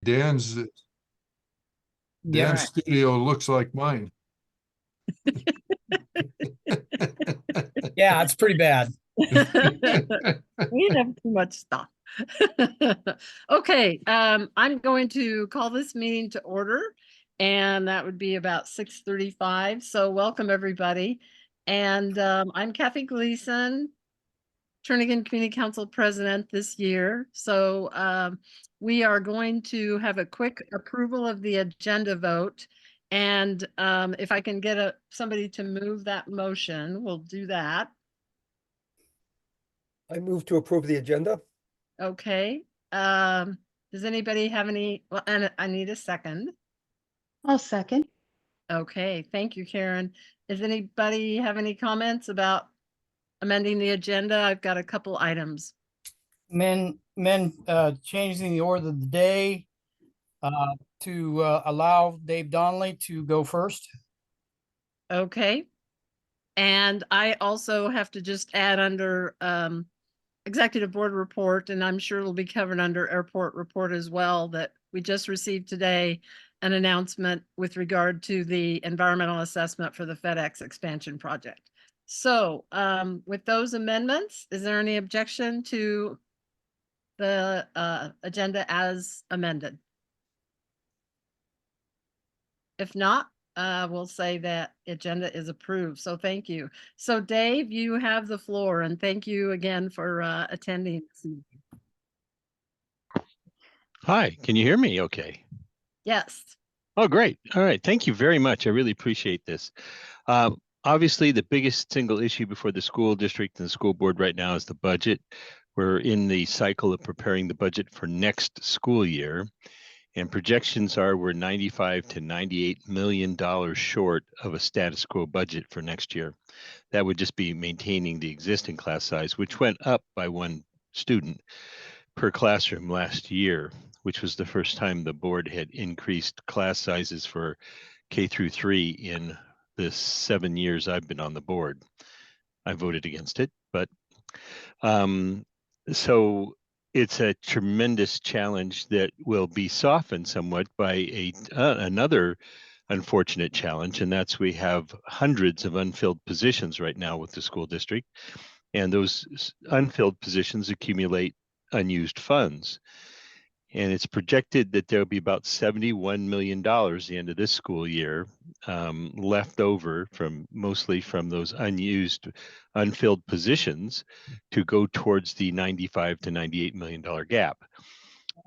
Dan's Yeah. studio looks like mine. Yeah, it's pretty bad. We have too much stuff. Okay, I'm going to call this meeting to order, and that would be about 6:35. So welcome, everybody. And I'm Kathy Gleason, Turnagain Community Council President this year. So we are going to have a quick approval of the agenda vote. And if I can get somebody to move that motion, we'll do that. I move to approve the agenda. Okay. Does anybody have any, well, and I need a second. I'll second. Okay, thank you, Karen. Does anybody have any comments about amending the agenda? I've got a couple items. Changing the order of the day to allow Dave Donnelly to go first. Okay. And I also have to just add under executive board report, and I'm sure it'll be covered under airport report as well, that we just received today an announcement with regard to the environmental assessment for the FedEx expansion project. So with those amendments, is there any objection to the agenda as amended? If not, we'll say that agenda is approved. So thank you. So Dave, you have the floor, and thank you again for attending. Hi, can you hear me okay? Yes. Oh, great. All right. Thank you very much. I really appreciate this. Obviously, the biggest single issue before the school district and the school board right now is the budget. We're in the cycle of preparing the budget for next school year. And projections are we're $95 to $98 million short of a status quo budget for next year. That would just be maintaining the existing class size, which went up by 1 student per classroom last year, which was the first time the board had increased class sizes for K through 3 in the 7 years I've been on the board. I voted against it, but so it's a tremendous challenge that will be softened somewhat by another unfortunate challenge, and that's we have hundreds of unfilled positions right now with the school district, and those unfilled positions accumulate unused funds. And it's projected that there'll be about $71 million at the end of this school year left over mostly from those unfilled positions to go towards the $95 to $98 million gap.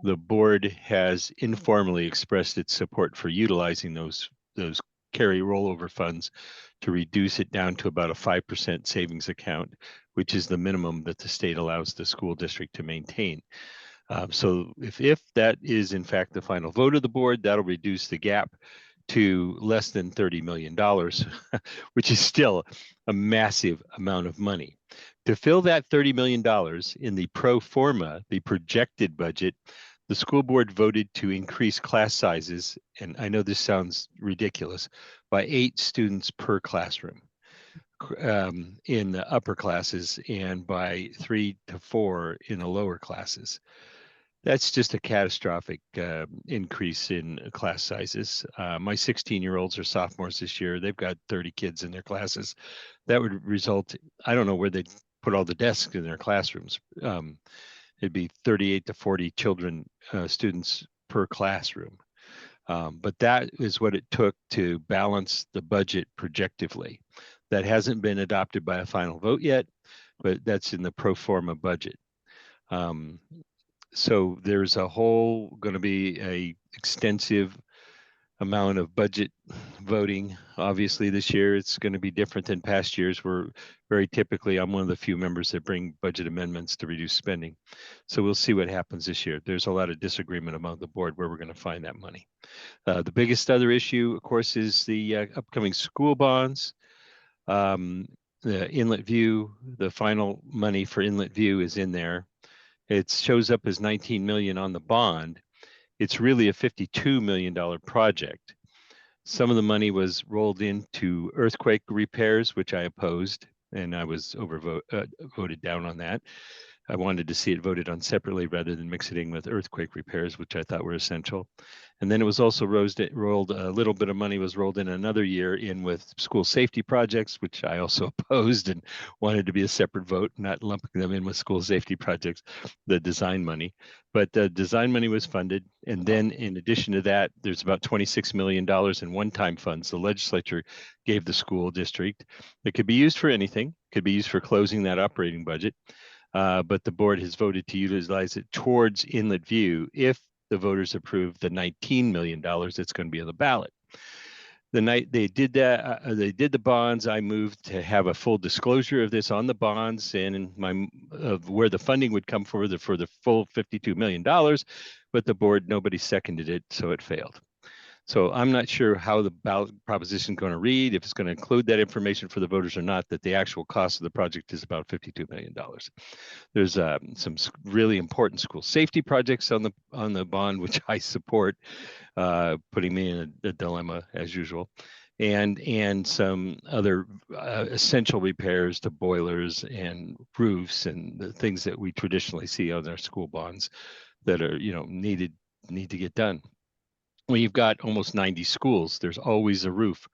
The board has informally expressed its support for utilizing those carry rollover funds to reduce it down to about a 5% savings account, which is the minimum that the state allows the school district to maintain. So if that is in fact the final vote of the board, that'll reduce the gap to less than $30 million, which is still a massive amount of money. To fill that $30 million in the pro forma, the projected budget, the school board voted to increase class sizes, and I know this sounds ridiculous, by 8 students per classroom in the upper classes and by 3 to 4 in the lower classes. That's just a catastrophic increase in class sizes. My 16-year-olds are sophomores this year. They've got 30 kids in their classes. That would result, I don't know where they'd put all the desks in their classrooms. It'd be 38 to 40 students per classroom. But that is what it took to balance the budget projectively. That hasn't been adopted by a final vote yet, but that's in the pro forma budget. So there's going to be a extensive amount of budget voting. Obviously this year it's going to be different than past years where very typically I'm one of the few members that bring budget amendments to reduce spending. So we'll see what happens this year. There's a lot of disagreement among the board where we're going to find that money. The biggest other issue, of course, is the upcoming school bonds. The Inlet View, the final money for Inlet View is in there. It shows up as 19 million on the bond. It's really a $52 million project. Some of the money was rolled into earthquake repairs, which I opposed, and I was voted down on that. I wanted to see it voted on separately rather than mixing with earthquake repairs, which I thought were essential. And then it was also rolled a little bit of money was rolled in another year in with school safety projects, which I also opposed and wanted to be a separate vote, not lumping them in with school safety projects, the design money. But the design money was funded. And then in addition to that, there's about $26 million in one-time funds the legislature gave the school district that could be used for anything, could be used for closing that operating budget. But the board has voted to utilize it towards Inlet View if the voters approve the $19 million that's going to be on the ballot. The night they did that, they did the bonds. I moved to have a full disclosure of this on the bonds and of where the funding would come for the full $52 million. But the board, nobody seconded it, so it failed. So I'm not sure how the ballot proposition is going to read, if it's going to include that information for the voters or not, that the actual cost of the project is about $52 million. There's some really important school safety projects on the bond, which I support, putting me in a dilemma as usual, and some other essential repairs to boilers and roofs and the things that we traditionally see on our school bonds that are need to get done. When you've got almost 90 schools, there's always a roof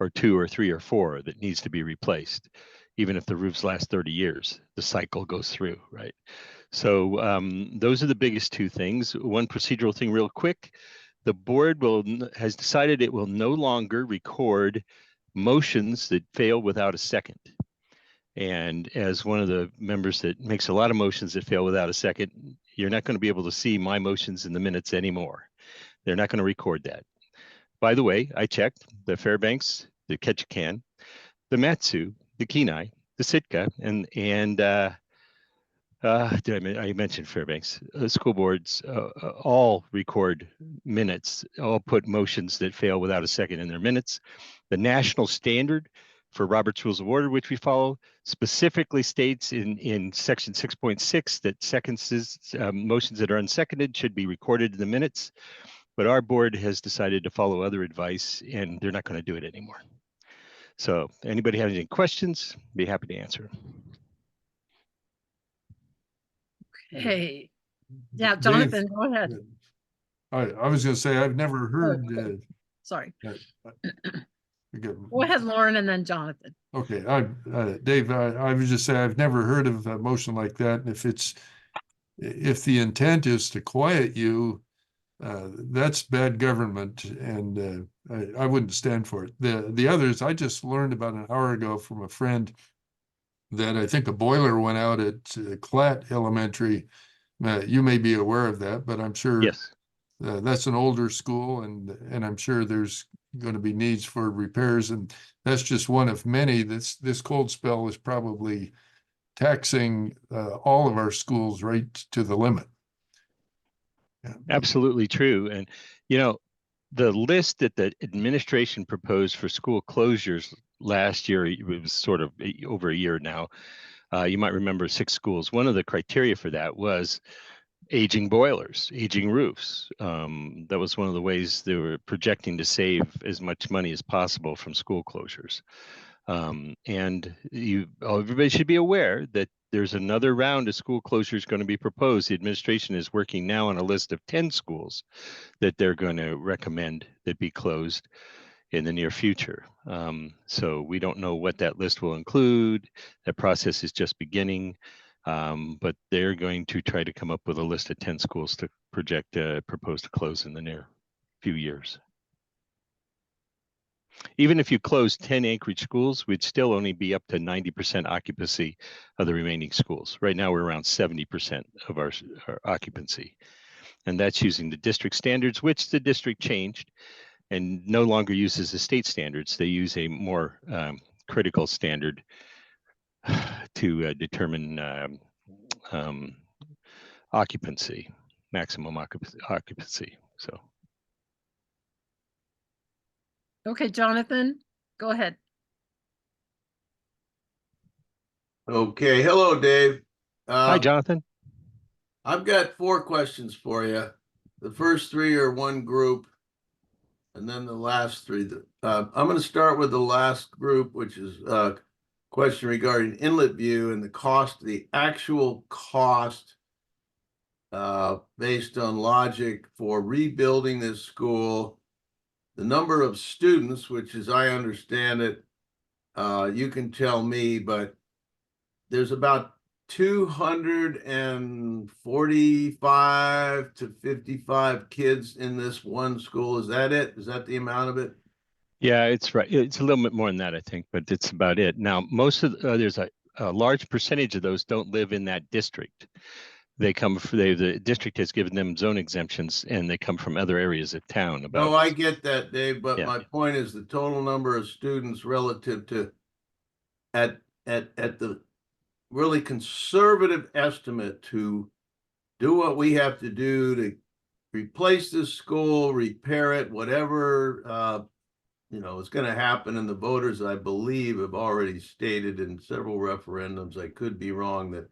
or 2 or 3 or 4 that needs to be replaced. Even if the roofs last 30 years, the cycle goes through, right? So those are the biggest 2 things. One procedural thing real quick, the board has decided it will no longer record motions that fail without a second. And as one of the members that makes a lot of motions that fail without a second, you're not going to be able to see my motions in the minutes anymore. They're not going to record that. By the way, I checked the Fairbanks, the Ketchikan, the Matsu, the Kenai, the Sitka, and I mentioned Fairbanks. School boards all record minutes, all put motions that fail without a second in their minutes. The national standard for Robert's Rules of Order, which we follow, specifically states in section 6.6 that motions that are unseconded should be recorded in the minutes. But our board has decided to follow other advice, and they're not going to do it anymore. So anybody have any questions, be happy to answer. Hey, yeah, Dave, Jonathan, go ahead. I was going to say, I've never heard. Sorry. Go Go ahead, Lauren, and then Jonathan. Okay, Dave, I would just say I've never heard of a motion like that. And if the intent is to quiet you, that's bad government, and I wouldn't stand for it. The others, I just learned about an hour ago from a friend that I think a boiler went out at Clatt Elementary. You may be aware of that, but I'm sure Yes. That's an older school, and I'm sure there's going to be needs for repairs, and that's just one of many. This cold spell is probably taxing all of our schools right to the limit. Yeah. Absolutely true. And, the list that the administration proposed for school closures last year, it was sort of over a year now. You might remember 6 schools. One of the criteria for that was aging boilers, aging roofs. That was one of the ways they were projecting to save as much money as possible from school closures. And everybody should be aware that there's another round of school closures going to be proposed. The administration is working now on a list of 10 schools that they're going to recommend that be closed in the near future. So we don't know what that list will include. That process is just beginning, but they're going to try to come up with a list of 10 schools to propose to close in the near few years. Even if you close 10 Anchorage schools, we'd still only be up to 90% occupancy of the remaining schools. Right now, we're around 70% of our occupancy. And that's using the district standards, which the district changed and no longer uses the state standards. They use a more critical standard to determine occupancy, maximum occupancy. So. Okay, Jonathan, go ahead. Okay, hello, Dave. Hi, Jonathan. I've got 4 questions for you. The first 3 are one group, and then the last 3. I'm going to start with the last group, which is question regarding Inlet View and the cost, the actual cost based on logic for rebuilding this school, the number of students, which as I understand it, you can tell me, but there's about 245 to 55 kids in this one school. Is that it? Is that the amount of it? Yeah, it's right. It's a little bit more than that, I think, but it's about it. Now, most of there's a large percentage of those don't live in that district. They come from the district has given them zone exemptions, and they come from other areas of town. No, I get that, Dave, but Yeah. my point is the total number of students relative to at the really conservative estimate to do what we have to do to replace this school, repair it, whatever is going to happen. And the voters, I believe, have already stated in several referendums, I could be wrong, that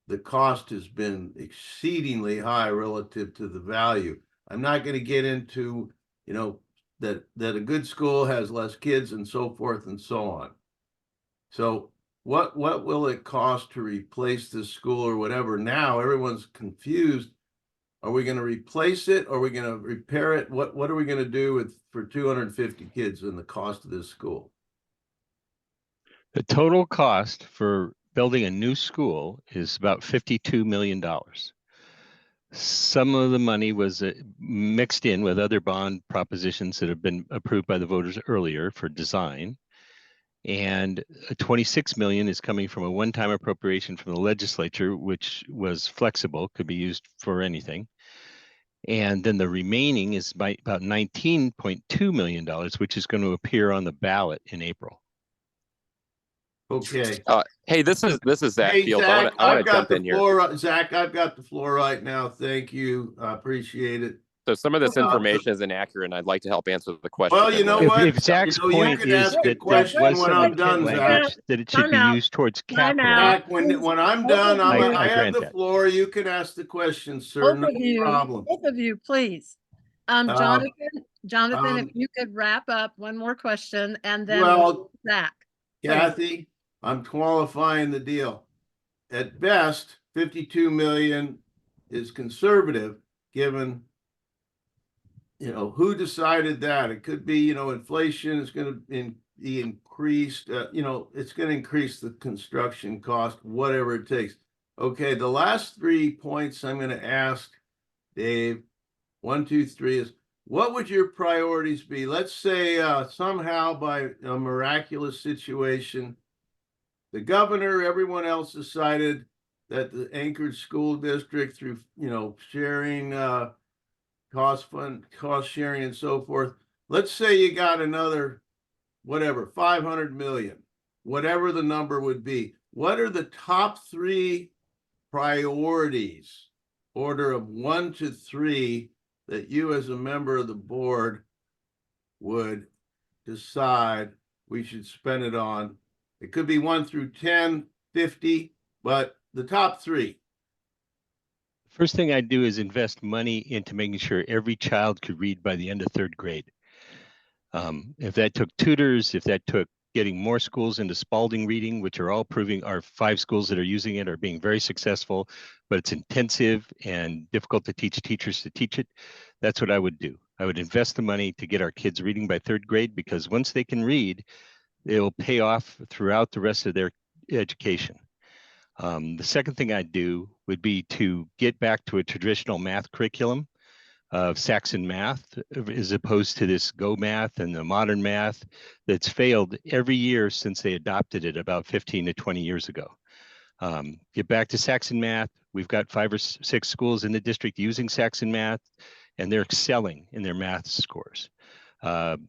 the cost has been exceedingly high relative to the value. I'm not going to get into, that a good school has less kids and so forth and so on. So what will it cost to replace this school or whatever? Now everyone's confused. Are we going to replace it? Or are we going to repair it? What are we going to do for 250 kids and the cost of this school? The total cost for building a new school is about $52 million. Some of the money was mixed in with other bond propositions that have been approved by the voters earlier for design. And 26 million is coming from a one-time appropriation from the legislature, which was flexible, could be used for anything. And then the remaining is by about $19.2 million, which is going to appear on the ballot in April. Okay. Hey, this is Zach Hey, Fields. Zach, I want I've to got jump the in here. floor. Zach, I've got the floor right now. Thank you. I appreciate it. So some of this information is inaccurate, and I'd like to help answer the question. Well, you know what? If Zach's you point can is ask a that there question was when some I'm done, intent Zach. language that it should be Time out. used towards Time capital. out. Zach, when I'm done, I have grant the that. floor. You can ask the question, sir. No problem. Both of you, please. Jonathan, if you could wrap up one more question and then Well, Zach. Kathy, I'm qualifying the deal. At best, 52 million is conservative, given, who decided that? It could be, inflation is going to be increased, it's going to increase the construction cost, whatever it takes. Okay, the last 3 points I'm going to ask Dave, 1, 2, 3 is, what would your priorities be? Let's say somehow by a miraculous situation, the governor, everyone else decided that the Anchorage School District through, sharing, cost sharing and so forth. Let's say you got another, 500 million, whatever the number would be. What are the top 3 priorities, order of 1 to 3, that you as a member of the board would decide we should spend it on? It could be 1 through 10, 50, but the top 3. First thing I'd do is invest money into making sure every child could read by the end of 3rd grade. If that took tutors, if that took getting more schools into Spalding reading, which are all proving our 5 schools that are using it are being very successful, but it's intensive and difficult to teach teachers to teach it. That's what I would do. I would invest the money to get our kids reading by 3rd grade, because once they can read, it will pay off throughout the rest of their education. The second thing I'd do would be to get back to a traditional math curriculum of Saxon math, as opposed to this Go math and the modern math that's failed every year since they adopted it about 15 to 20 years ago. Get back to Saxon math. We've got 5 or 6 schools in the district using Saxon math, and they're excelling in their math scores. The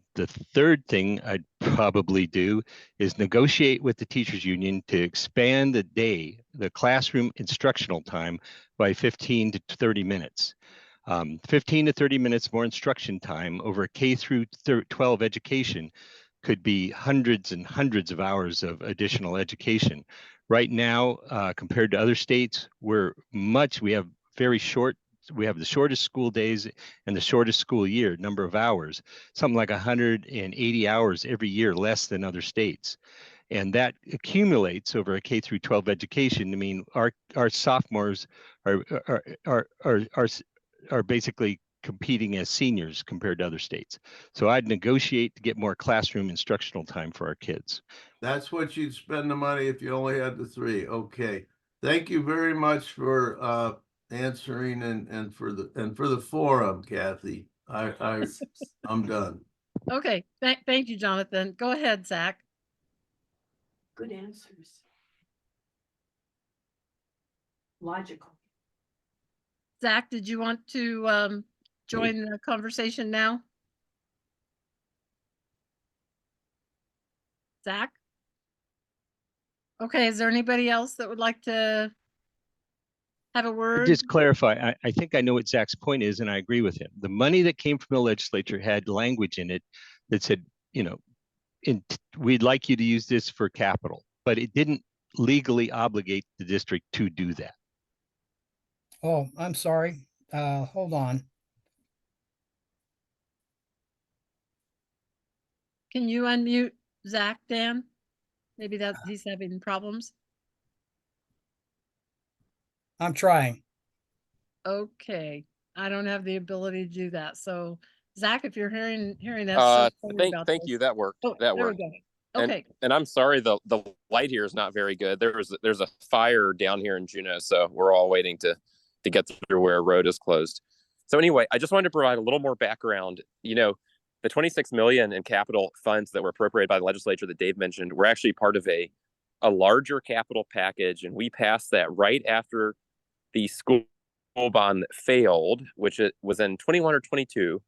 third thing I'd probably do is negotiate with the teachers union to expand the classroom instructional time by 15 to 30 minutes. 15 to 30 minutes more instruction time over K through 12 education could be hundreds and hundreds of hours of additional education. Right now, compared to other states, we have the shortest school days and the shortest school year, number of hours, something like 180 hours every year less than other states. And that accumulates over a K through 12 education. I mean, our sophomores are basically competing as seniors compared to other states. So I'd negotiate to get more classroom instructional time for our kids. That's what you'd spend the money if you only had the 3. Okay. Thank you very much for answering and for the forum, Kathy. I'm done. Okay, thank you, Jonathan. Go ahead, Zach. Good answers. Logical. Zach, did you want to join the conversation now? Zach? Okay, is there anybody else that would like to have a word? Just clarify, I think I know what Zach's point is, and I agree with him. The money that came from the legislature had language in it that said, you know, we'd like you to use this for capital, but it didn't legally obligate the district to do that. Oh, I'm sorry. Hold on. Can you unmute Zach, Dan? Maybe that he's having problems. I'm trying. Okay, I don't have the ability to do that. So Zach, if you're hearing us, so sorry about Thank this. you. That worked. Oh, That there worked. we go. Okay. And I'm sorry, the light here is not very good. There's a fire down here in Juneau, so we're all waiting to get through where a road is closed. So anyway, I just wanted to provide a little more background. You know, the 26 million in capital funds that were appropriated by the legislature that Dave mentioned were actually part of a larger capital package, and we passed that right after the school bond failed, which it was in 21 or 22.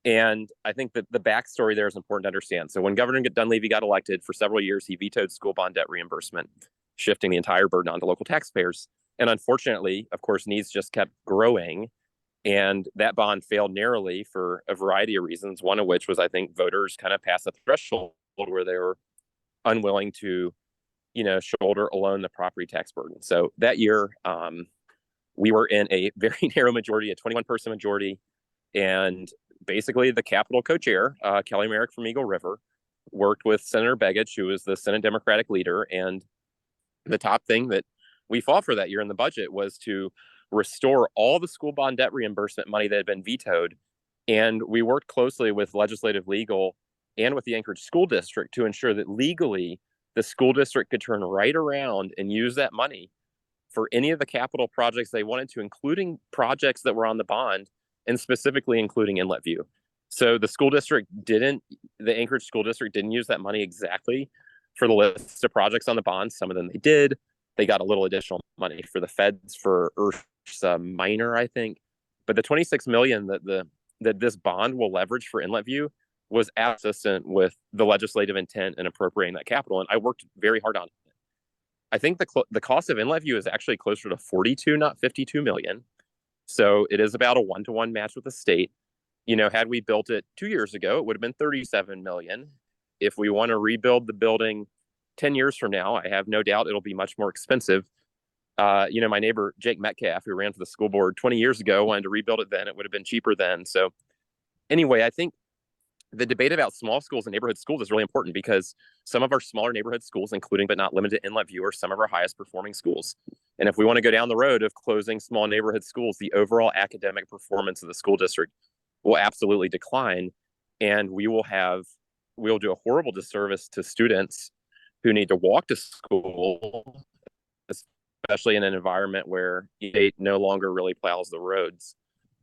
And I think that the backstory there is important to understand. So when Governor Dunleavy got elected, for several years, he vetoed school bond debt reimbursement, shifting the entire burden onto local taxpayers. And unfortunately, of course, needs just kept growing. And that bond failed narrowly for a variety of reasons, one of which was, I think, voters kind of passed a threshold where they were unwilling to, you know, shoulder alone the property tax burden. So that year, we were in a very narrow majority, a 21-person majority. And basically the Capitol co-chair, Kelly Merrick from Eagle River, worked with Senator Begich, who was the Senate Democratic leader. And the top thing that we fought for that year in the budget was to restore all the school bond debt reimbursement money that had been vetoed. And we worked closely with legislative legal and with the Anchorage School District to ensure that legally the school district could turn right around and use that money for any of the capital projects they wanted to, including projects that were on the bond, and specifically including Inlet View. So the Anchorage School District didn't use that money exactly for the list of projects on the bond. Some of them they did. They got a little additional money for the feds for Ursa Minor, I think. But the 26 million that this bond will leverage for Inlet View was consistent with the legislative intent in appropriating that capital. And I worked very hard on it. I think the cost of Inlet View is actually closer to 42, not 52 million. So it is about a 1-to-1 match with the state. You know, had we built it 2 years ago, it would have been 37 million. If we want to rebuild the building 10 years from now, I have no doubt it'll be much more expensive. You know, my neighbor, Jake Metcalf, who ran for the school board 20 years ago, wanted to rebuild it then. It would have been cheaper then. So anyway, I think the debate about small schools and neighborhood schools is really important because some of our smaller neighborhood schools, including but not limited to Inlet View, are some of our highest performing schools. And if we want to go down the road of closing small neighborhood schools, the overall academic performance of the school district will absolutely decline. And we'll do a horrible disservice to students who need to walk to school, especially in an environment where the state no longer really plows the roads.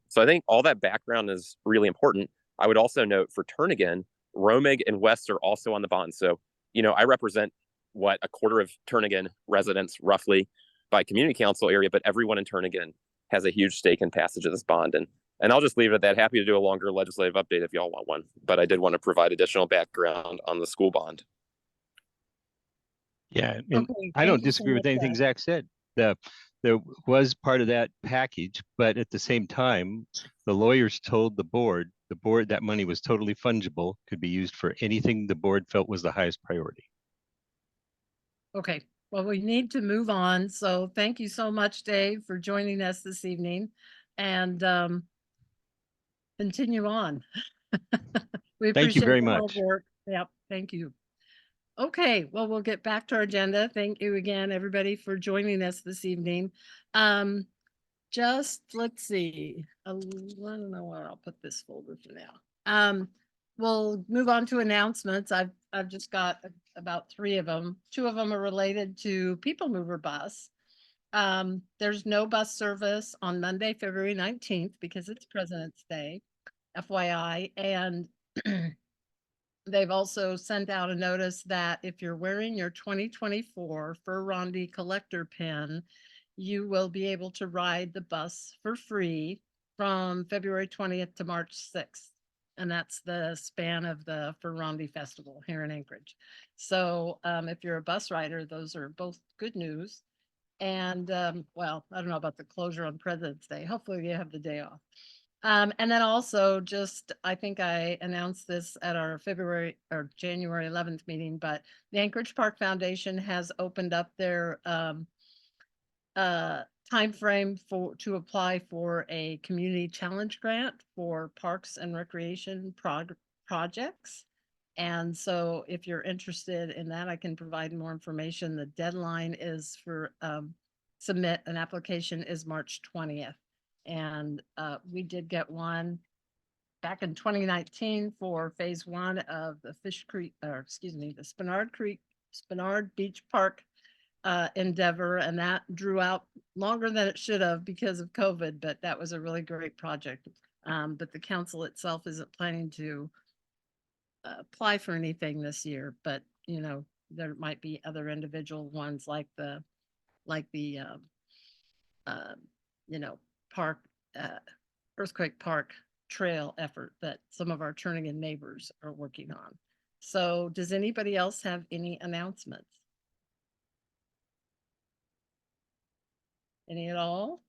So I think all that background is really important. I would also note for Turnagain, Romig and West are also on the bond. So, you know, I represent a quarter of Turnagain residents roughly by community council area, but everyone in Turnagain has a huge stake in passage of this bond. And I'll just leave it at that. Happy to do a longer legislative update if y'all want one, but I did want to provide additional background on the school bond. Yeah, and Okay, I thank don't you so disagree with much, anything Zach. Zach said. There was part of that package, but at the same time, the lawyers told the board that money was totally fungible, could be used for anything the board felt was the highest priority. Okay, well, we need to move on. So thank you so much, Dave, for joining us this evening, and continue on. We Thank you appreciate very the hard much. work. Yep, thank you. Okay, well, we'll get back to our agenda. Thank you again, everybody, for joining us this evening. Just, let's see, I don't know where I'll put this folder for now. We'll move on to announcements. I've just got about 3 of them. 2 of them are related to People Mover Bus. There's no bus service on Monday, February 19th, because it's President's Day, FYI, and they've also sent out a notice that if you're wearing your 2024 Fur Rondi collector pin, you will be able to ride the bus for free from February 20th to March 6th. And that's the span of the Fur Rondi Festival here in Anchorage. So if you're a bus rider, those are both good news. And well, I don't know about the closure on President's Day. Hopefully you have the day off. And then also just, I think I announced this at our February or January 11th meeting, but the Anchorage Park Foundation has opened up their timeframe to apply for a community challenge grant for parks and recreation projects. And so if you're interested in that, I can provide more information. The deadline is for submit an application is March 20th. And we did get one back in 2019 for phase 1 of the the Spinard Beach Park endeavor, and that drew out longer than it should have because of COVID, but that was a really great project. But the council itself isn't planning to apply for anything this year, but you know, there might be other individual ones like the you know, park earthquake park trail effort that some of our turning in neighbors are working on. So does anybody else have any announcements? Any at all?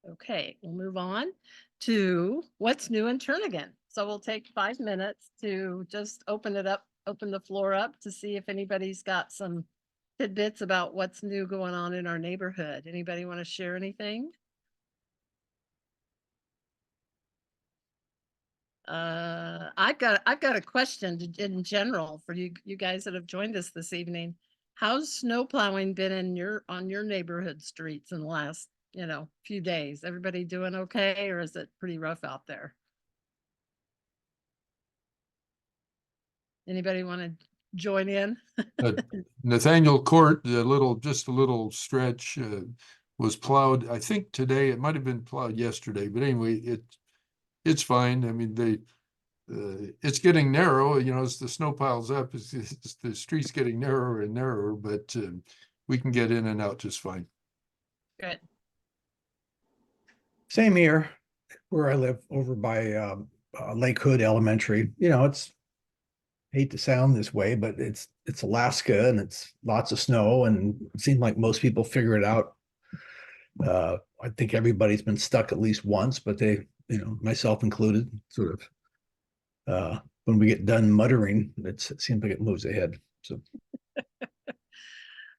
Okay, we'll move on to what's new in Turnagain. So we'll take 5 minutes to just open the floor up to see if anybody's got some tidbits about what's new going on in our neighborhood. Anybody want to share anything? I've got a question in general for you guys that have joined us this evening. How's snow plowing been on your neighborhood streets in the last, you know, few days? Everybody doing okay, or is it pretty rough out there? Anybody want to join in? Nathaniel Court, just a little stretch was plowed. I think today, it might have been plowed yesterday, but anyway, it's fine. I mean, it's getting narrow, you know, as the snow piles up, it's the street's getting narrower and narrower, but we can get in and out just fine. Good. Same here where I live over by Lake Hood Elementary. You know, hate to sound this way, but it's Alaska and it's lots of snow, and it seems like most people figure it out. I think everybody's been stuck at least once, but they, you know, myself included, sort of when we get done muttering, it seems like it moves ahead. So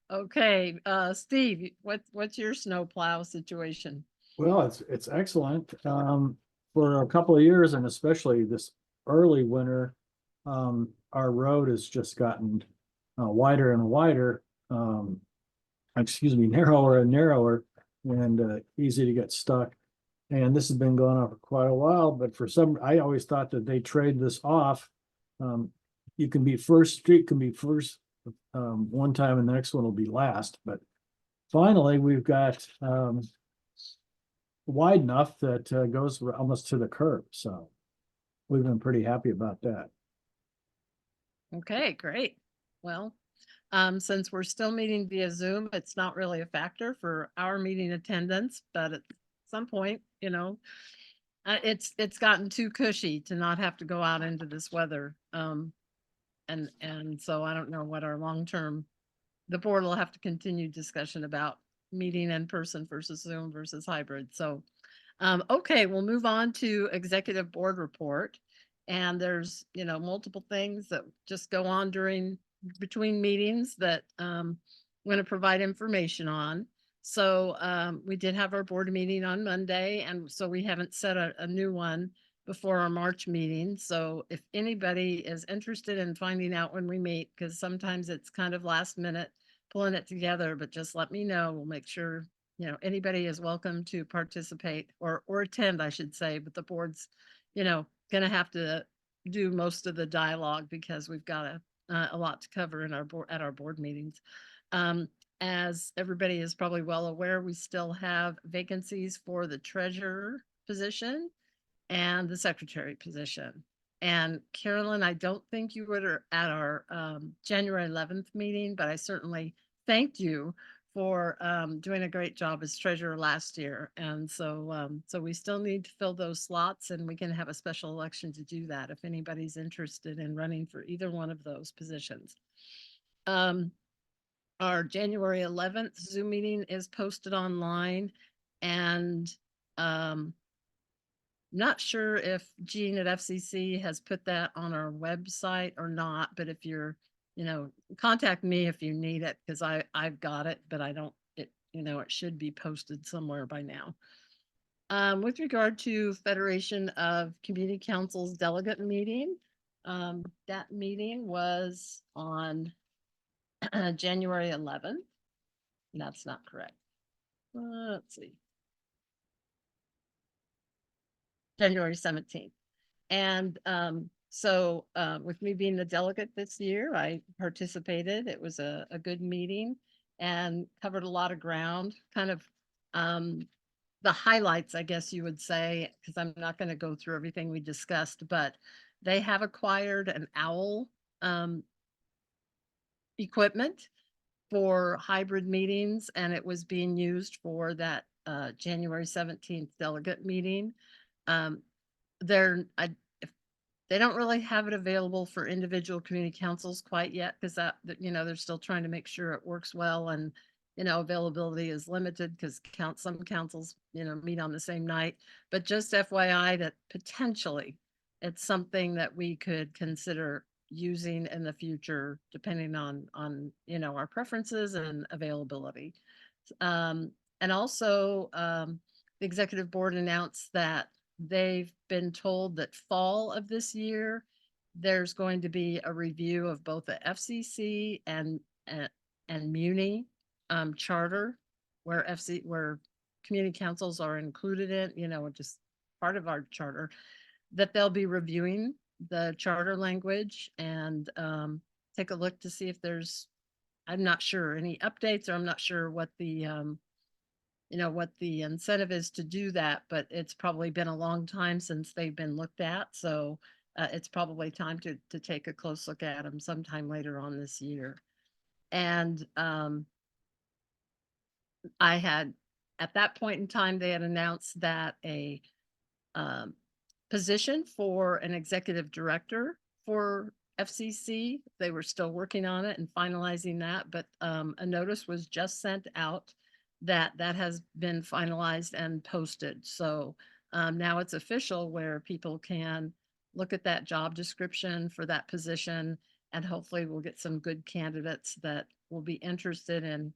Okay, Steve, what's your snow plow situation? Well, it's excellent. For a couple of years, and especially this early winter, our road has just gotten wider and wider. Narrower and narrower, and easy to get stuck. And this has been going on for quite a while. But I always thought that they trade this off. You can be first, street can be first one time, and the next one will be last. But finally, we've got wide enough that goes almost to the curb. So we've been pretty happy about that. Okay, great. Well, since we're still meeting via Zoom, it's not really a factor for our meeting attendance, but at some point, you know, it's gotten too cushy to not have to go out into this weather. And so I don't know what our long-term, the board will have to continue discussion about meeting in person versus Zoom versus hybrid. So, okay, we'll move on to executive board report. And there's, you know, multiple things that just go on between meetings that I'm going to provide information on. So we did have our board meeting on Monday, and so we haven't set a new one. before our March meeting. So if anybody is interested in finding out when we meet, because sometimes it's kind of last minute pulling it together, but just let me know. We'll make sure, anybody is welcome to participate or attend, I should say, but the board's, gonna have to do most of the dialogue because we've got a lot to cover in at our board meetings. As everybody is probably well aware, we still have vacancies for the treasurer position and the secretary position. And Carolyn, I don't think you were at our January 11th meeting, but I certainly thanked you for doing a great job as treasurer last year. And so we still need to fill those slots, and we can have a special election to do that if anybody's interested in running for either one of those positions. Our January 11th Zoom meeting is posted online, and not sure if Jean at FCC has put that on our website or not, but if you're, contact me if you need it, because I've got it, but I don't, it should be posted somewhere by now. With regard to Federation of Community Councils delegate meeting, that meeting was on January 11th. That's not correct. Let's see. January 17th. And so with me being the delegate this year, I participated. It was a good meeting and covered a lot of ground, kind of the highlights, I guess you would say, because I'm not going to go through everything we discussed, but they have acquired an OWL equipment for hybrid meetings, and it was being used for that January 17th delegate meeting. They don't really have it available for individual community councils quite yet, because they're still trying to make sure it works well, and availability is limited because some councils meet on the same night. But just FYI that potentially it's something that we could consider using in the future, depending on our preferences and availability. And also the executive board announced that they've been told that fall of this year, there's going to be a review of both the FCC and Muni charter, where community councils are included in, just part of our charter, that they'll be reviewing the charter language and take a look to see if there's, I'm not sure, any updates, or I'm not sure what the what the incentive is to do that, but it's probably been a long time since they've been looked at. So it's probably time to take a close look at them sometime later on this year. And I had, at that point in time, they had announced that a position for an executive director for FCC, they were still working on it and finalizing that, but a notice was just sent out that has been finalized and posted. So now it's official, where people can look at that job description for that position, and hopefully we'll get some good candidates that will be interested in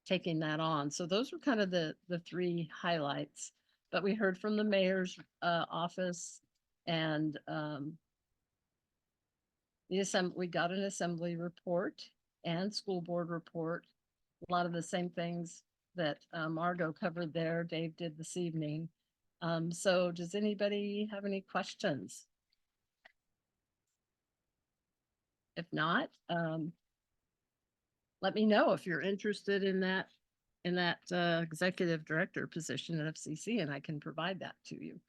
taking that on. So those were kind of the three highlights. But we heard from the mayor's office, and we got an assembly report and school board report. A lot of the same things that Margot covered there, Dave did this evening. So does anybody have any questions? If not, let me know if you're interested in that executive director position at FCC, and I can provide that to you.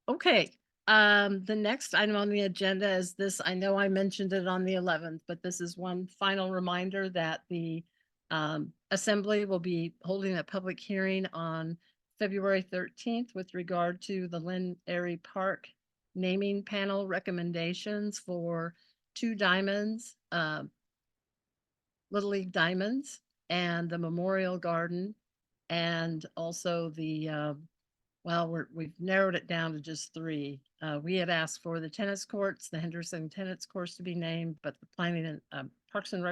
Okay. The next item on the agenda is this. I know I mentioned it on the 11th, but this is one final reminder that the Assembly will be holding a public hearing on February 13th with regard to the Lynn Airy Park naming panel recommendations for 2 diamonds, Little League diamonds, and the Memorial Garden, and also the we've narrowed it down to just 3. We had asked for the tennis courts, the Henderson Tennis Courts, to be named, but the Planning and Parks and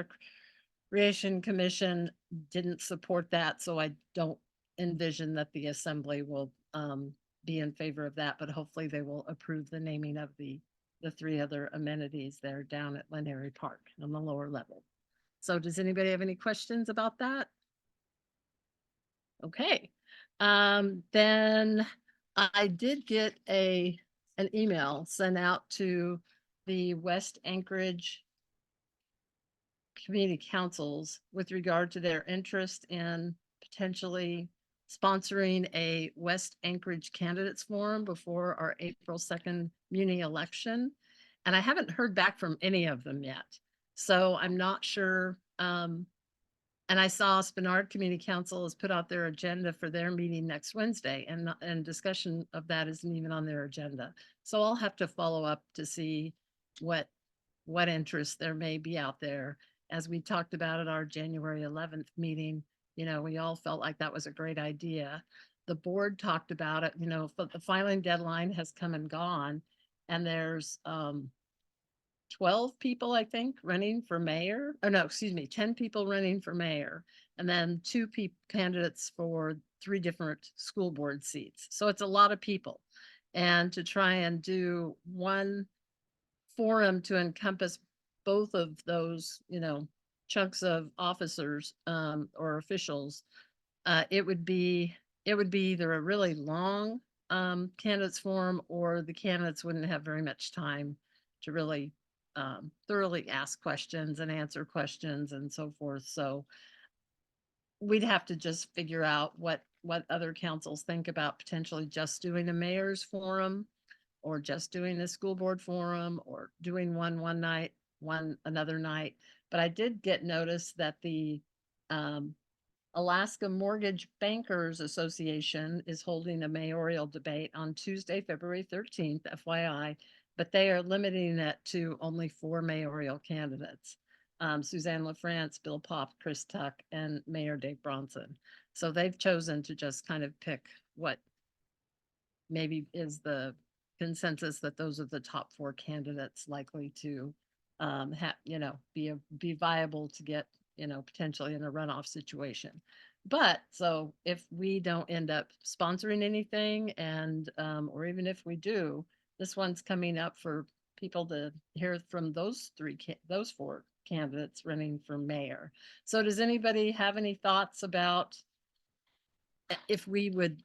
Recreation Commission didn't support that, so I don't envision that the Assembly will be in favor of that, but hopefully they will approve the naming of the 3 other amenities there down at Lenary Park on the lower level. So does anybody have any questions about that? Okay, then I did get an email sent out to the West Anchorage community councils with regard to their interest in potentially sponsoring a West Anchorage candidates forum before our April 2nd muni election. And I haven't heard back from any of them yet. So I'm not sure. And I saw Spenard Community Council has put out their agenda for their meeting next Wednesday, and discussion of that isn't even on their agenda. So I'll have to follow up to see what interest there may be out there. As we talked about at our January 11th meeting, you know, we all felt like that was a great idea. The board talked about it, you know, but the filing deadline has come and gone, and there's 12 people, I think, running for mayor. Oh, no, excuse me, 10 people running for mayor, and then 2 candidates for 3 different school board seats. So it's a lot of people. And to try and do one forum to encompass both of those, you know, chunks of officers or officials, it would be either a really long candidates forum, or the candidates wouldn't have very much time to really thoroughly ask questions and answer questions and so forth. So we'd have to just figure out what other councils think about potentially just doing a mayor's forum, or just doing the school board forum, or doing one night, one another night. But I did get notice that the Alaska Mortgage Bankers Association is holding a mayoral debate on Tuesday, February 13th, FYI, but they are limiting it to only 4 mayoral candidates. Suzanne LaFrance, Bill Pop, Chris Tuck, and Mayor Dave Bronson. So they've chosen to just kind of pick what maybe is the consensus, that those are the top 4 candidates likely to be viable to get, you know, potentially in a runoff situation. But so if we don't end up sponsoring anything, and or even if we do, this one's coming up for people to hear from those 4 candidates running for mayor. So does anybody have any thoughts about if we would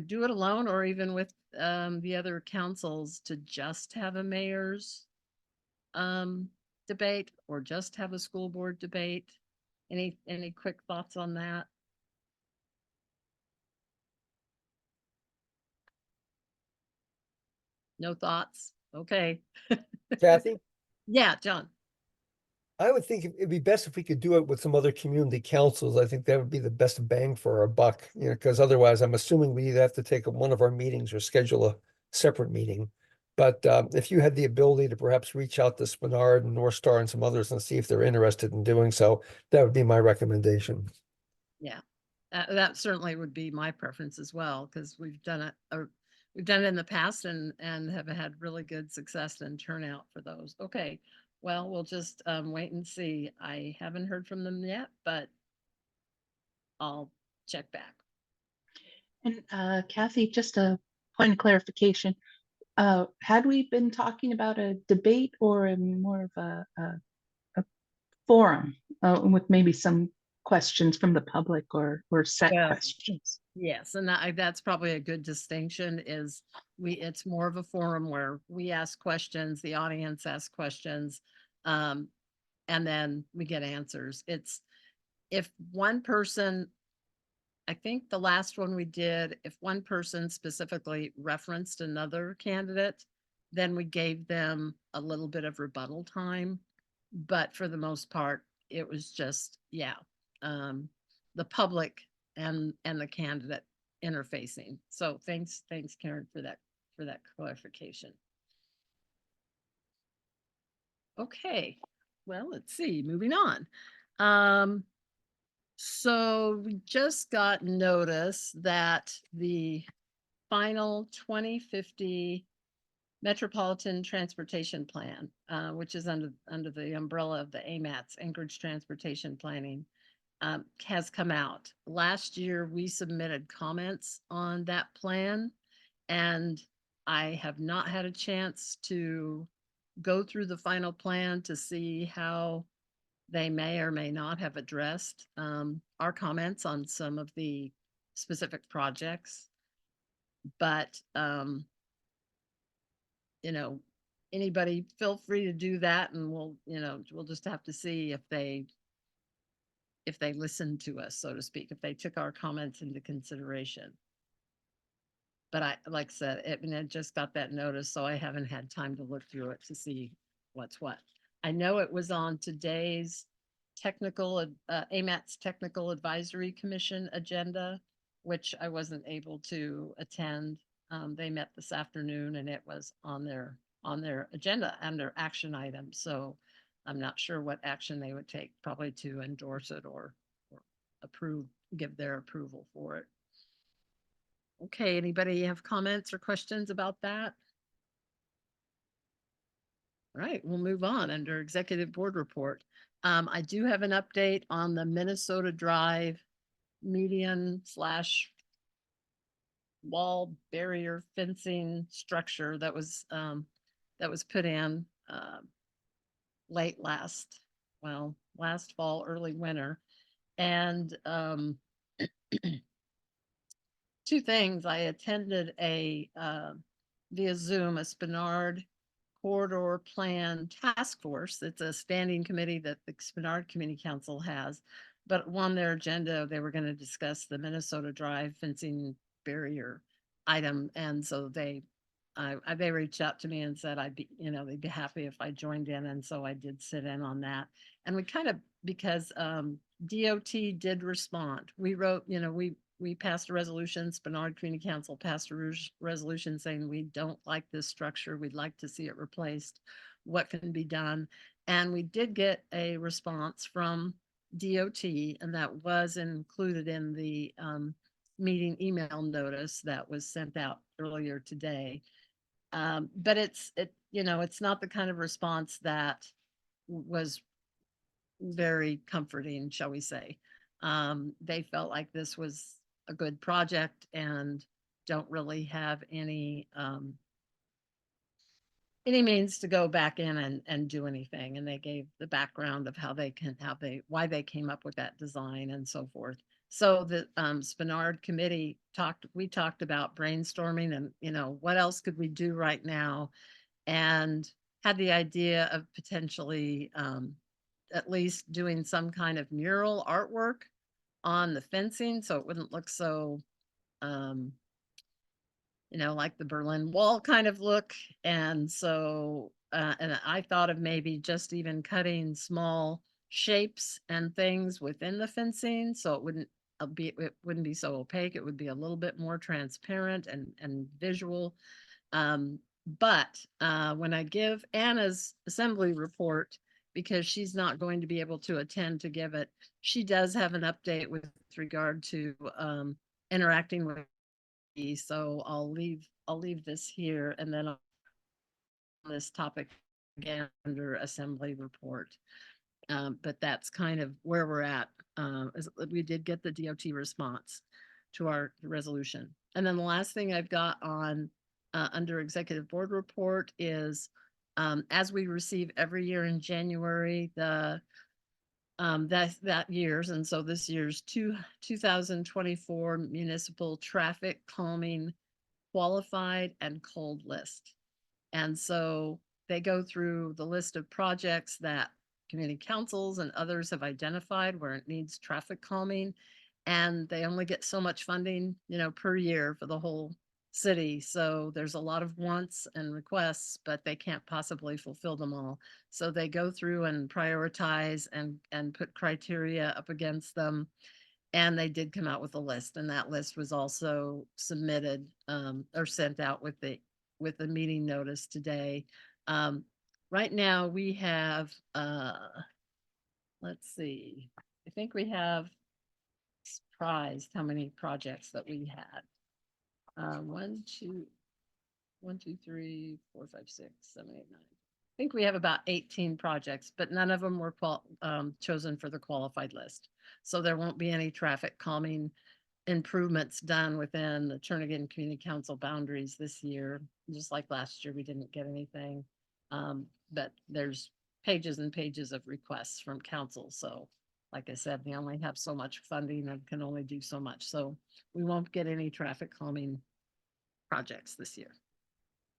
do it alone, or even with the other councils, to just have a mayor's debate, or just have a school board debate? Any quick thoughts on that? No thoughts? Okay. Kathy, Yeah, John. I would think it'd be best if we could do it with some other community councils. I think that would be the best bang for our buck, you know, because otherwise I'm assuming we either have to take one of our meetings or schedule a separate meeting. But if you had the ability to perhaps reach out to Spenard and North Star and some others and see if they're interested in doing so, that would be my recommendation. Yeah, that certainly would be my preference as well, because we've done it in the past and have had really good success and turnout for those. Okay, well, we'll just wait and see. I haven't heard from them yet, but I'll check back. And Kathy, just a point of clarification. Had we been talking about a debate or more of a forum with maybe some questions from the public or set questions? Yes, and that's probably a good distinction. Is it's more of a forum where we ask questions, the audience asks questions, and then we get answers. It's if one person, I think the last one we did, if one person specifically referenced another candidate, then we gave them a little bit of rebuttal time. But for the most part, it was just, the public and the candidate interfacing. So thanks, Karen, for that clarification. Okay, well, let's see, moving on. So we just got notice that the final 2050 Metropolitan Transportation Plan, which is under the umbrella of the AMATS, Anchorage Transportation Planning, has come out. Last year, we submitted comments on that plan, And I have not had a chance to go through the final plan to see how they may or may not have addressed our comments on some of the specific projects. But, you know, anybody feel free to do that, and we'll just have to see if they listened to us, so to speak, if they took our comments into consideration. But like I said, I just got that notice, so I haven't had time to look through it to see what's what. I know it was on today's AMAT's Technical Advisory Commission agenda, which I wasn't able to attend. They met this afternoon and it was on their agenda under action items. So I'm not sure what action they would take, probably to endorse it or give their approval for it. Okay, anybody have comments or questions about that? All right, we'll move on under executive board report. I do have an update on the Minnesota Drive median / wall barrier fencing structure that was put in late last fall, early winter. And two things. I attended via Zoom, a Spenard Corridor Plan Task Force. It's a standing committee that the Spenard Community Council has, but on their agenda, they were going to discuss the Minnesota Drive fencing barrier item. And so they reached out to me and said they'd be happy if I joined in. And so I did sit in on that. And we kind of, because DOT did respond. We wrote, we passed a resolution, Spenard Community Council passed a resolution saying we don't like this structure. We'd like to see it replaced. What can be done? And we did get a response from DOT, and that was included in the meeting email notice that was sent out earlier today. But it's not the kind of response that was very comforting, shall we say. They felt like this was a good project and don't really have any means to go back in and do anything. And they gave the background of why they came up with that design and so forth. So the Spenard committee we talked about brainstorming and, what else could we do right now, and had the idea of potentially at least doing some kind of mural artwork on the fencing so it wouldn't look so like the Berlin Wall kind of look. And so and I thought of maybe just even cutting small shapes and things within the fencing so it wouldn't be so opaque. It would be a little bit more transparent and visual. But when I give Anna's assembly report, because she's not going to be able to attend to give it, she does have an update with regard to interacting with me. So I'll leave this here, and then on this topic again under assembly report. But that's kind of where we're at. We did get the DOT response to our resolution. And then the last thing I've got on under executive board report is as we receive every year in January, that year's, and so this year's 2024 municipal traffic calming qualified and cold list. And so they go through the list of projects that community councils and others have identified where it needs traffic calming, and they only get so much funding, per year for the whole city. So there's a lot of wants and requests, but they can't possibly fulfill them all. So they go through and prioritize and put criteria up against them. And they did come out with a list, and that list was also submitted or sent out with the meeting notice today. Right now we have, let's see, I think we have surprised how many projects that we had. 1, 2, 3, 4, 5, 6, 7, 8, 9. I think we have about 18 projects, but none of them were chosen for the qualified list. So there won't be any traffic calming improvements done within the Turnagain Community Council boundaries this year. Just like last year, we didn't get anything. But there's pages and pages of requests from council. So like I said, we only have so much funding and can only do so much. So we won't get any traffic calming projects this year.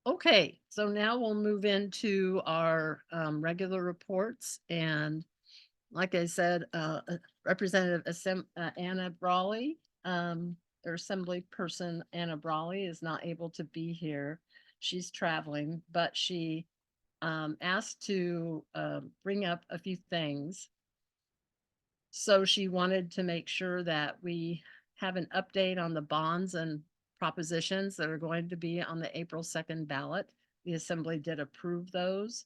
Okay, so now we'll move into our regular reports. And like I said, Representative Anna Brawley, or Assembly Person Anna Brawley is not able to be here. She's traveling, but she asked to bring up a few things. So she wanted to make sure that we have an update on the bonds and propositions that are going to be on the April 2nd ballot. The Assembly did approve those.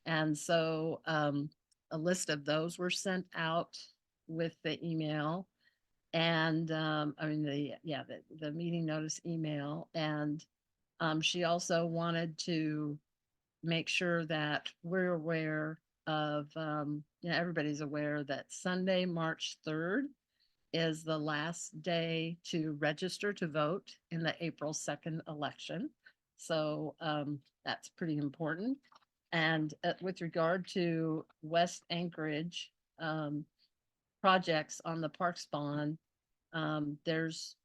And so a list of those were sent out with the email and I mean the meeting notice email. And she also wanted to make sure that we're aware of everybody's aware that Sunday, March 3rd is the last day to register to vote in the April 2nd election. So that's pretty important. And with regard to West Anchorage projects on the Parks bond, there's,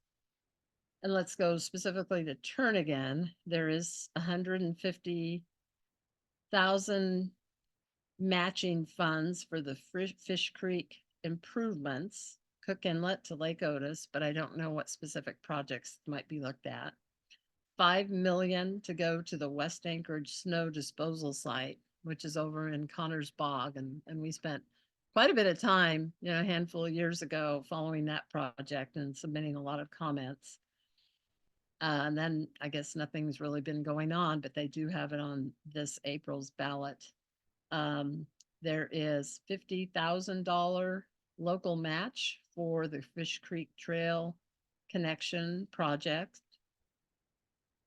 and let's go specifically to Turnagain, there is 150,000 matching funds for the Fish Creek improvements, Cook Inlet to Lake Otis, but I don't know what specific projects might be looked at. $5 million to go to the West Anchorage snow disposal site, which is over in Connors Bog. And we spent quite a bit of time, a handful of years ago following that project and submitting a lot of comments. And then I guess nothing's really been going on, but they do have it on this April's ballot. There is $50,000 local match for the Fish Creek Trail connection project.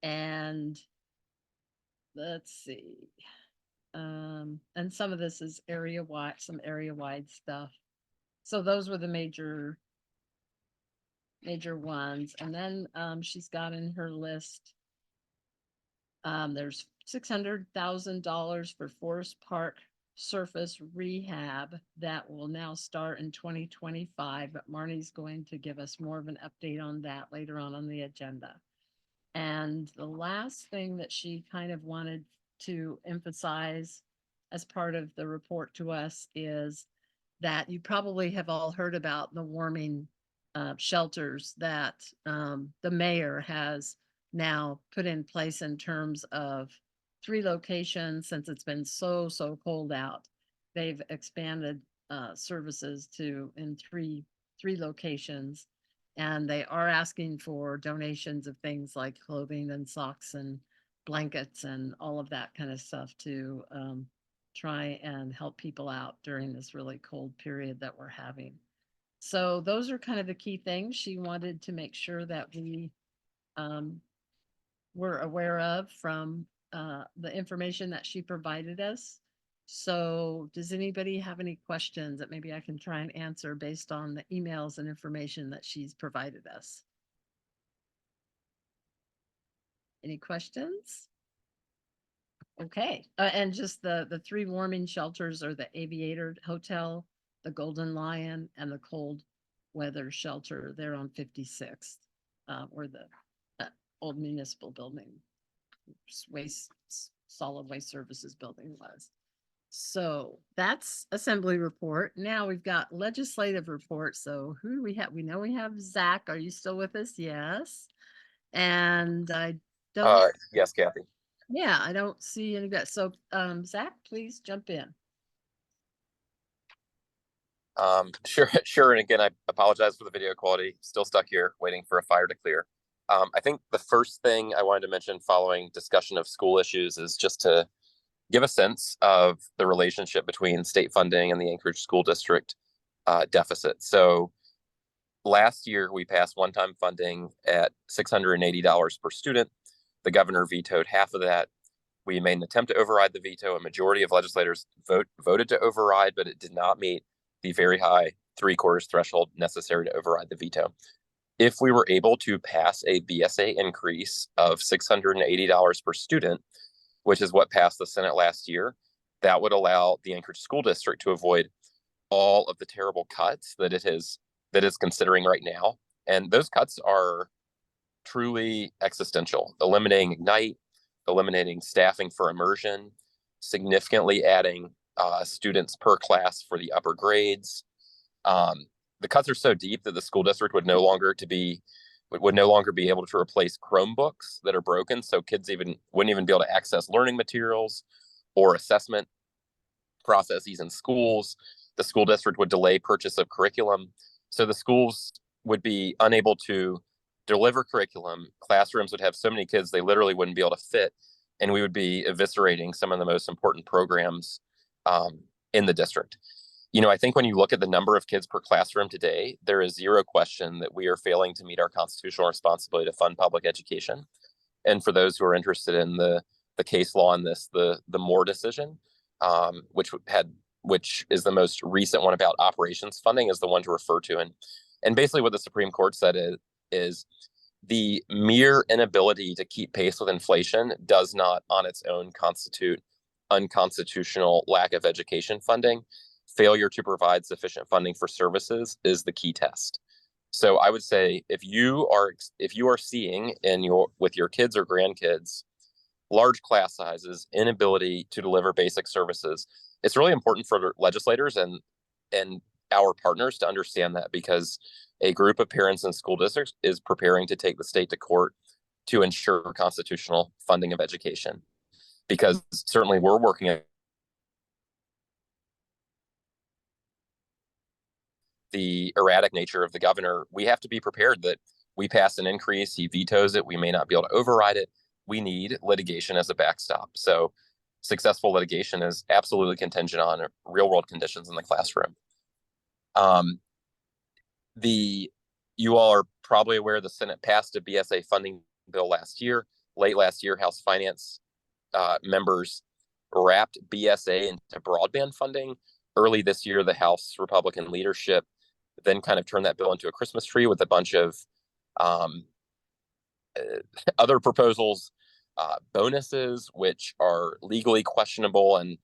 And let's see. And some of this is some area-wide stuff. So those were the major ones. And then she's got in her list, there's $600,000 for Forest Park surface rehab that will now start in 2025, but Marnie's going to give us more of an update on that later on the agenda. And the last thing that she kind of wanted to emphasize as part of the report to us is that you probably have all heard about the warming shelters that the mayor has now put in place in terms of 3 locations. Since it's been so cold out, they've expanded services in three locations. And they are asking for donations of things like clothing and socks and blankets and all of that kind of stuff to try and help people out during this really cold period that we're having. So those are kind of the key things she wanted to make sure that we were aware of from the information that she provided us. So does anybody have any questions that maybe I can try and answer based on the emails and information that she's provided us? Any questions? Okay, and just the 3 warming shelters are the Aviator Hotel, the Golden Lion, and the Cold Weather Shelter. They're on 56th, where the old municipal building, solid waste services building was. So that's Assembly report. Now we've got legislative report. So who do we have? We know we have Zach. Are you still with us? Yes. And I don't. Yes, Kathy. Yeah, I don't see any of that. So Zach, please jump in. Sure. And again, I apologize for the video quality. Still stuck here waiting for a fire to clear. I think the first thing I wanted to mention following discussion of school issues is just to give a sense of the relationship between state funding and the Anchorage School District deficit. So last year, we passed one-time funding at $680 per student. The governor vetoed half of that. We made an attempt to override the veto. A majority of legislators voted to override, but it did not meet the very high 3/4 threshold necessary to override the veto. if we were able to pass a BSA increase of $680 per student, which is what passed the Senate last year, that would allow the Anchorage School District to avoid all of the terrible cuts that it is considering right now. And those cuts are truly existential, eliminating Ignite, eliminating staffing for immersion, significantly adding students per class for the upper grades. The cuts are so deep that the school district would no longer be able to replace Chromebooks that are broken, so kids wouldn't even be able to access learning materials or assessment processes in schools. The school district would delay purchase of curriculum, so the schools would be unable to deliver curriculum. Classrooms would have so many kids they literally wouldn't be able to fit, and we would be eviscerating some of the most important programs in the district. I think when you look at the number of kids per classroom today, there is zero question that we are failing to meet our constitutional responsibility to fund public education. And for those who are interested in the case law on this, the Moore decision, which is the most recent one about operations funding, is the one to refer to. And basically what the Supreme Court said is the mere inability to keep pace with inflation does not on its own constitute unconstitutional lack of education funding. Failure to provide sufficient funding for services is the key test. So I would say if you are seeing with your kids or grandkids large class sizes, inability to deliver basic services, it's really important for legislators and our partners to understand that, because a group of parents and school districts is preparing to take the state to court to ensure constitutional funding of education. Because certainly we're working at the erratic nature of the governor. We have to be prepared that we pass an increase, he vetoes it, we may not be able to override it. We need litigation as a backstop. So successful litigation is absolutely contingent on real world conditions in the classroom. You all are probably aware the Senate passed a BSA funding bill late last year. House Finance members wrapped BSA into broadband funding. Early this year, the House Republican leadership then kind of turned that bill into a Christmas tree with a bunch of other proposals, bonuses, which are legally questionable and,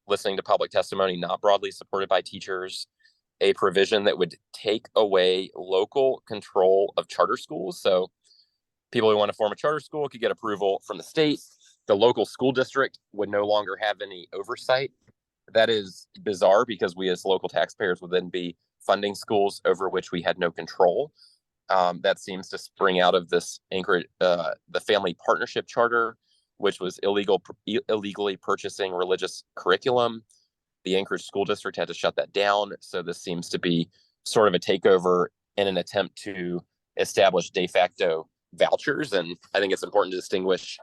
listening to public testimony, not broadly supported by teachers, a provision that would take away local control of charter schools. So people who want to form a charter school could get approval from the state. The local school district would no longer have any oversight. That is bizarre, because we as local taxpayers would then be funding schools over which we had no control. That seems to spring out of this the family partnership charter, which was illegally purchasing religious curriculum. The Anchorage School District had to shut that down. So this seems to be sort of a takeover in an attempt to establish de facto vouchers. And I think it's important to distinguish,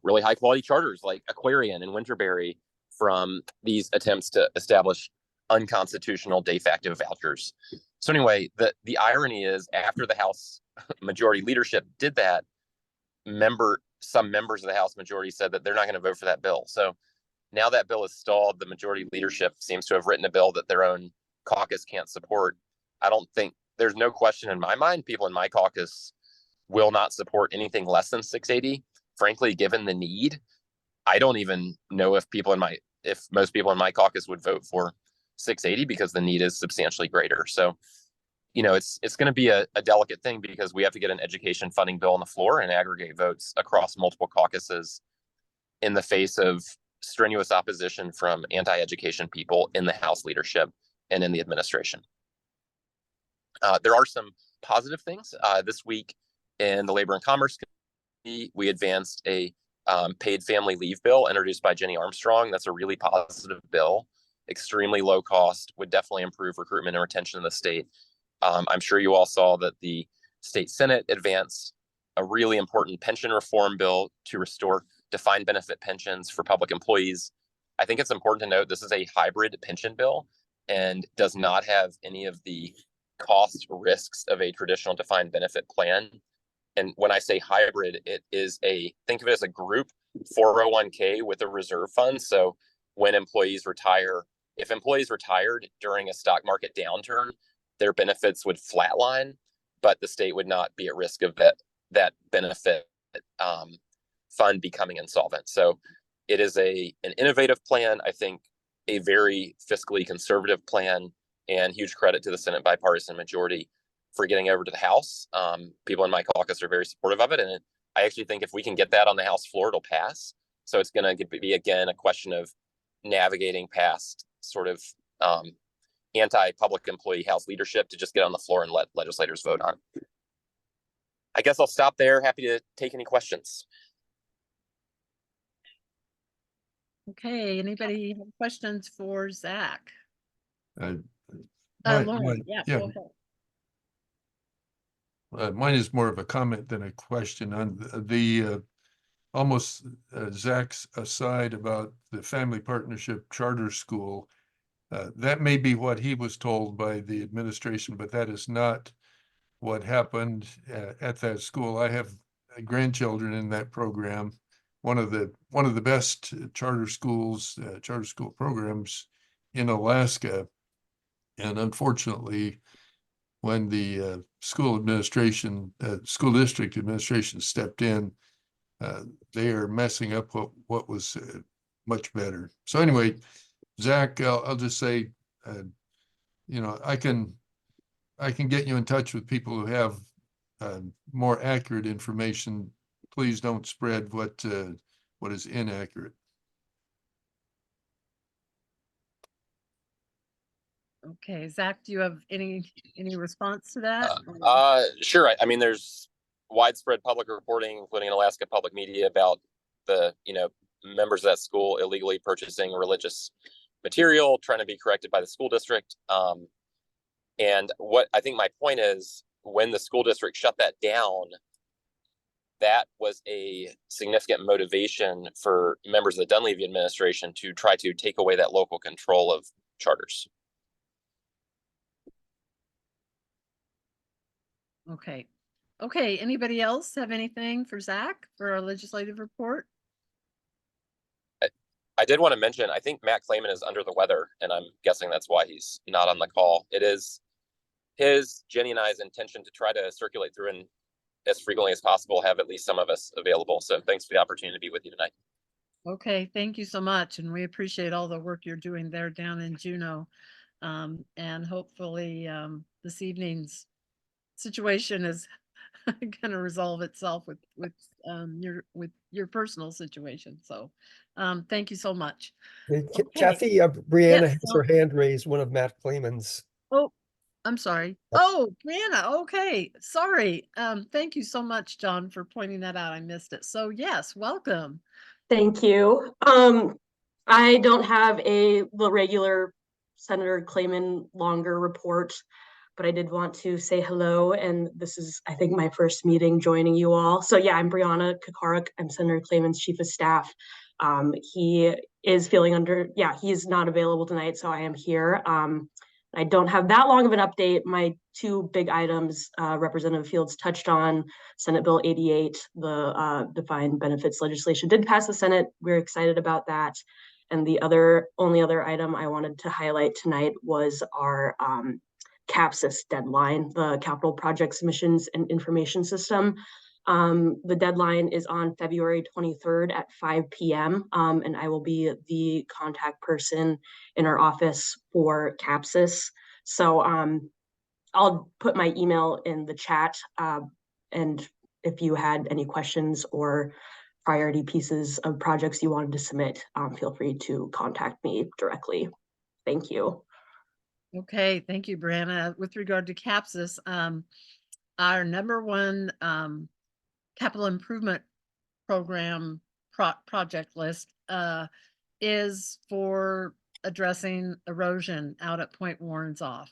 really high quality charters like Aquarian and Winterberry from these attempts to establish unconstitutional de facto vouchers. So anyway, the irony is, after the House majority leadership did that, some members of the House majority said that they're not going to vote for that bill. So now that bill is stalled. The majority leadership seems to have written a bill that their own caucus can't support. There's no question in my mind, people in my caucus will not support anything less than 680. Frankly, given the need, I don't even know if most people in my caucus would vote for 680, because the need is substantially greater. So, it's going to be a delicate thing, because we have to get an education funding bill on the floor and aggregate votes across multiple caucuses in the face of strenuous opposition from anti-education people in the House leadership and in the administration. There are some positive things. This week in the Labor and Commerce Committee, we advanced a paid family leave bill introduced by Jenny Armstrong. That's a really positive bill, extremely low cost, would definitely improve recruitment and retention in the state. I'm sure you all saw that the state Senate advanced a really important pension reform bill to restore defined benefit pensions for public employees. I think it's important to note this is a hybrid pension bill and does not have any of the cost risks of a traditional defined benefit plan. And when I say hybrid, think of it as a group 401k with a reserve fund. So when employees retire, if employees retired during a stock market downturn, their benefits would flatline. but the state would not be at risk of that benefit fund becoming insolvent. So it is an innovative plan. I think a very fiscally conservative plan, and huge credit to the Senate bipartisan majority for getting over to the House. People in my caucus are very supportive of it, and I actually think if we can get that on the House floor, it'll pass. So it's going to be, again, a question of navigating past sort of anti-public employee House leadership to just get on the floor and let legislators vote on it. I guess I'll stop there. Happy to take any questions. Okay, anybody have questions for Zach? Mine- Lauren, yeah, yeah. go ahead. Mine is more of a comment than a question on the almost Zach's aside about the family partnership charter school. That may be what he was told by the administration, but that is not what happened at that school. I have grandchildren in that program. One of the best charter school programs in Alaska. And unfortunately, when the school district administration stepped in, they are messing up what was much better. So anyway, Zach, I'll just say, I can get you in touch with people who have more accurate information. Please don't spread what is inaccurate. Okay, Zach, do you have any response to that? Sure. I mean, there's widespread public reporting, including in Alaska public media, about the members of that school illegally purchasing religious material, trying to be corrected by the school district. And what I think my point is, when the school district shut that down, that was a significant motivation for members of the Dunleavy administration to try to take away that local control of charters. Okay. Okay, anybody else have anything for Zach for our legislative report? I did want to mention, I think Matt Clayman is under the weather, and I'm guessing that's why he's not on the call. It is Jenny and I's intention to try to circulate through and as frequently as possible have at least some of us available. So thanks for the opportunity to be with you tonight. Okay, thank you so much. And we appreciate all the work you're doing there down in Juneau. And hopefully this evening's situation is going to resolve itself with your personal situation. So thank you so much. Okay. Kathy, Brianna Yes, has her hand raised, one of Matt Clayman's. Oh, I'm sorry. Oh, Brianna. Okay. Sorry. Thank you so much, John, for pointing that out. I missed it. So yes, welcome. Thank you. I don't have the regular Senator Clayman longer report, but I did want to say hello. And this is, I think, my first meeting joining you all. So yeah, I'm Brianna Kokarek. I'm Senator Clayman's chief of staff. He is he's not available tonight, so I am here. I don't have that long of an update. My two big items Representative Fields touched on: Senate Bill 88, the defined benefits legislation did pass the Senate. We're excited about that. And the only other item I wanted to highlight tonight was our CAPSIS deadline, the Capital Project Submissions and Information System. The deadline is on February 23rd at 5 p.m. And I will be the contact person in our office for CAPSIS. So I'll put my email in the chat. And if you had any questions or priority pieces of projects you wanted to submit, feel free to contact me directly. Thank you. Okay, thank you, Brianna. With regard to CAPSIS, our number one capital improvement program project list is for addressing erosion out at Point Warren's off.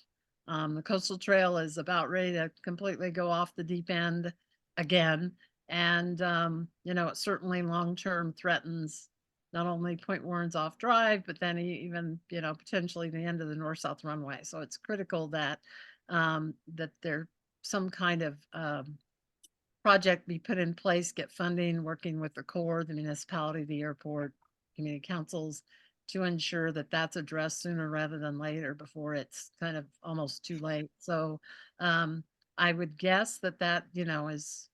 The coastal trail is about ready to completely go off the deep end again. And, it certainly long-term threatens not only Point Warren's off drive, but then even, potentially the end of the north-south runway. So it's critical that that there some kind of project be put in place, get funding, working with the Corps, the municipality, the airport, community councils, to ensure that that's addressed sooner rather than later, before it's kind of almost too late. So I would guess that that, you know, is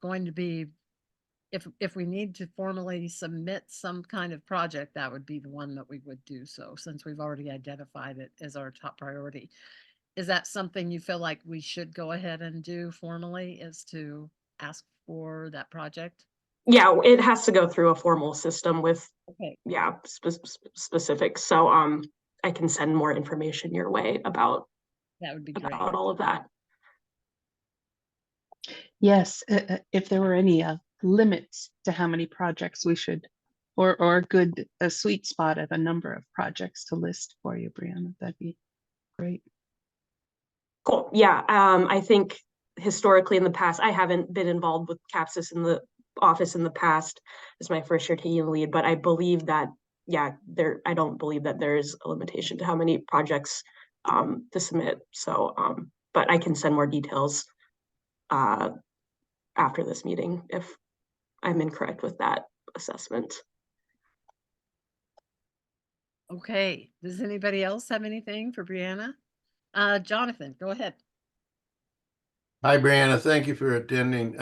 going to be, if we need to formally submit some kind of project, that would be the one that we would do so, since we've already identified it as our top priority. Is that something you feel like we should go ahead and do formally, is to ask for that project? Yeah, it has to go through a formal system with, Okay, yeah, specifics. So, I can send more information your way about that would be great. all of that. Yes, if there were any limits to how many projects we should, or a sweet spot of a number of projects to list for you, Brianna, that'd be great. Cool. Yeah. I think historically in the past, I haven't been involved with CAPSIS in the office in the past. It's my first year taking the lead, but I believe that, yeah, I don't believe that there's a limitation to how many projects to submit. So, but I can send more details after this meeting if I'm incorrect with that assessment. Okay, does anybody else have anything for Brianna? Jonathan, go ahead. Hi, Brianna. Thank you for attending.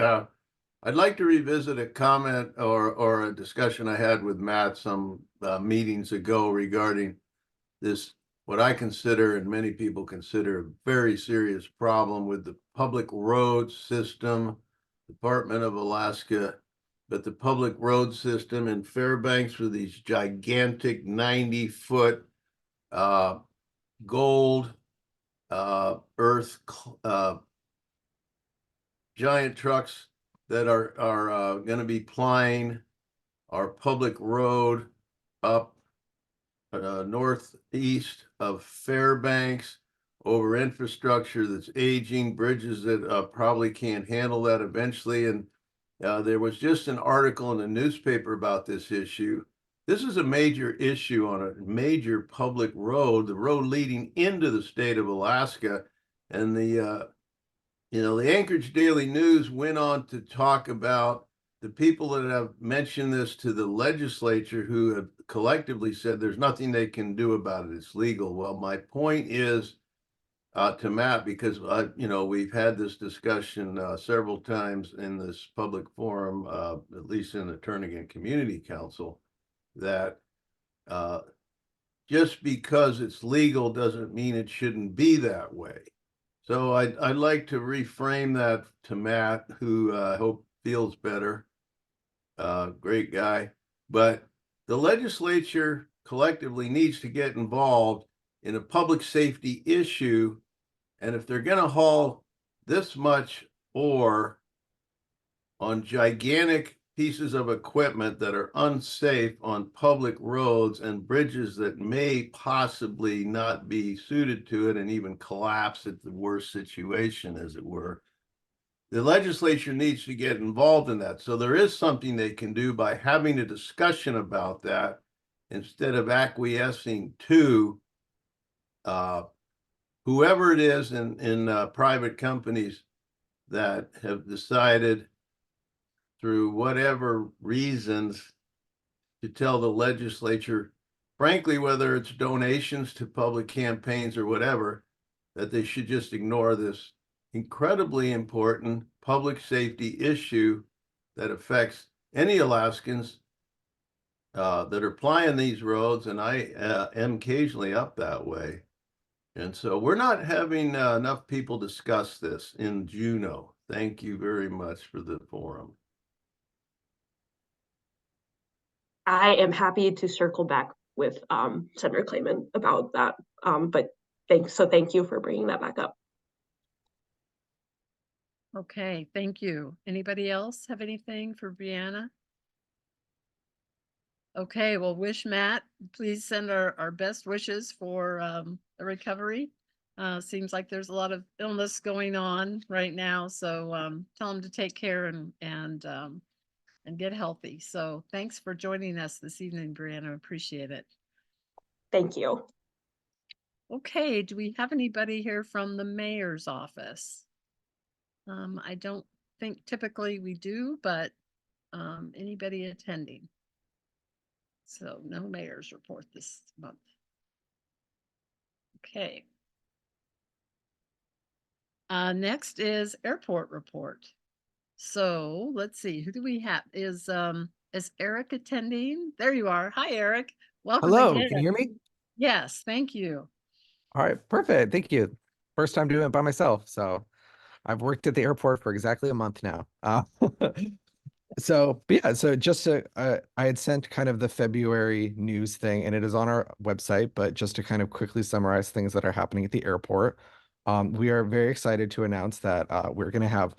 I'd like to revisit a comment or a discussion I had with Matt some meetings ago regarding this, what I consider and many people consider a very serious problem with the public road system, Department of Alaska, but the public road system in Fairbanks with these gigantic 90-foot gold earth giant trucks that are going to be plying our public road up northeast of Fairbanks over infrastructure that's aging, bridges that probably can't handle that eventually. And there was just an article in the newspaper about this issue. This is a major issue on a major public road, the road leading into the state of Alaska. And the Anchorage Daily News went on to talk about the people that have mentioned this to the legislature, who have collectively said there's nothing they can do about it. It's legal. Well, my point is to Matt, because we've had this discussion several times in this public forum, at least in the Turnagain Community Council, that just because it's legal doesn't mean it shouldn't be that way. So I'd like to reframe that to Matt, who I hope feels better. Great guy. But the legislature collectively needs to get involved in a public safety issue. And if they're going to haul this much ore on gigantic pieces of equipment that are unsafe on public roads and bridges that may possibly not be suited to it and even collapse at the worst situation, as it were, the legislature needs to get involved in that. So there is something they can do by having a discussion about that instead of acquiescing to whoever it is in private companies that have decided through whatever reasons to tell the legislature, frankly, whether it's donations to public campaigns or whatever, that they should just ignore this incredibly important public safety issue that affects any Alaskans that are plying these roads, and I am occasionally up that way. And so we're not having enough people discuss this in Juneau. Thank you very much for the forum. I am happy to circle back with Senator Clayman about that. But thank you for bringing that back up. Okay, thank you. Anybody else have anything for Brianna? Okay, well, wish Matt, please send our best wishes for a recovery. Seems like there's a lot of illness going on right now, so tell him to take care and get healthy. So thanks for joining us this evening, Brianna. Appreciate it. Thank you. Okay, do we have anybody here from the mayor's office? I don't think typically we do, but anybody attending? So no mayor's report this month. Okay. Next is airport report. So let's see, who do we have? Is Eric attending? There you are. Hi, Eric. Welcome Hello, again. can you hear me? Yes, thank you. All right, perfect. Thank you. First time doing it by myself. So I've worked at the airport for exactly a month now. But yeah, so just to, I had sent kind of the February news thing and it is on our website, but just to kind of quickly summarize things that are happening at the airport. We are very excited to announce that we're going to have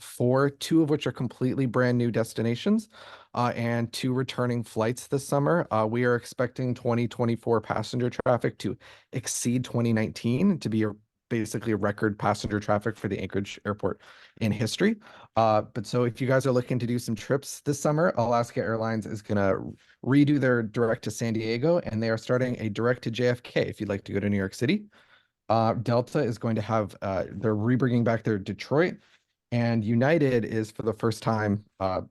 two of which are completely brand new destinations and 2 returning flights this summer. We are expecting 2024 passenger traffic to exceed 2019 to be basically a record passenger traffic for the Anchorage airport in history. But so if you guys are looking to do some trips this summer, Alaska Airlines is going to redo their direct to San Diego, and they are starting a direct to JFK if you'd like to go to New York City. Delta is going to have, they're rebringing back their Detroit, and United is for the first time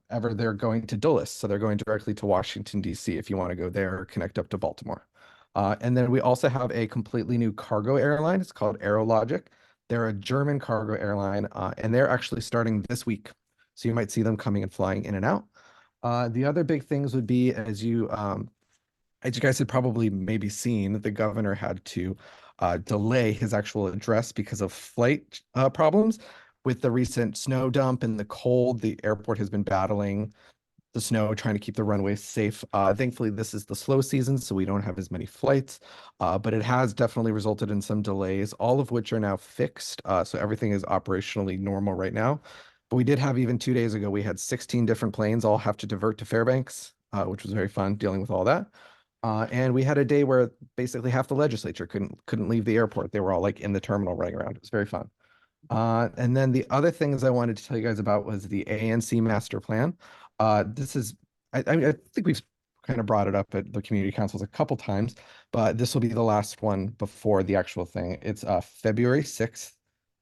ever, they're going to Dulles. So they're going directly to Washington, D.C. if you want to go there or connect up to Baltimore. And then we also have a completely new cargo airline. It's called Aerologic. They're a German cargo airline, and they're actually starting this week. So you might see them coming and flying in and out. The other big things would be, as you guys had probably maybe seen, the governor had to delay his actual address because of flight problems. With the recent snow dump and the cold, the airport has been battling the snow, trying to keep the runways safe. Thankfully, this is the slow season, so we don't have as many flights, but it has definitely resulted in some delays, all of which are now fixed. So everything is operationally normal right now. But we did have, even 2 days ago, we had 16 different planes all have to divert to Fairbanks, which was very fun dealing with all that. And we had a day where basically half the legislature couldn't leave the airport. They were all like in the terminal running around. It was very fun. And then the other things I wanted to tell you guys about was the ANC master plan. This is, I think we've kind of brought it up at the community councils a couple times, but this will be the last one before the actual thing. It's February 6th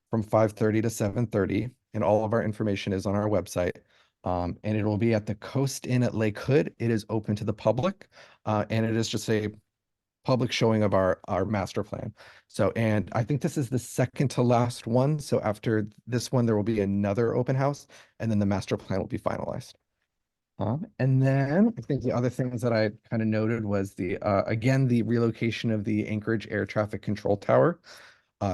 from 5:30 to 7:30, and all of our information is on our website. And it will be at the Coast Inn at Lake Hood. It is open to the public, and it is just a public showing of our master plan. So, and I think this is the second to last one. So after this one, there will be another open house, and then the master plan will be finalized. And then I think the other things that I kind of noted was again, the relocation of the Anchorage Air Traffic Control Tower.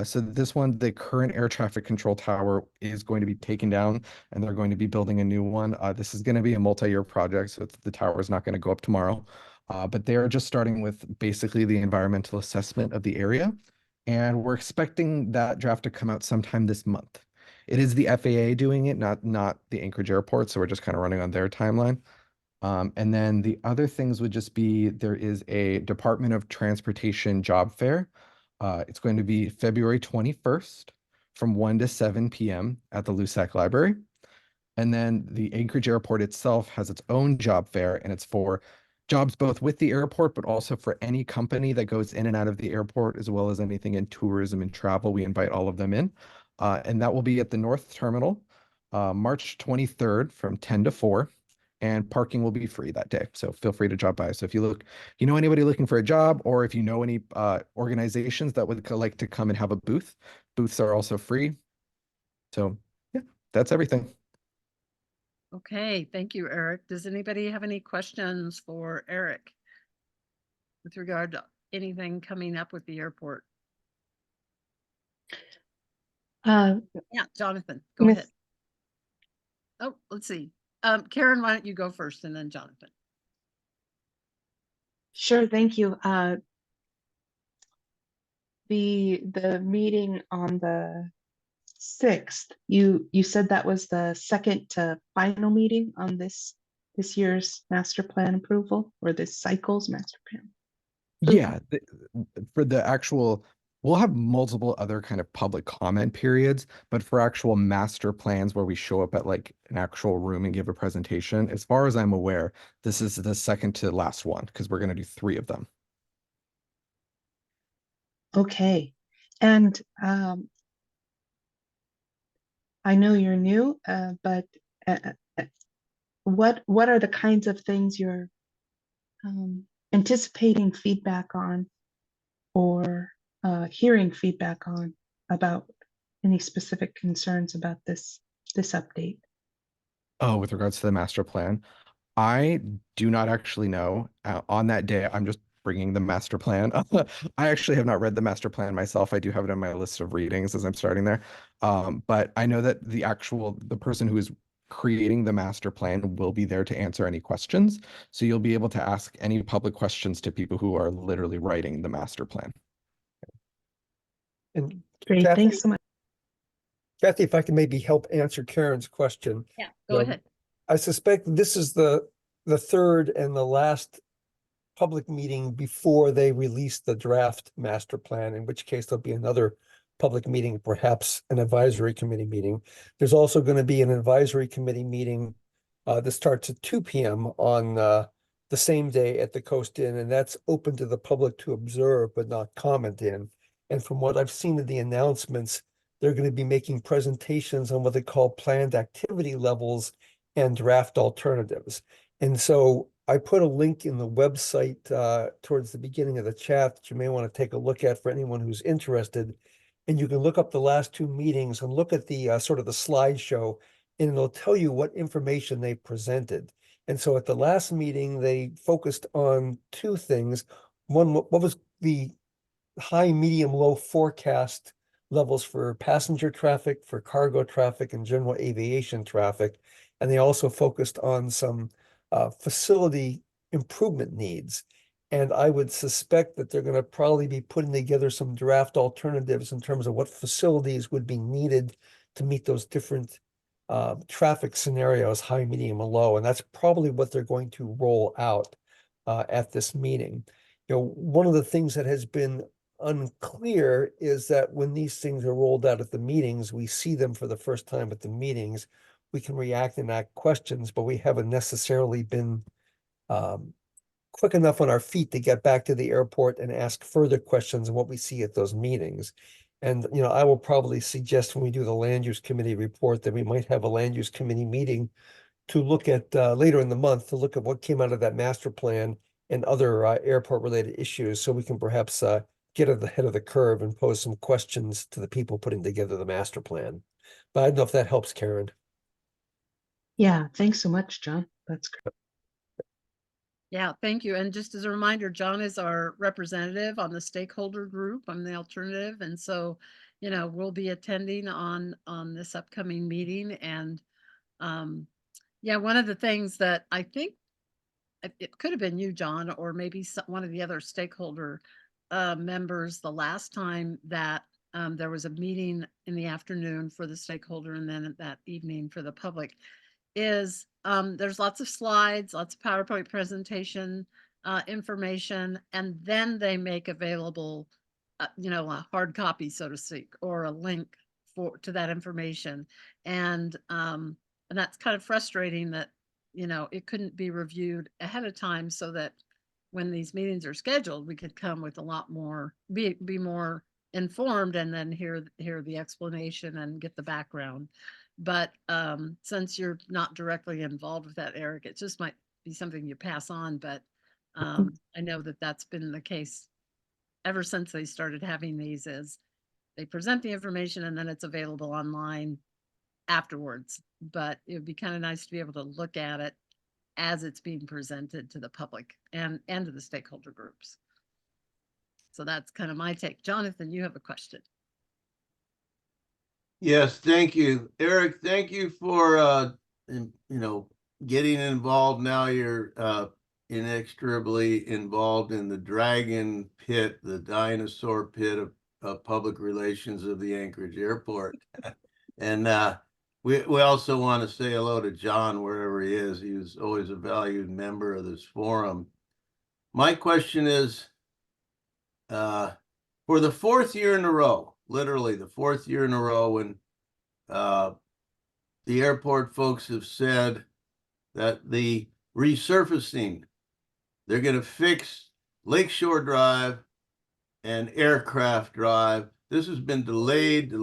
So this one, the current air traffic control tower is going to be taken down, and they're going to be building a new one. This is going to be a multi-year project, so the tower is not going to go up tomorrow. But they are just starting with basically the environmental assessment of the area, and we're expecting that draft to come out sometime this month. It is the FAA doing it, not the Anchorage Airport, so we're just kind of running on their timeline. And then the other things would just be, there is a Department of Transportation job fair. It's going to be February 21st from 1 to 7 p.m. at the Lusac Library. And then the Anchorage Airport itself has its own job fair, and it's for jobs both with the airport, but also for any company that goes in and out of the airport, as well as anything in tourism and travel. We invite all of them in. And that will be at the North Terminal, March 23rd from 10 to 4. And parking will be free that day. So feel free to drop by. So if you know anybody looking for a job, or if you know any organizations that would like to come and have a booth, booths are also free. So yeah, that's everything. Okay, thank you, Eric. Does anybody have any questions for Eric with regard to anything coming up with the airport? Yeah, Jonathan, go ahead. Oh, let's see. Karen, why don't you go first, and then Jonathan. Sure, thank you. The meeting on the 6th, you said that was the second to final meeting on this year's master plan approval, or this cycle's master plan? Yeah, for the actual, we'll have multiple other kind of public comment periods, but for actual master plans where we show up at like an actual room and give a presentation, as far as I'm aware, this is the second to last one, because we're going to do 3 of them. Okay. And I know you're new, but what are the kinds of things you're anticipating feedback on, or hearing feedback on about any specific concerns about this update? Oh, with regards to the master plan, I do not actually know. On that day, I'm just bringing the master plan. I actually have not read the master plan myself. I do have it on my list of readings as I'm starting there. But I know that the person who is creating the master plan will be there to answer any questions. So you'll be able to ask any public questions to people who are literally writing the master plan. And Great, Kathy, thanks so much. Kathy, if I can maybe help answer Karen's question. Yeah, go ahead. I suspect this is the third and the last public meeting before they release the draft master plan, in which case there'll be another public meeting, perhaps an advisory committee meeting. There's also going to be an advisory committee meeting that starts at 2 p.m. on the same day at the Coast Inn, and that's open to the public to observe but not comment in. And from what I've seen in the announcements, they're going to be making presentations on what they call planned activity levels and draft alternatives. And so I put a link in the website towards the beginning of the chat that you may want to take a look at for anyone who's interested. And you can look up the last two meetings and look at the sort of the slideshow, and it'll tell you what information they presented. And so at the last meeting, they focused on two things. One, what was the high, medium, low forecast levels for passenger traffic, for cargo traffic, and general aviation traffic. And they also focused on some facility improvement needs. And I would suspect that they're going to probably be putting together some draft alternatives in terms of what facilities would be needed to meet those different traffic scenarios, high, medium, and low. And that's probably what they're going to roll out at this meeting. You know, one of the things that has been unclear is that when these things are rolled out at the meetings, we see them for the first time at the meetings. We can react and ask questions, but we haven't necessarily been quick enough on our feet to get back to the airport and ask further questions on what we see at those meetings. And, you know, I will probably suggest when we do the land use committee report that we might have a land use committee meeting to look at later in the month, to look at what came out of that master plan and other airport related issues, so we can perhaps get at the head of the curve and pose some questions to the people putting together the master plan. But I don't know if that helps, Karen. Yeah, thanks so much, John. That's great. Yeah, thank you. And just as a reminder, John is our representative on the stakeholder group on the alternative. And so, you know, we'll be attending on this upcoming meeting. And yeah, one of the things that I think it could have been you, John, or maybe one of the other stakeholder members the last time that there was a meeting in the afternoon for the stakeholder and then that evening for the public, is there's lots of slides, lots of PowerPoint presentation information, and then they make available, you know, a hard copy, so to speak, or a link to that information. And that's kind of frustrating that, you know, it couldn't be reviewed ahead of time so that when these meetings are scheduled, we could come with a lot more, be more informed and then hear the explanation and get the background. But since you're not directly involved with that, Eric, it just might be something you pass on. But I know that that's been the case ever since they started having these, is they present the information and then it's available online afterwards. But it would be kind of nice to be able to look at it as it's being presented to the public and to the stakeholder groups. So that's kind of my take. Jonathan, you have a question. Yes, thank you, Eric. Thank you for you know, getting involved. Now you're inextricably involved in the dragon pit, the dinosaur pit of public relations of the Anchorage Airport. And we also want to say hello to John wherever he is. He was always a valued member of this forum. My question is, for the fourth year in a row, literally the fourth year in a row, when the airport folks have said that the resurfacing, they're going to fix Lakeshore Drive and Aircraft Drive. This has been delayed.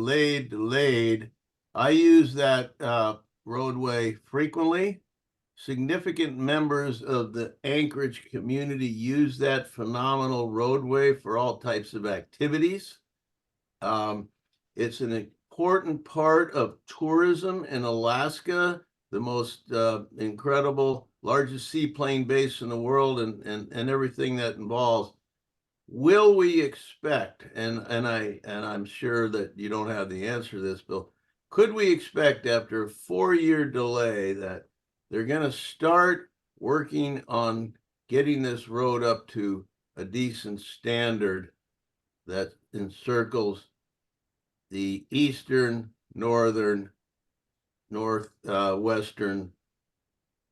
I use that roadway frequently. Significant members of the Anchorage community use that phenomenal roadway for all types of activities. It's an important part of tourism in Alaska, the most incredible, largest seaplane base in the world, and everything that involves. Will we expect, and I'm sure that you don't have the answer to this, Bill, could we expect after a 4-year delay that they're going to start working on getting this road up to a decent standard that encircles the eastern, northern, western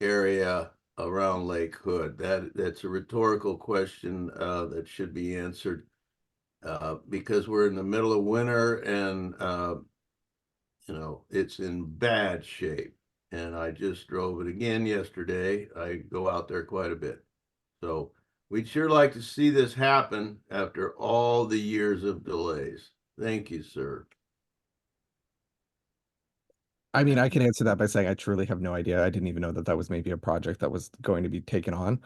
area around Lake Hood? That's a rhetorical question that should be answered because we're in the middle of winter and it's in bad shape. And I just drove it again yesterday. I go out there quite a bit. So we'd sure like to see this happen after all the years of delays. Thank you, sir. I mean, I can answer that by saying I truly have no idea. I didn't even know that that was maybe a project that was going to be taken on.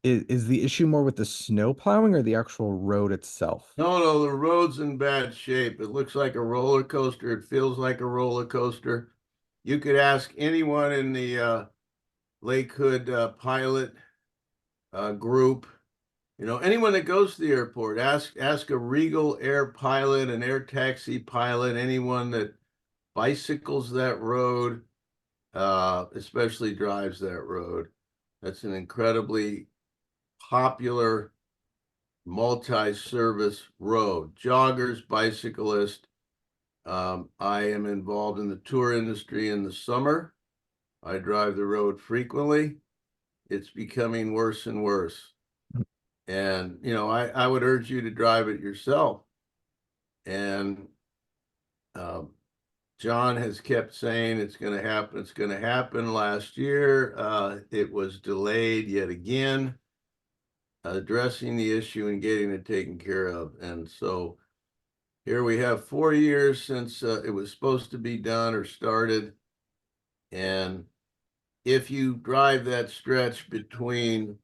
Is the issue more with the snow plowing or the actual road itself? No, the road's in bad shape. It looks like a roller coaster. It feels like a roller coaster. You could ask anyone in the Lake Hood pilot group, anyone that goes to the airport, ask a Regal Air pilot, an air taxi pilot, anyone that bicycles that road, especially drives that road. That's an incredibly popular multi-service road. Joggers, bicyclists. I am involved in the tour industry in the summer. I drive the road frequently. It's becoming worse and worse. And, I would urge you to drive it yourself. And John has kept saying it's going to happen. It's going to happen. Last year, it was delayed yet again, addressing the issue and getting it taken care of. And so here we have 4 years since it was supposed to be done or started. And if you drive that stretch between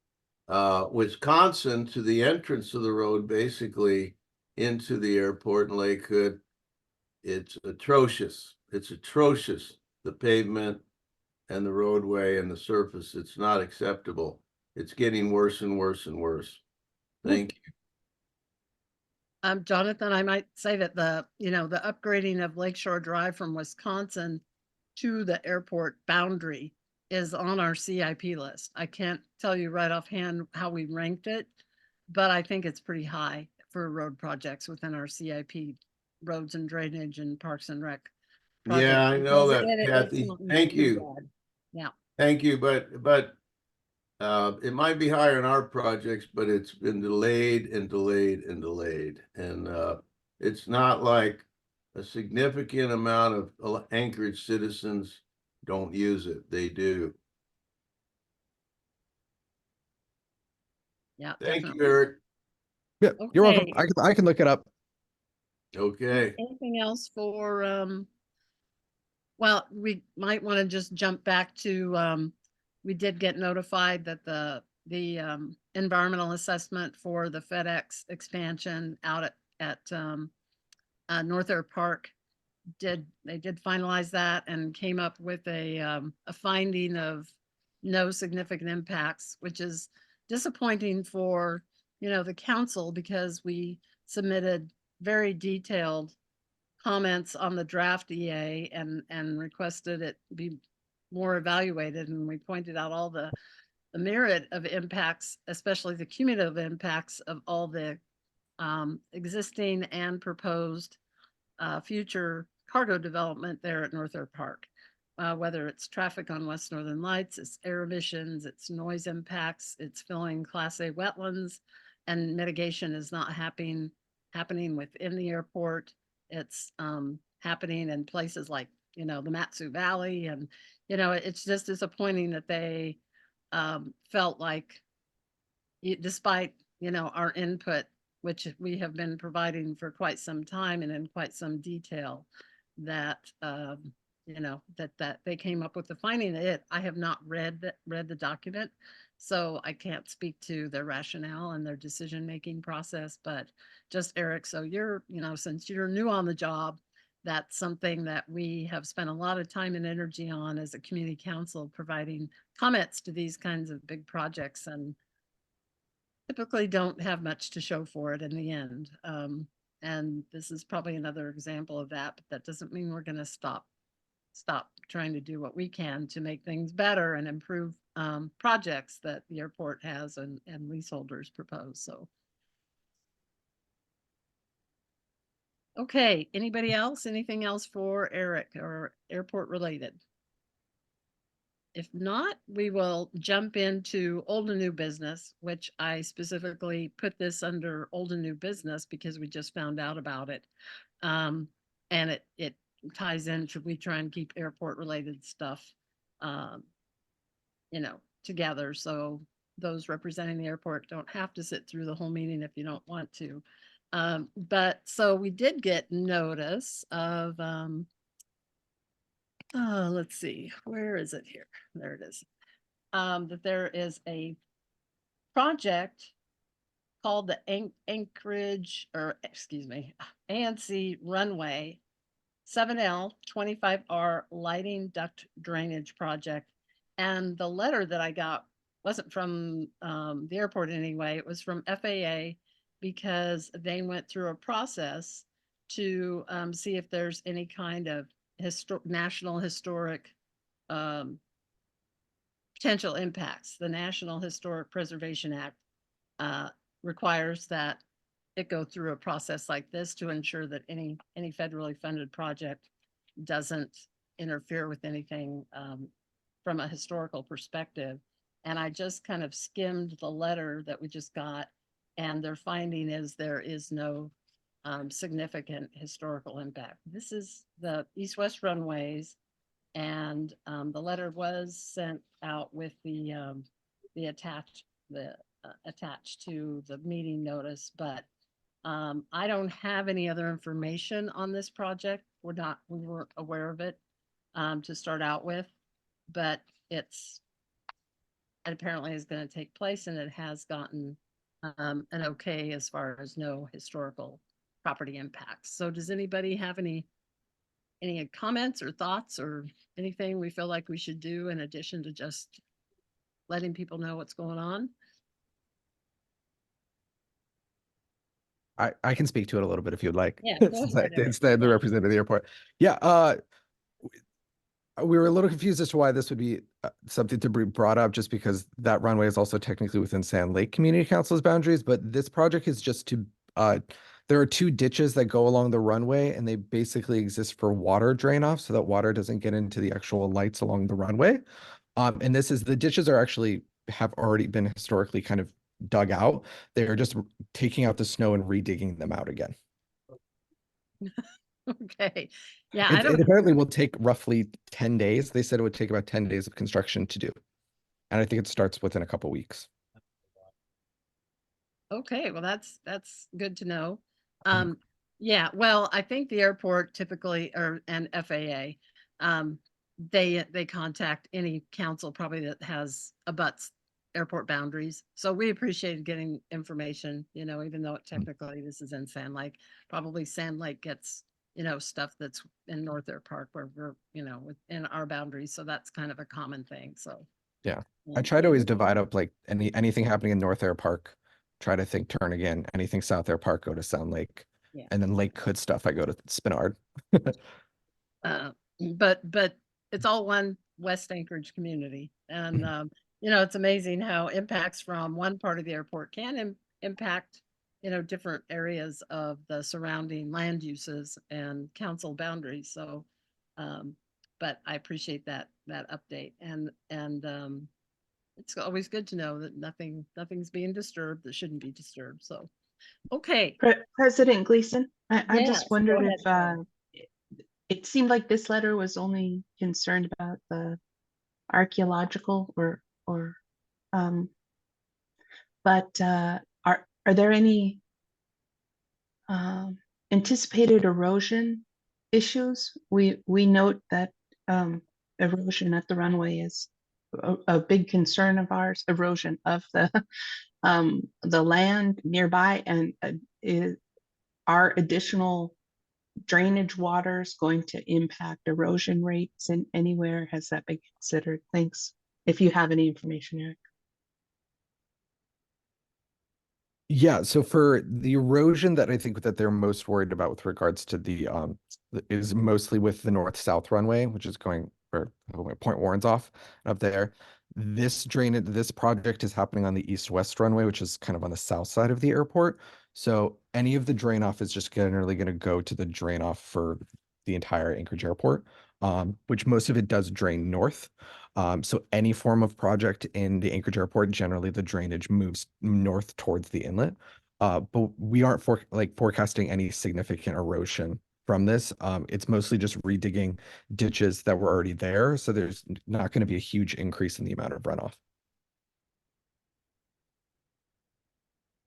Wisconsin to the entrance of the road, basically into the airport in Lake Hood, it's atrocious. It's atrocious. The pavement and the roadway and the surface, it's not acceptable. It's getting worse and worse and worse. Thank you. Jonathan, I might say that the upgrading of Lakeshore Drive from Wisconsin to the airport boundary is on our CIP list. I can't tell you right offhand how we ranked it, but I think it's pretty high for road projects within our CIP, roads and drainage and parks and rec. Yeah, I know that, It's Kathy. not Thank too you. bad. Yeah. Thank you, but it might be higher in our projects, but it's been delayed and delayed and delayed. And it's not like a significant amount of Anchorage citizens don't use it. They do. Yeah. Thank Definitely. you, Eric. Yeah, you're welcome. Okay. I can look it up. Okay. Anything else for, well, we might want to just jump back to, we did get notified that the environmental assessment for the FedEx expansion out at North Air Park they did finalize that and came up with a finding of no significant impacts, which is disappointing for the council because we submitted very detailed comments on the draft EA and requested it be more evaluated, and we pointed out all the myriad of impacts, especially the cumulative impacts of all the existing and proposed future cargo development there at North Air Park. Whether it's traffic on West Northern Lights, it's air emissions, it's noise impacts, it's filling Class A wetlands, and mitigation is not happening within the airport. It's happening in places like the Matsu Valley, and it's just disappointing that they felt like, despite our input, which we have been providing for quite some time and in quite some detail, that that they came up with the finding. I have not read the document, so I can't speak to their rationale and their decision making process. But just Eric, so you're since you're new on the job, that's something that we have spent a lot of time and energy on as a community council, providing comments to these kinds of big projects, and typically don't have much to show for it in the end. And this is probably another example of that, but that doesn't mean we're going to stop trying to do what we can to make things better and improve projects that the airport has and leaseholders propose. So, okay, anybody else? Anything else for Eric or airport related? If not, we will jump into old and new business, which I specifically put this under old and new business because we just found out about it. And it ties into, we try and keep airport related stuff, together. So those representing the airport don't have to sit through the whole meeting if you don't want to. But so we did get notice of, let's see, where is it here? There it is. That there is a project called the Anchorage, or excuse me, ANC Runway 7L 25R Lighting Duct Drainage Project. And the letter that I got wasn't from the airport anyway. It was from FAA, because they went through a process to see if there's any kind of national historic potential impacts. The National Historic Preservation Act requires that it go through a process like this to ensure that any federally funded project doesn't interfere with anything from a historical perspective. And I just kind of skimmed the letter that we just got, and their finding is there is no significant historical impact. This is the east-west runways, and the letter was sent out with the attached to the meeting notice, but I don't have any other information on this project. We weren't aware of it to start out with, but it apparently is going to take place, and it has gotten an okay as far as no historical property impacts. So does anybody have any comments or thoughts or anything we feel like we should do in addition to just letting people know what's going on? I can speak to it a little bit if you'd like. Yeah, go Since ahead, it's the representative of the airport. Yeah, we were a little confused as to why this would be something to be brought up, just because that runway is also technically within Sand Lake Community Council's boundaries. But this project is just to, there are 2 ditches that go along the runway, and they basically exist for water drain off so that water doesn't get into the actual lights along the runway. And the ditches have already been historically kind of dug out. They're just taking out the snow and redigging them out again. Okay. Yeah, It apparently will take roughly 10 days. They said it would take about 10 days of construction to do. And I think it starts within a couple weeks. Okay, well, that's good to know. Yeah, well, I think the airport typically, and FAA, they contact any council probably that has abuts airport boundaries. So we appreciated getting information, even though technically this is in Sand Lake. Probably Sand Lake gets, stuff that's in North Air Park where we're, within our boundaries. So that's kind of a common thing. So yeah, I try to always divide up like anything happening in North Air Park, try to think turn again. Anything South Air Park, go to Sound Lake. Yeah. And then Lake Hood stuff, I go to Spinard. But it's all one West Anchorage community. And, it's amazing how impacts from one part of the airport can impact, different areas of the surrounding land uses and council boundaries. So, but I appreciate that update. And it's always good to know that nothing's being disturbed that shouldn't be disturbed. So, okay. President Gleason, I Yes, just wondered go if ahead. it seemed like this letter was only concerned about the archaeological but are there any anticipated erosion issues? We note that erosion at the runway is a big concern of ours, erosion of the land nearby, and are additional drainage water is going to impact erosion rates in anywhere? Has that been considered? Thanks. If you have any information, Eric. Yeah, so for the erosion that I think that they're most worried about with regards to the is mostly with the north-south runway, which is going or Point Warren's off up there. This project is happening on the east-west runway, which is kind of on the south side of the airport. So any of the drain off is just generally going to go to the drain off for the entire Anchorage Airport, which most of it does drain north. So any form of project in the Anchorage Airport, generally the drainage moves north towards the inlet. But we aren't forecasting any significant erosion from this. It's mostly just redigging ditches that were already there. So there's not going to be a huge increase in the amount of runoff.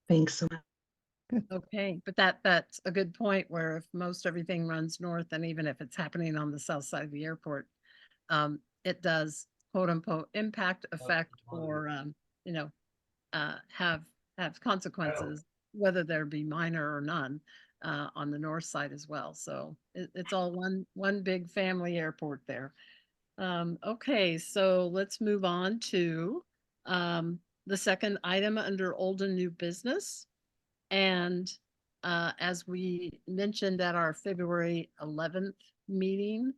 Thanks so much. Okay, but that's a good point where if most everything runs north, and even if it's happening on the south side of the airport, it does quote unquote impact, affect, or have consequences, whether there be minor or none, on the north side as well. So it's all one big family airport there. Okay, so let's move on to the second item under old and new business. And as we mentioned at our February 11th meeting,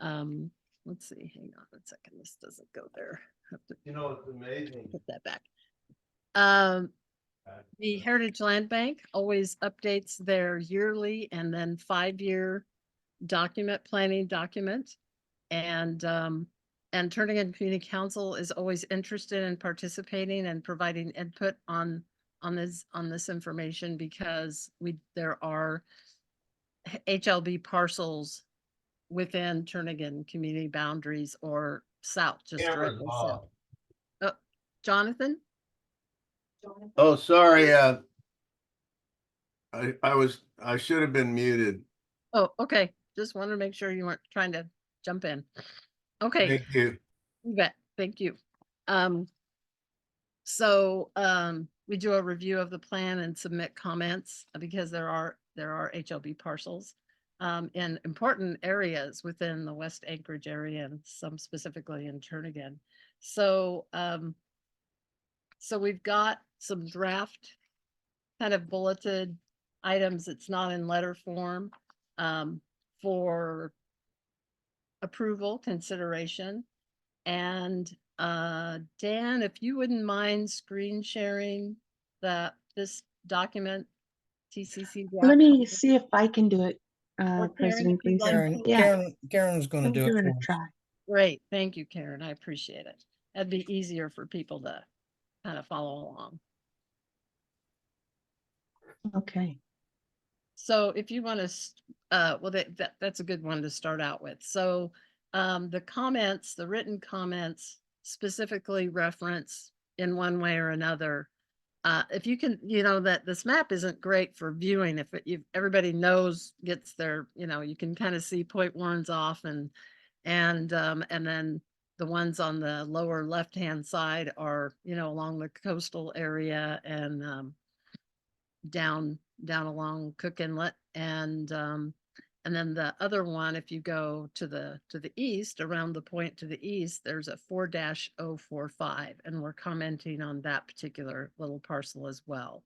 let's see, hang on a second, this doesn't go there. Have to It's amazing. put that back. The Heritage Land Bank always updates their yearly and then 5-year planning document. And Turnigan Community Council is always interested in participating and providing input on this information, because there are HLB parcels within Turnigan community boundaries or south, just directly south. Oh, Jonathan? Oh, sorry. I should have been muted. Oh, okay. Just wanted to make sure you weren't trying to jump in. Okay. Thank you. You bet. Thank you. So we do a review of the plan and submit comments, because there are HLB parcels in important areas within the West Anchorage area, and some specifically in Turnigan. So so we've got some draft kind of bulleted items. It's not in letter form, for approval consideration. And Dan, if you wouldn't mind screen sharing this document, TCC. Let me see if I can do it, Karen, President if you'd like Gleason. to. Yeah, Karen's going to I'll do give it it a for us. try. Great, thank you, Karen. I appreciate it. That'd be easier for people to kind of follow along. Okay. So if you want to, well, that's a good one to start out with. So the written comments specifically reference in one way or another. If you can, that this map isn't great for viewing. If everybody gets their, you can kind of see Point Warren's off, and then the ones on the lower left-hand side are, along the coastal area, and down along Cook Inlet, and then the other one, if you go to the east, around the point to the east, there's a 4-045, and we're commenting on that particular little parcel as well.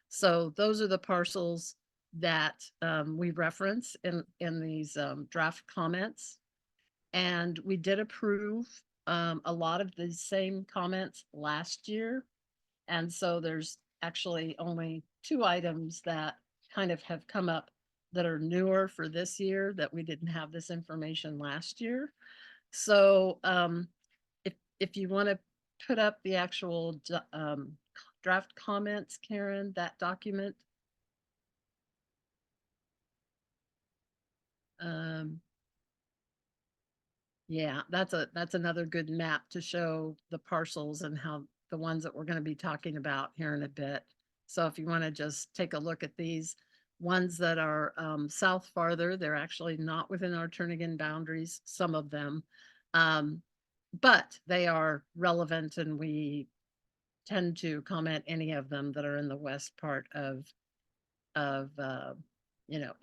So those are the parcels that we reference in these draft comments, and we did approve a lot of the same comments last year. And so there's actually only 2 items that kind of have come up that are newer for this year, that we didn't have this information last year. So if you want to put up the actual draft comments, Karen, that document. Yeah, that's another good map to show the parcels and how the ones that we're going to be talking about here in a bit. So if you want to just take a look at these ones that are south farther, they're actually not within our Turnigan boundaries, some of them, but they are relevant, and we tend to comment any of them that are in the west part of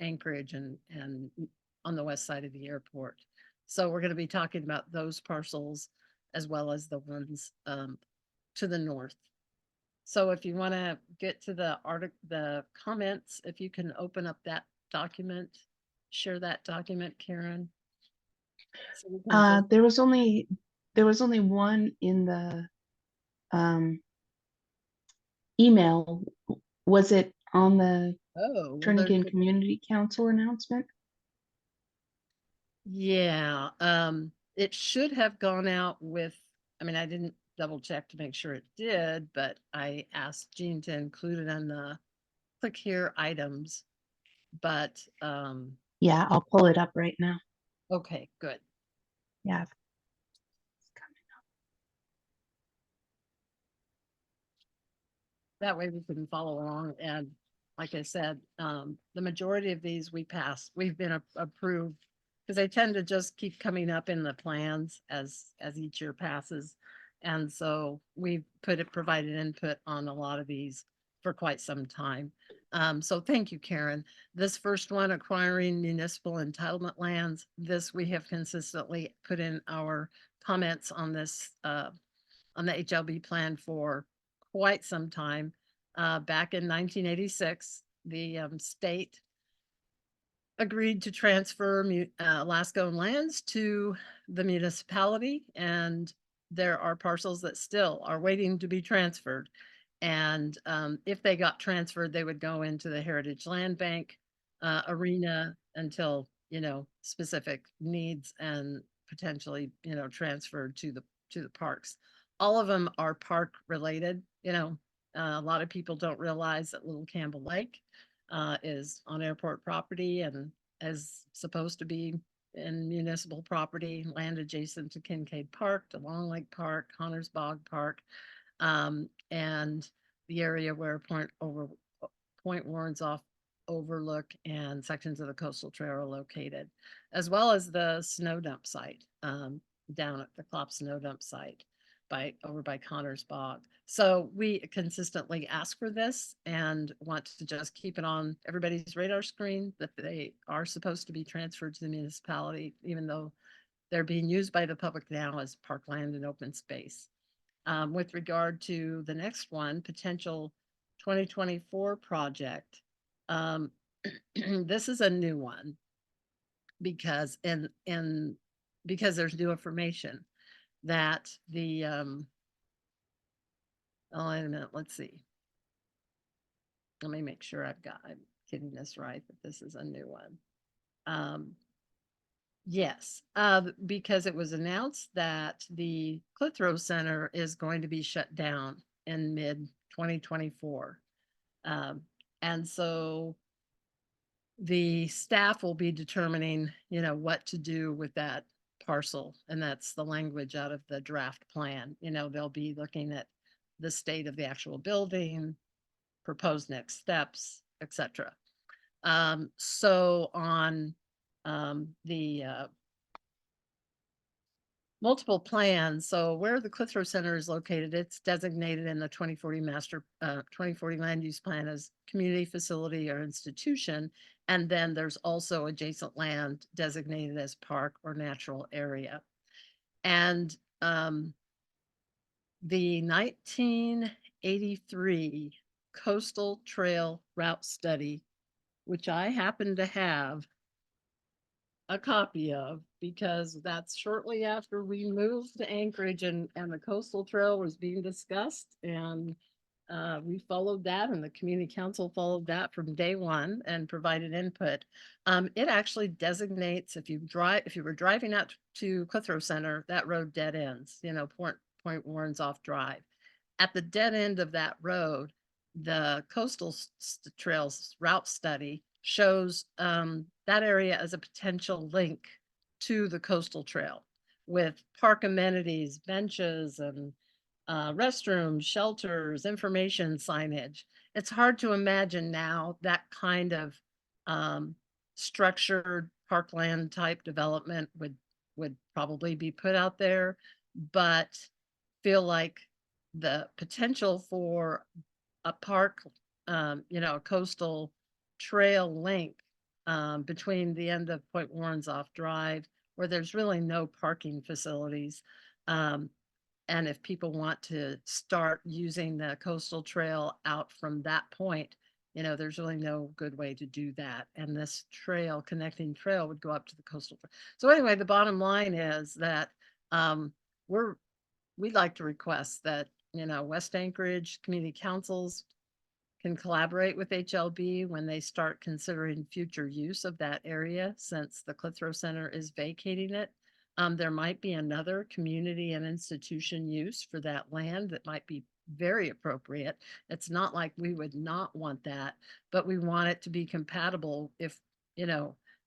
Anchorage and on the west side of the airport. So we're going to be talking about those parcels as well as the ones to the north. So if you want to get to the comments, if you can open up that document, share that document, Karen. So we can just- There was only one in the email. Was it on the Oh, well, Turnagain Community Council announcement? yeah, it should have gone out with, I mean, I didn't double check to make sure it did, but I asked Jean to include it on the click here items. But Yeah, I'll pull it up right now. okay, good. Yeah. That way we can follow along. And like I said, the majority of these we've been approved because they tend to just keep coming up in the plans as each year passes. And so we've provided input on a lot of these for quite some time. So thank you, Karen. This first one, acquiring municipal entitlement lands, this we have consistently put in our comments on this, on the HLB plan for quite some time. Back in 1986, the state agreed to transfer Alaska-owned lands to the municipality, and there are parcels that still are waiting to be transferred. And if they got transferred, they would go into the Heritage Land Bank arena until, specific needs and potentially, transferred to the parks. All of them are park related. A lot of people don't realize that Little Campbell Lake is on airport property and is supposed to be in municipal property, land adjacent to Kincaid Park, to Long Lake Park, Connors Bog Park, and the area where Point Warren's Overlook and sections of the coastal trail are located, as well as the snow dump site down at the Clop snow dump site over by Connors Bog. So we consistently ask for this and want to just keep it on everybody's radar screen that they are supposed to be transferred to the municipality, even though they're being used by the public now as parkland and open space. With regard to the next one, potential 2024 project, this is a new one because because there's new information that the oh, wait a minute, let's see. Let me make sure I'm getting this right, that this is a new one. Yes, because it was announced that the Clitheroe Center is going to be shut down in mid-2024. And so the staff will be determining, what to do with that parcel. And that's the language out of the draft plan. They'll be looking at the state of the actual building, proposed next steps, etc. So on the multiple plans, so where the Clitheroe Center is located, it's designated in the 2040 2040 land use plan as community facility or institution. And then there's also adjacent land designated as park or natural area. And the 1983 Coastal Trail Route Study, which I happen to have a copy of, because that's shortly after we moved to Anchorage and the coastal trail was being discussed, and we followed that, and the community council followed that from day one and provided input. It actually designates, if you were driving out to Clitheroe Center, that road dead ends, Point Warren's off Drive. At the dead end of that road, the coastal trails route study shows that area as a potential link to the coastal trail with park amenities, benches, and restrooms, shelters, information signage. It's hard to imagine now that kind of structured parkland type development would probably be put out there, but feel like the potential for a park, a coastal trail link between the end of Point Warrenzoff Drive, where there's really no parking facilities. And if people want to start using the coastal trail out from that point, there's really no good way to do that. And this connecting trail would go up to the coastal trail. So anyway, the bottom line is that we'd like to request that, West Anchorage community councils can collaborate with HLB when they start considering future use of that area, since the Clitheroe Center is vacating it. There might be another community and institution use for that land that might be very appropriate. It's not like we would not want that, but we want it to be compatible if,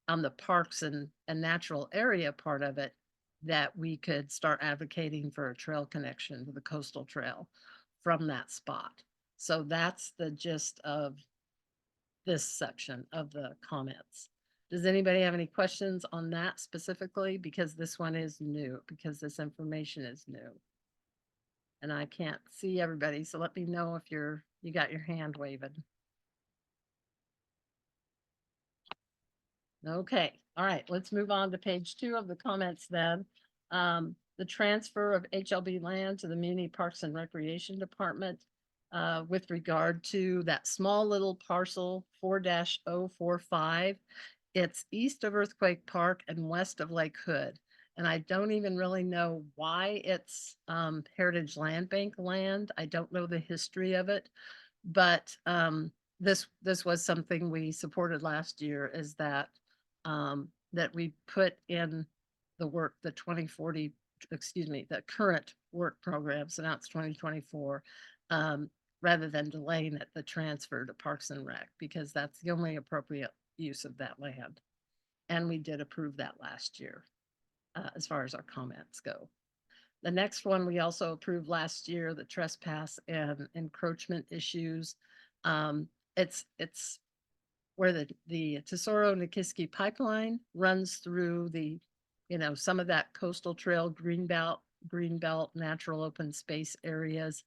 on the parks and natural area part of it, that we could start advocating for a trail connection to the coastal trail from that spot. So that's the gist of this section of the comments. Does anybody have any questions on that specifically? Because this one is new, because this information is new. And I can't see everybody, so let me know if you got your hand waving. Okay, all right, let's move on to page 2 of the comments then. The transfer of HLB land to the Muni Parks and Recreation Department with regard to that small little parcel 4-045. It's east of Earthquake Park and west of Lake Hood. And I don't even really know why it's Heritage Land Bank land. I don't know the history of it, but this was something we supported last year, is that that we put in the work, the current work program, so now it's 2024, rather than delaying it, the transfer to Parks and Rec, because that's the only appropriate use of that land. And we did approve that last year, as far as our comments go. The next one we also approved last year, the trespass and encroachment issues. It's where the Tesoro-Nikiski pipeline runs through the, some of that coastal trail, greenbelt, natural open space areas.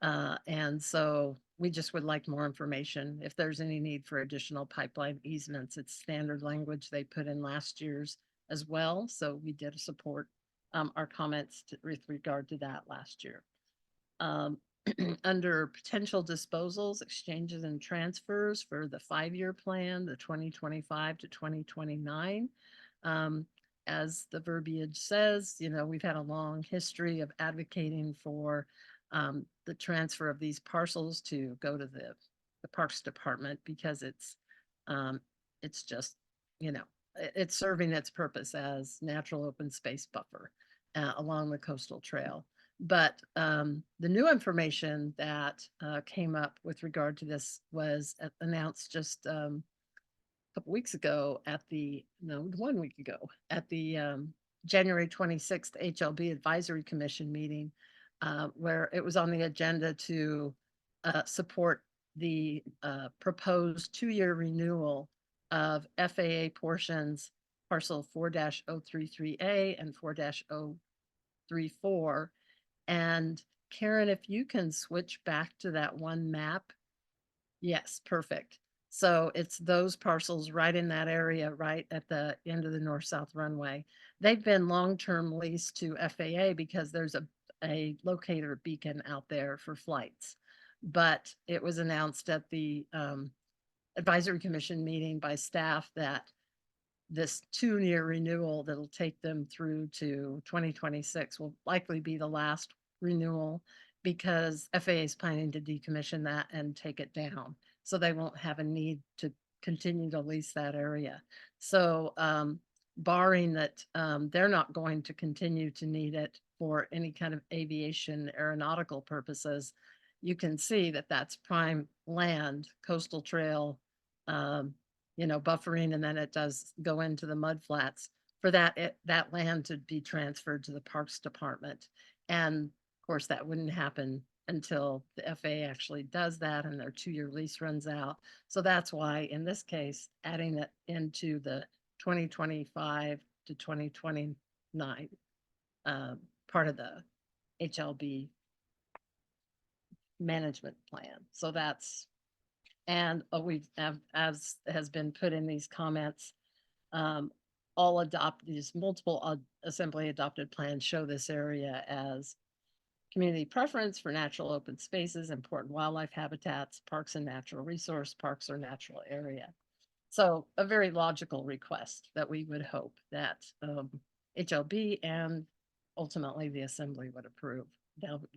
And so we just would like more information if there's any need for additional pipeline easements. It's standard language they put in last year's as well. So we did support our comments with regard to that last year. Under potential disposals, exchanges and transfers for the 5-year plan, the 2025 to 2029. As the verbiage says, we've had a long history of advocating for the transfer of these parcels to go to the Parks Department, because it's just, it's serving its purpose as natural open space buffer along the coastal trail. But the new information that came up with regard to this was announced just a couple weeks ago at 1 week ago at the January 26th HLB Advisory Commission meeting, where it was on the agenda to support the proposed 2-year renewal of FAA portions, parcel 4-033A and 4-034. And Karen, if you can switch back to that one map. Yes, perfect. So it's those parcels right in that area, right at the end of the north-south runway. They've been long-term leased to FAA because there's a locator beacon out there for flights. But it was announced at the advisory commission meeting by staff that this 2-year renewal that'll take them through to 2026 will likely be the last renewal, because FAA is planning to decommission that and take it down. So they won't have a need to continue to lease that area. So barring that they're not going to continue to need it for any kind of aviation aeronautical purposes, you can see that that's prime land, coastal trail, buffering, and then it does go into the mud flats for that land to be transferred to the Parks Department. And of course, that wouldn't happen until the FAA actually does that and their 2-year lease runs out. So that's why, in this case, adding it into the 2025 to 2029 part of the HLB management plan. So that's And we've, as has been put in these comments, all adopt these multiple assembly adopted plans show this area as community preference for natural open spaces, important wildlife habitats, parks and natural resource, parks or natural area. So a very logical request that we would hope that HLB and ultimately the assembly would approve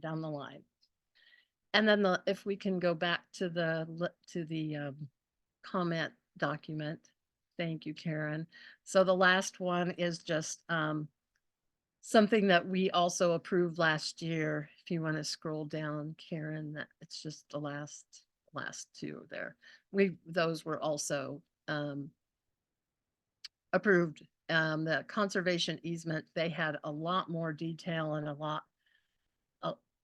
down the line. And then if we can go back to the comment document. Thank you, Karen. So the last one is just something that we also approved last year. If you want to scroll down, Karen, it's just the last two there. Those were also approved. The conservation easement, they had a lot more detail and a lot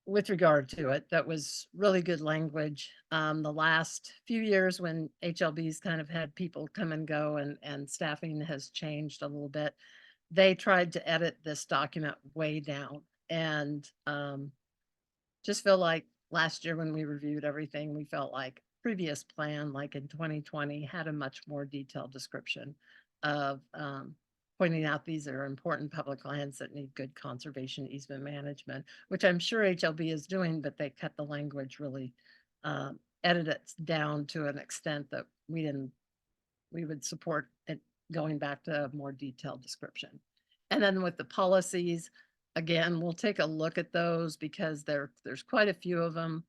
with regard to it. That was really good language. The last few years when HLB's kind of had people come and go and staffing has changed a little bit, they tried to edit this document way down. And just feel like last year when we reviewed everything, we felt like previous plan, like in 2020, had a much more detailed description of pointing out these are important public lands that need good conservation easement management, which I'm sure HLB is doing, but they cut the language really, edited it down to an extent that we would support it going back to a more detailed description. And then with the policies, again, we'll take a look at those because there's quite a few of them.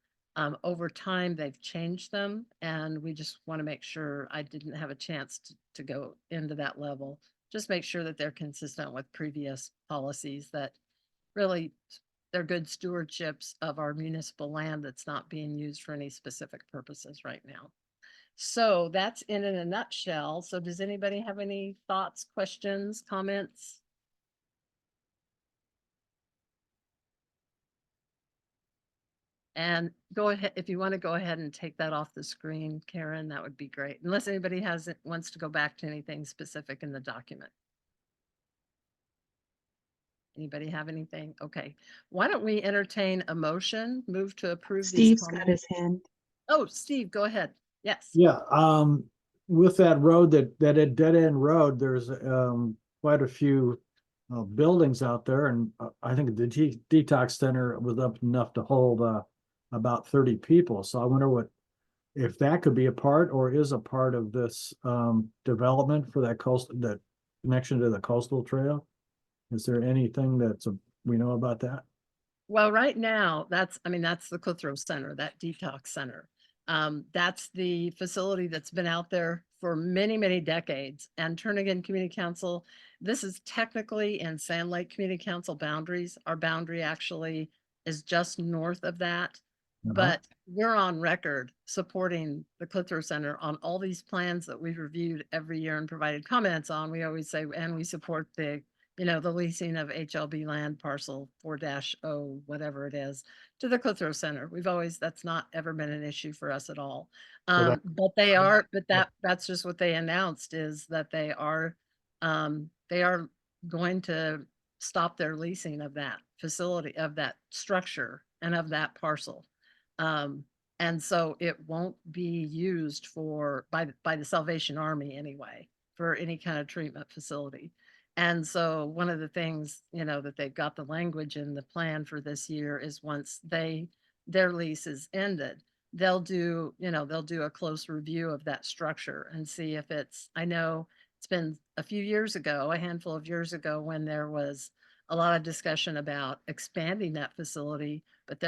Over time, they've changed them, and we just want to make sure. I didn't have a chance to go into that level. Just make sure that they're consistent with previous policies, that really they're good stewardships of our municipal land that's not being used for any specific purposes right now. So that's in a nutshell. So does anybody have any thoughts, questions, comments? And go ahead, if you want to go ahead and take that off the screen, Karen, that would be great. Unless anybody wants to go back to anything specific in the document. Anybody have anything? Okay. Why don't we entertain a motion, move to approve these Steve's got comments? his hand. Oh, Steve, go ahead. Yes. Yeah, with that road, that dead end road, there's quite a few buildings out there, and I think the detox center was up enough to hold about 30 people. So I wonder if that could be a part or is a part of this development for that connection to the coastal trail. Is there anything we know about that? Well, right now, that's the Clitheroe Center, that detox center. That's the facility that's been out there for many, many decades. And Turnagain Community Council, this is technically in Sand Lake Community Council boundaries. Our boundary actually is just north of that. But we're on record supporting the Clitheroe Center on all these plans that we've reviewed every year and provided comments on. We always say, and we support the leasing of HLB land parcel 4-0, whatever it is, to the Clitheroe Center. That's not ever been an issue for us at all. But that's just what they announced, is that they are going to stop their leasing of that facility, of that structure, and of that parcel. And so it won't be used by the Salvation Army anyway, for any kind of treatment facility. And so one of the things, that they've got the language in the plan for this year is once their lease is ended, they'll do a close review of that structure and see if I know it's been a handful of years ago, when there was a lot of discussion about expanding that facility, but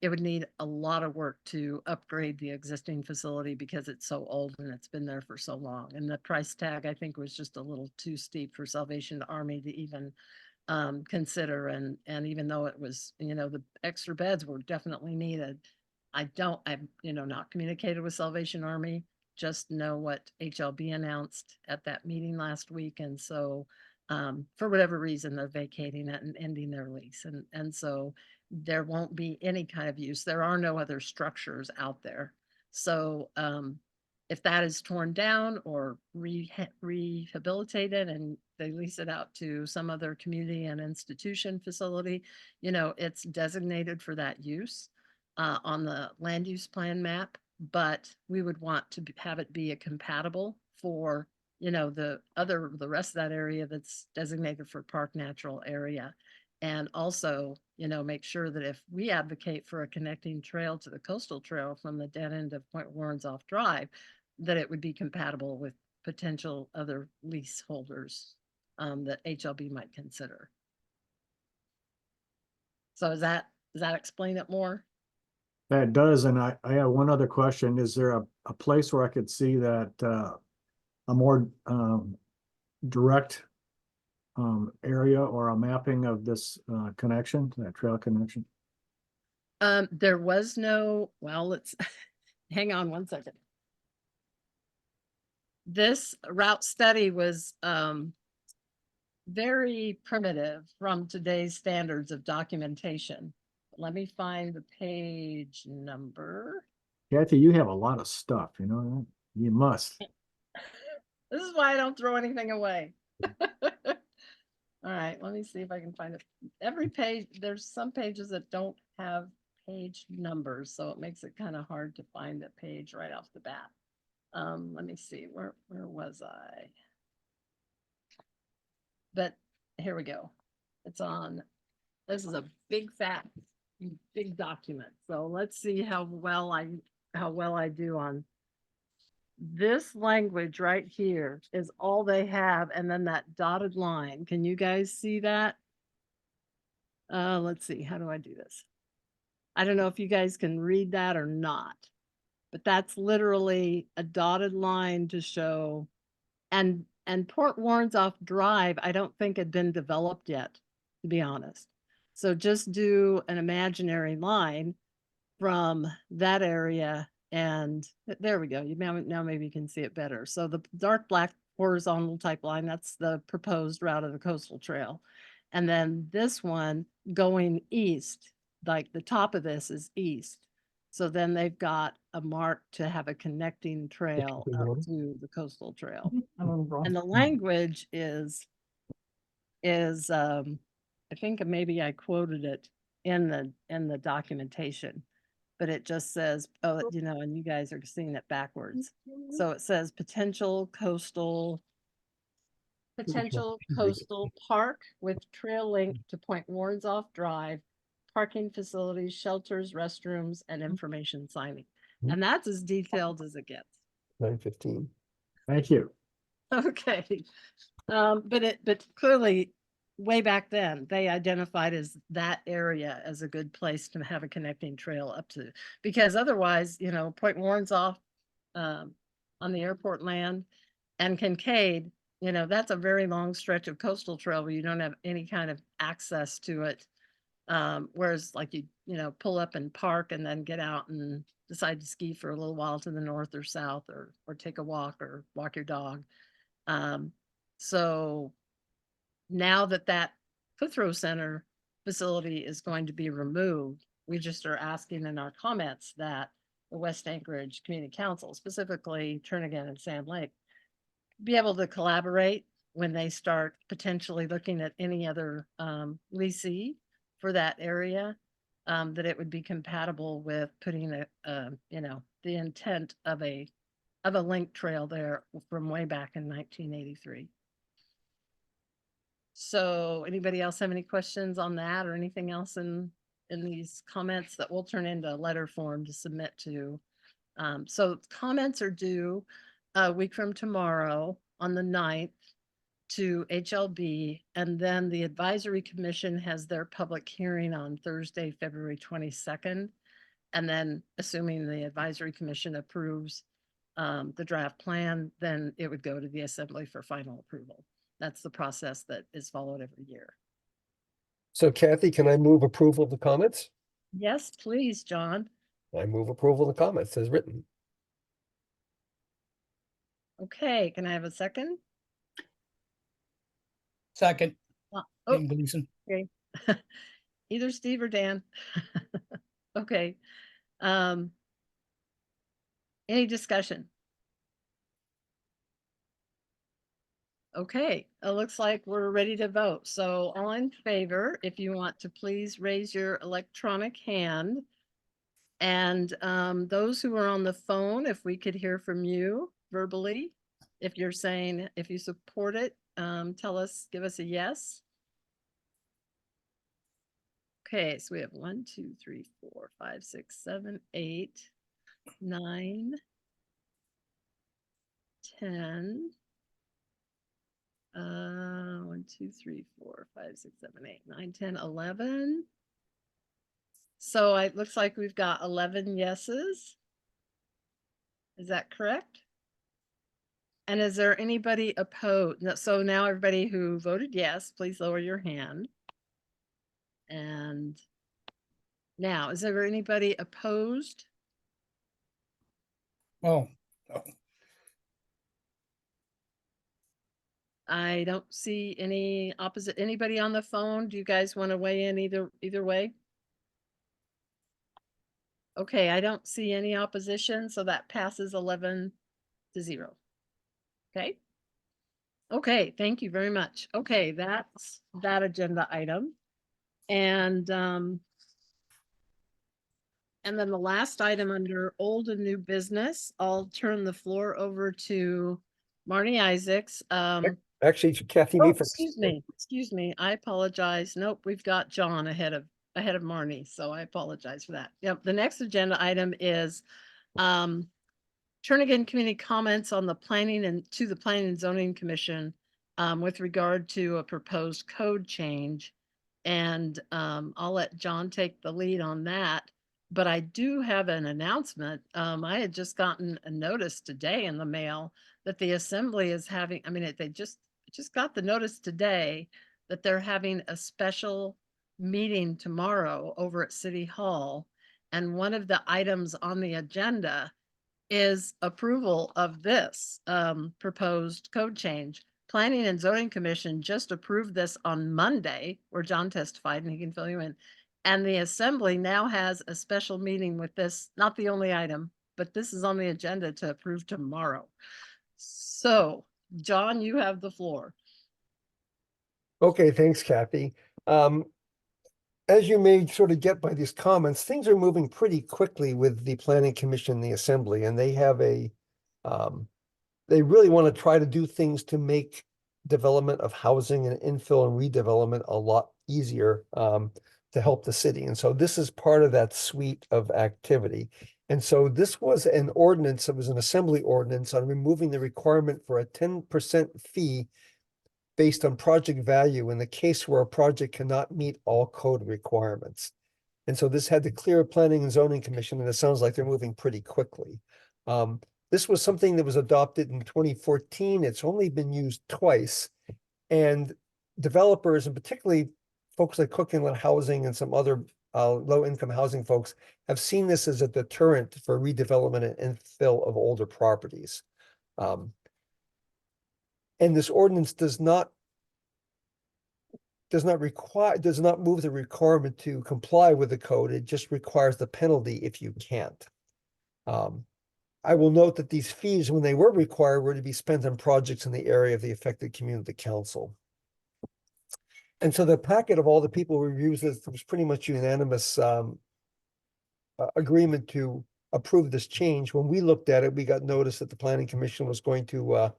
it would need a lot of work to upgrade the existing facility because it's so old and it's been there for so long. And the price tag, I think, was just a little too steep for Salvation Army to even consider. And even though it was, the extra beds were definitely needed, I've not communicated with Salvation Army, just know what HLB announced at that meeting last week. And so for whatever reason, they're vacating it and ending their lease. And so there won't be any kind of use. There are no other structures out there. So if that is torn down or rehabilitated and they lease it out to some other community and institution facility, it's designated for that use on the land use plan map. but we would want to have it be a compatible for, the rest of that area that's designated for park natural area. And also, make sure that if we advocate for a connecting trail to the coastal trail from the dead end of Point Warrenzoff Drive, that it would be compatible with potential other leaseholders that HLB might consider. So does that explain it more? That does, and I have one other question. Is there a place where I could see that a more direct area or a mapping of this connection, that trail connection? There was no, well, let's hang on one second. This route study was very primitive from today's standards of documentation. Let me find the page number. Kathy, you have a lot of stuff, you know that? You must. This is why I don't throw anything away. All right, let me see if I can find it. Every page, there's some pages that don't have page numbers, so it makes it kind of hard to find a page right off the bat. Let me see, where was I? But here we go. It's on, this is a big fat, big document. So let's see how well I do on this language right here is all they have. And then that dotted line, can you guys see that? Let's see, how do I do this? I don't know if you guys can read that or not, but that's literally a dotted line to show. And Port Warrenzoff Drive, I don't think had been developed yet, to be honest. So just do an imaginary line from that area, and there we go. Now maybe you can see it better. So the dark black horizontal type line, that's the proposed route of the coastal trail. And then this one going east, like the top of this is east. So then they've got a mark to have a connecting trail up to the coastal trail. And the language is I think maybe I quoted it in the documentation, but it just says, oh, and you guys are seeing it backwards. So it says potential coastal park with trail link to Point Warrenzoff Drive, parking facilities, shelters, restrooms, and information signing. And that's as detailed as it gets. 9:15. Thank you. Okay. But clearly way back then, they identified as that area as a good place to have a connecting trail up to, because otherwise, Point Warrenzoff on the airport land and Kincaid, that's a very long stretch of coastal trail where you don't have any kind of access to it. Whereas like you pull up and park and then get out and decide to ski for a little while to the north or south or take a walk or walk your dog. So now that Clitheroe Center facility is going to be removed, we just are asking in our comments that the West Anchorage Community Council, specifically Turnagain and Sand Lake, be able to collaborate when they start potentially looking at any other leasee for that area, that it would be compatible with putting the intent of a link trail there from way back in 1983. So anybody else have any questions on that or anything else in these comments that we'll turn into a letter form to submit to? So comments are due a week from tomorrow on the 9th to HLB, and then the advisory commission has their public hearing on Thursday, February 22nd. And then assuming the advisory commission approves the draft plan, then it would go to the assembly for final approval. That's the process that is followed every year. So Kathy, can I move approval of the comments? Yes, please, John. I move approval of the comments as written. Okay, can I have a second? Second. Oh, Dan Gleason. okay. Either Steve or Dan. Okay. Any discussion? Okay, it looks like we're ready to vote. So all in favor, if you want to please raise your electronic hand. And those who are on the phone, if we could hear from you verbally, if you're saying, if you support it, tell us, give us a yes. Okay, so we have 1, 2, 3, 4, 5, 6, 7, 8, 9, 10. 1, 2, 3, 4, 5, 6, 7, 8, 9, 10, 11. So it looks like we've got 11 yeses. Is that correct? And is there anybody opposed? So now everybody who voted yes, please lower your hand. And now, is there anybody opposed? Oh, I don't see any opposite. Anybody on the phone? Do you guys want to weigh in either way? Okay, I don't see any opposition, so that passes 11-0. Okay. Okay, thank you very much. Okay, that's that agenda item. And then the last item under old and new business, I'll turn the floor over to Marnie Isaacs. Actually, Kathy, Oh, me first. excuse me. I apologize. Nope, we've got John ahead of Marnie, so I apologize for that. Yep, the next agenda item is Turnigan community comments on the planning and zoning commission with regard to a proposed code change. And I'll let John take the lead on that. But I do have an announcement. I had just gotten a notice today in the mail that the assembly is having, they just got the notice today that they're having a special meeting tomorrow over at City Hall. And one of the items on the agenda is approval of this proposed code change. Planning and Zoning Commission just approved this on Monday, where John testified and he can fill you in. And the assembly now has a special meeting with this, not the only item, but this is on the agenda to approve tomorrow. So, John, you have the floor. Okay, thanks, Kathy. As you may sort of get by these comments, things are moving pretty quickly with the Planning Commission, the Assembly, and they have they really want to try to do things to make development of housing and infill and redevelopment a lot easier to help the city. And so this is part of that suite of activity. And so this was an ordinance, it was an assembly ordinance on removing the requirement for a 10% fee based on project value in the case where a project cannot meet all code requirements. And so this had the clear Planning and Zoning Commission, and it sounds like they're moving pretty quickly. This was something that was adopted in 2014. It's only been used twice. And developers, and particularly folks like Cook Inlet Housing and some other low-income housing folks, have seen this as a deterrent for redevelopment and infill of older properties. And this ordinance does not move the requirement to comply with the code. It just requires the penalty if you can't. I will note that these fees, when they were required, were to be spent on projects in the area of the affected community council. And so the packet of all the people who reviewed this was pretty much unanimous agreement to approve this change. When we looked at it, we got notice that the Planning Commission was going to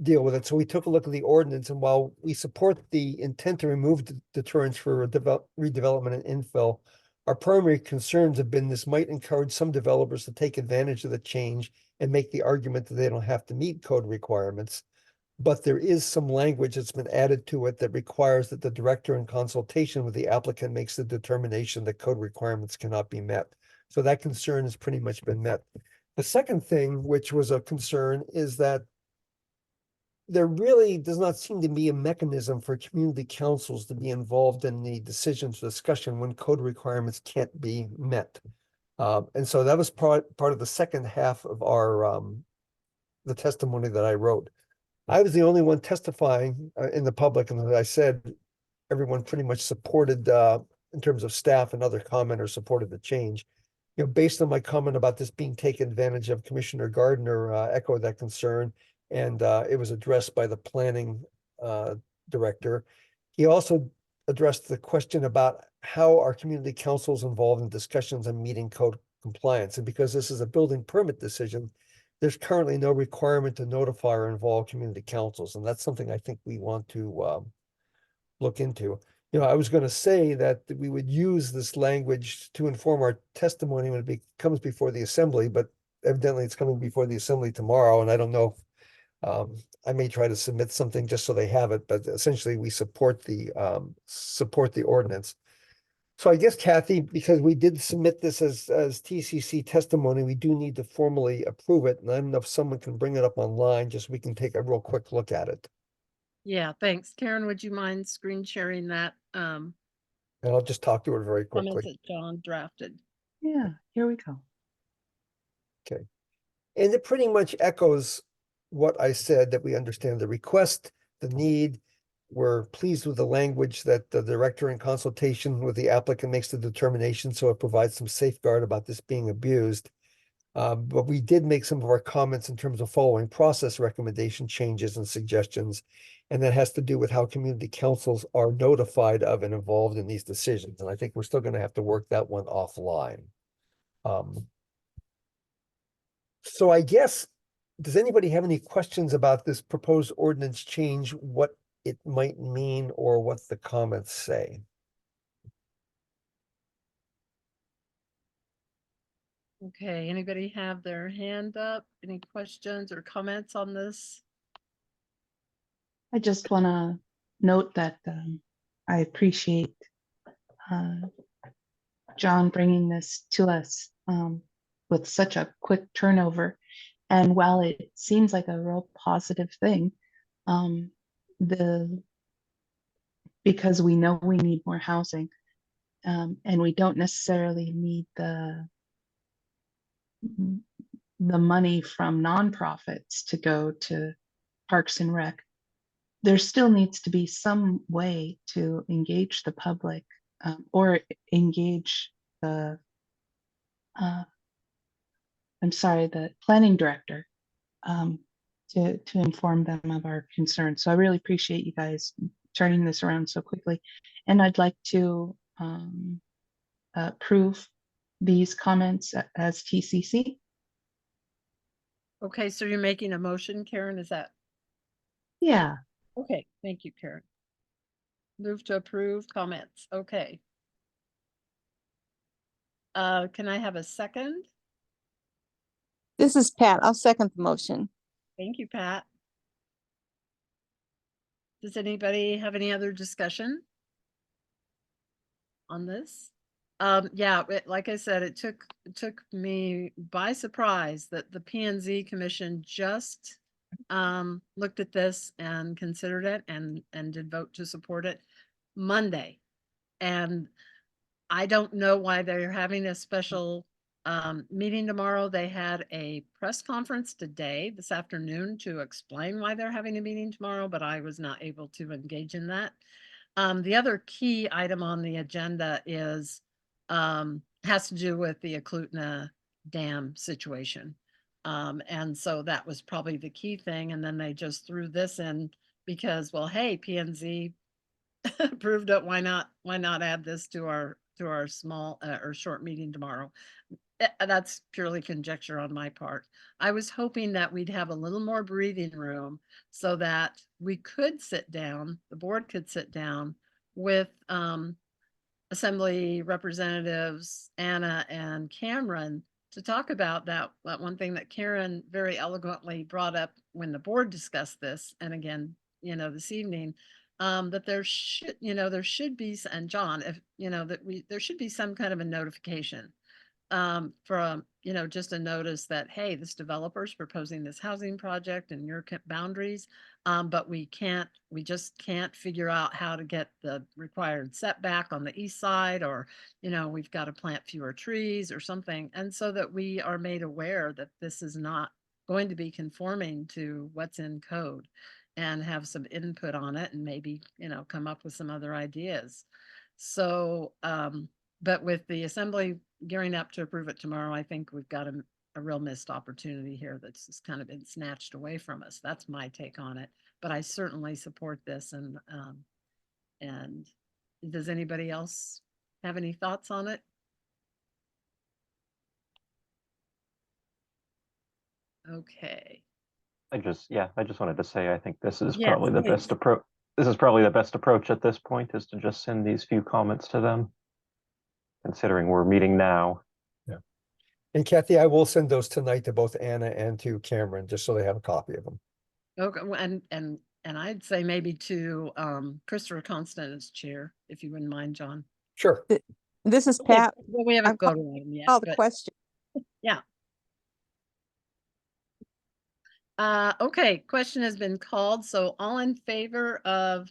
deal with it. So we took a look at the ordinance, and while we support the intent to remove deterrence for redevelopment and infill, our primary concerns have been this might encourage some developers to take advantage of the change and make the argument that they don't have to meet code requirements. But there is some language that's been added to it that requires that the director, in consultation with the applicant, makes the determination that code requirements cannot be met. So that concern has pretty much been met. The second thing, which was a concern, is that there really does not seem to be a mechanism for community councils to be involved in the decisions discussion when code requirements can't be met. And so that was part of the second half of our the testimony that I wrote. I was the only one testifying in the public, and as I said, everyone pretty much supported in terms of staff and other commenters supported the change. You know, based on my comment about this being taken advantage of, Commissioner Gardner echoed that concern, and it was addressed by the planning director. He also addressed the question about how are community councils involved in discussions on meeting code compliance? And because this is a building permit decision, there's currently no requirement to notify or involve community councils, and that's something I think we want to look into. You know, I was going to say that we would use this language to inform our testimony when it comes before the assembly, but evidently it's coming before the assembly tomorrow, and I don't know. I may try to submit something just so they have it, but essentially we support the ordinance. So I guess, Kathy, because we did submit this as TCC testimony, we do need to formally approve it. And I don't know if someone can bring it up online, just so we can take a real quick look at it. Yeah, thanks. Karen, would you mind screen sharing that And I'll just talk to it very comments quickly. that John drafted? Yeah, here we go. Okay. And it pretty much echoes what I said, that we understand the request, the need. We're pleased with the language that the director in consultation with the applicant makes the determination, so it provides some safeguard about this being abused. But we did make some of our comments in terms of following process recommendation changes and suggestions. And that has to do with how community councils are notified of and involved in these decisions. And I think we're still going to have to work that one offline. So I guess, does anybody have any questions about this proposed ordinance change, what it might mean or what the comments say? Okay, anybody have their hand up? Any questions or comments on this? I just want to note that I appreciate John bringing this to us with such a quick turnover. And while it seems like a real positive thing, because we know we need more housing, and we don't necessarily need the money from nonprofits to go to Parks and Rec, there still needs to be some way to engage the public or engage the the planning director to inform them of our concerns. So I really appreciate you guys turning this around so quickly. And I'd like to approve these comments as TCC. Okay, so you're making a motion, Karen, is that? Yeah. Okay, thank you, Karen. Move to approve comments, okay. Can I have a second? This is Pat. I'll second the motion. Thank you, Pat. Does anybody have any other discussion on this? Yeah, like I said, it took me by surprise that the P&Z Commission just looked at this and considered it and did vote to support it Monday. And I don't know why they're having a special meeting tomorrow. They had a press conference today, this afternoon, to explain why they're having a meeting tomorrow, but I was not able to engage in that. The other key item on the agenda is has to do with the Eklutna Dam situation. And so that was probably the key thing. And then they just threw this in because, well, hey, P&Z approved it. Why not add this to our small or short meeting tomorrow? That's purely conjecture on my part. I was hoping that we'd have a little more breathing room so that we could sit down, the board could sit down with Assembly Representatives Anna and Cameron to talk about that one thing that Karen very eloquently brought up when the board discussed this, and again, this evening, that there should be, and John, if there should be some kind of a notification from, just a notice that, hey, this developer's proposing this housing project in your boundaries, but we just can't figure out how to get the required setback on the east side, or, we've got to plant fewer trees or something. And so that we are made aware that this is not going to be conforming to what's in code, and have some input on it, and maybe, come up with some other ideas. So, but with the assembly gearing up to approve it tomorrow, I think we've got a real missed opportunity here that's just kind of been snatched away from us. That's my take on it. But I certainly support this. And does anybody else have any thoughts on it? Okay. I just wanted to say, I think this is Yes, probably the please. best approach. This is probably the best approach at this point, is to just send these few comments to them, considering we're meeting now. And Kathy, I will send those tonight to both Anna and to Cameron, just so they have a copy of them. Okay, well, and I'd say maybe to Christopher Constant as chair, if you wouldn't mind, John. Sure. This is Okay, Pat. well, we haven't I've called- voted on them yet, Call the but question. yeah. Okay, question has been called. So all in favor of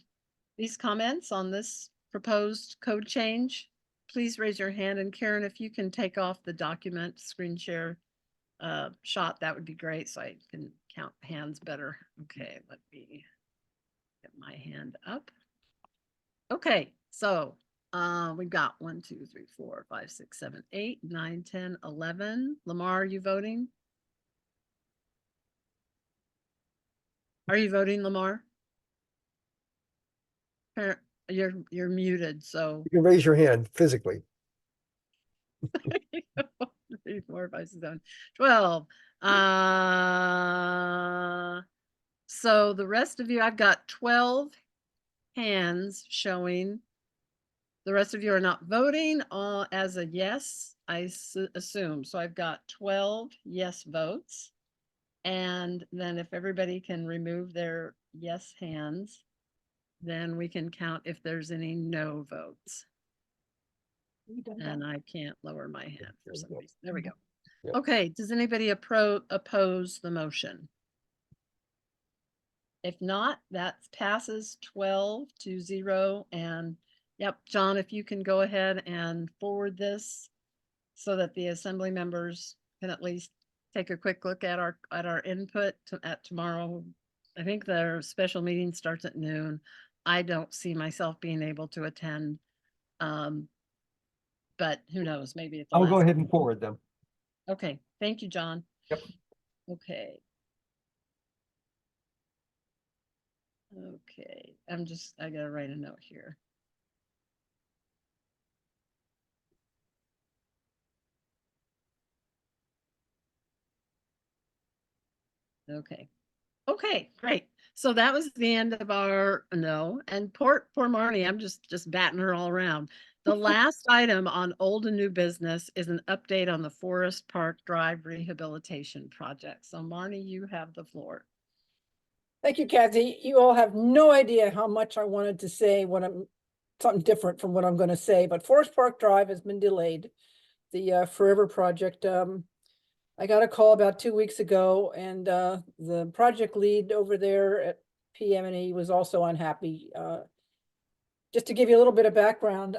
these comments on this proposed code change, please raise your hand. And Karen, if you can take off the document screen share shot, that would be great. So I can count hands better. Okay, let me get my hand up. Okay, so we've got 1, 2, 3, 4, 5, 6, 7, 8, 9, 10, 11. Lamar, are you voting? Are you voting, Lamar? You're muted, so. You can raise your hand physically. 3, 4, 5, 6, 7, 12. So the rest of you, I've got 12 hands showing. The rest of you are not voting as a yes, I assume. So I've got 12 yes votes. And then if everybody can remove their yes hands, then we can count if there's any no votes. And I can't lower my hand for some reason. There we go. Yep. Okay, does anybody oppose the motion? If not, that passes 12-0. And yep, John, if you can go ahead and forward this so that the assembly members can at least take a quick look at our input at tomorrow. I think their special meeting starts at noon. I don't see myself being able to attend. But who knows, maybe at the I'll go last ahead and minute. forward them. Okay, thank you, John. Yep. Okay. Okay, I gotta write a note here. Okay. Okay, great. So that was the end of our and poor Marnie, I'm just batting her all around. The last item on old and new business is an update on the Forest Park Drive rehabilitation project. So Marnie, you have the floor. Thank you, Kathy. You all have no idea how much I wanted to say something different from what I'm going to say, but Forest Park Drive has been delayed. The Forever project. I got a call about 2 weeks ago, and the project lead over there at PM&E was also unhappy. Just to give you a little bit of background,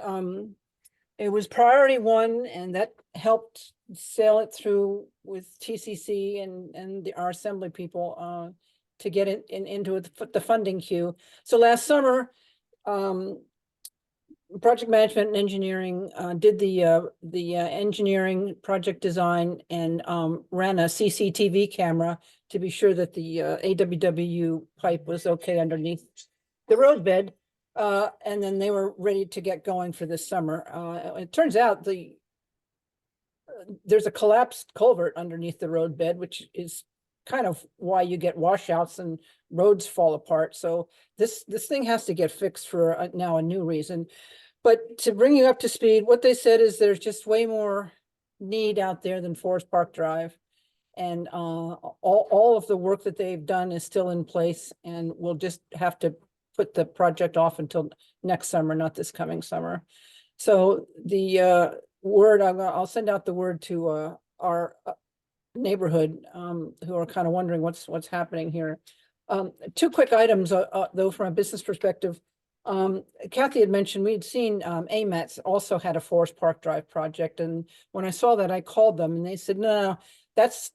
it was priority 1, and that helped sail it through with TCC and our assembly people to get it into the funding queue. So last summer, project management and engineering did the engineering project design and ran a CCTV camera to be sure that the AWW pipe was okay underneath the roadbed. And then they were ready to get going for this summer. It turns out there's a collapsed culvert underneath the roadbed, which is kind of why you get washouts and roads fall apart. So this thing has to get fixed for now a new reason. But to bring you up to speed, what they said is there's just way more need out there than Forest Park Drive. And all of the work that they've done is still in place, and we'll just have to put the project off until next summer, not this coming summer. So the word, I'll send out the word to our neighborhood who are kind of wondering what's happening here. 2 quick items though from a business perspective. Kathy had mentioned we'd seen AMETS also had a Forest Park Drive project, and when I saw that I called them and they said no, that's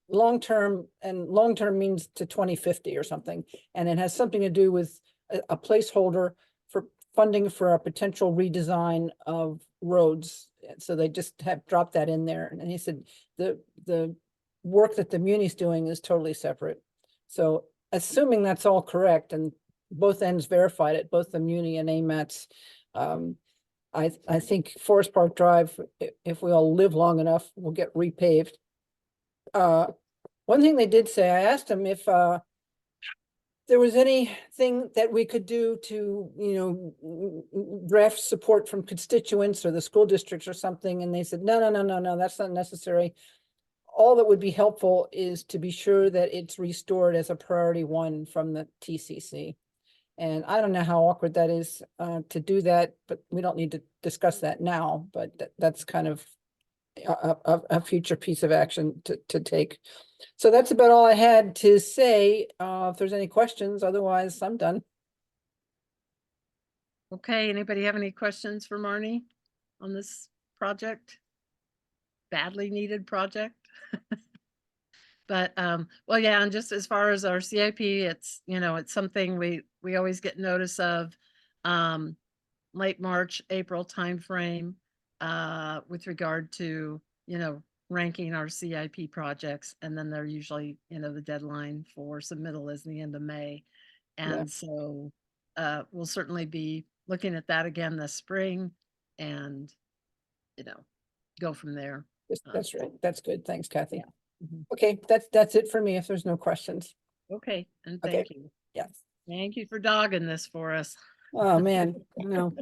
long-term, and long-term means to 2050 or something, and it has something to do with a placeholder for funding for a potential redesign of roads. So they just have dropped that in there, and he said the work that the Muni's doing is totally separate. So assuming that's all correct, and both ends verified it, both the Muni and AMETS, I think Forest Park Drive, if we all live long enough, will get repaved. One thing they did say, I asked them if there was anything that we could do to, draft support from constituents or the school districts or something, and they said, no, that's not necessary. All that would be helpful is to be sure that it's restored as a priority 1 from the TCC. And I don't know how awkward that is to do that, but we don't need to discuss that now, but that's kind of a future piece of action to take. So that's about all I had to say. If there's any questions, otherwise I'm done. Okay, anybody have any questions for Marnie on this project? Badly needed project. But well, yeah, and just as far as our CIP, it's it's something we always get notice of late March, April timeframe with regard to ranking our CIP projects, and then they're usually the deadline for submittal is the end of May, and so we'll certainly be looking at that again this spring, and go from there. That's right. That's good. Thanks, Kathy. Mhm. Okay, that's it for me if there's no questions. Okay, and Okay. thank you. Yes. Thank you for dogging this for us. Oh, man, no.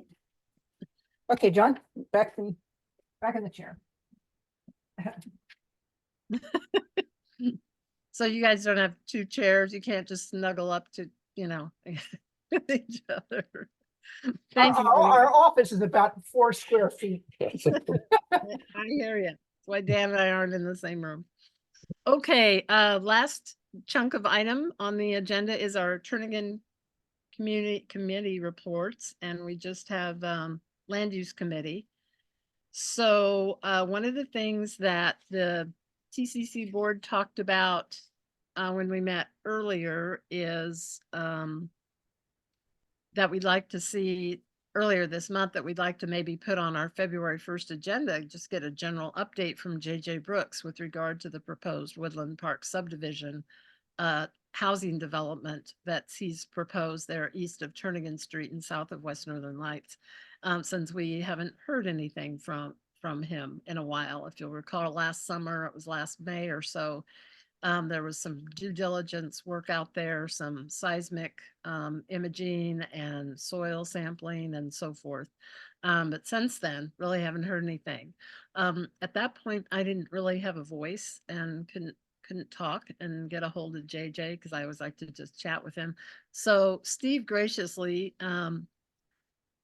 Okay, John, back in the chair. So you guys don't have 2 chairs. You can't just snuggle up to, each other. Thank you. Our office is about 4 square feet. I hear you. That's why Dan and I aren't in the same room. Okay, last chunk of item on the agenda is our Turnagain committee reports, and we just have land use committee. So one of the things that the TCC board talked about when we met earlier is that we'd like to see earlier this month, that we'd like to maybe put on our February 1st agenda, just get a general update from JJ Brooks with regard to the proposed Woodland Park subdivision housing development that he's proposed there east of Turnagain Street and south of West Northern Lights, since we haven't heard anything from him in a while. If you'll recall, last summer, it was last May or so, there was some due diligence work out there, some seismic imaging and soil sampling and so forth. But since then, really haven't heard anything. At that point, I didn't really have a voice and couldn't talk and get a hold of JJ because I always like to just chat with him. So Steve graciously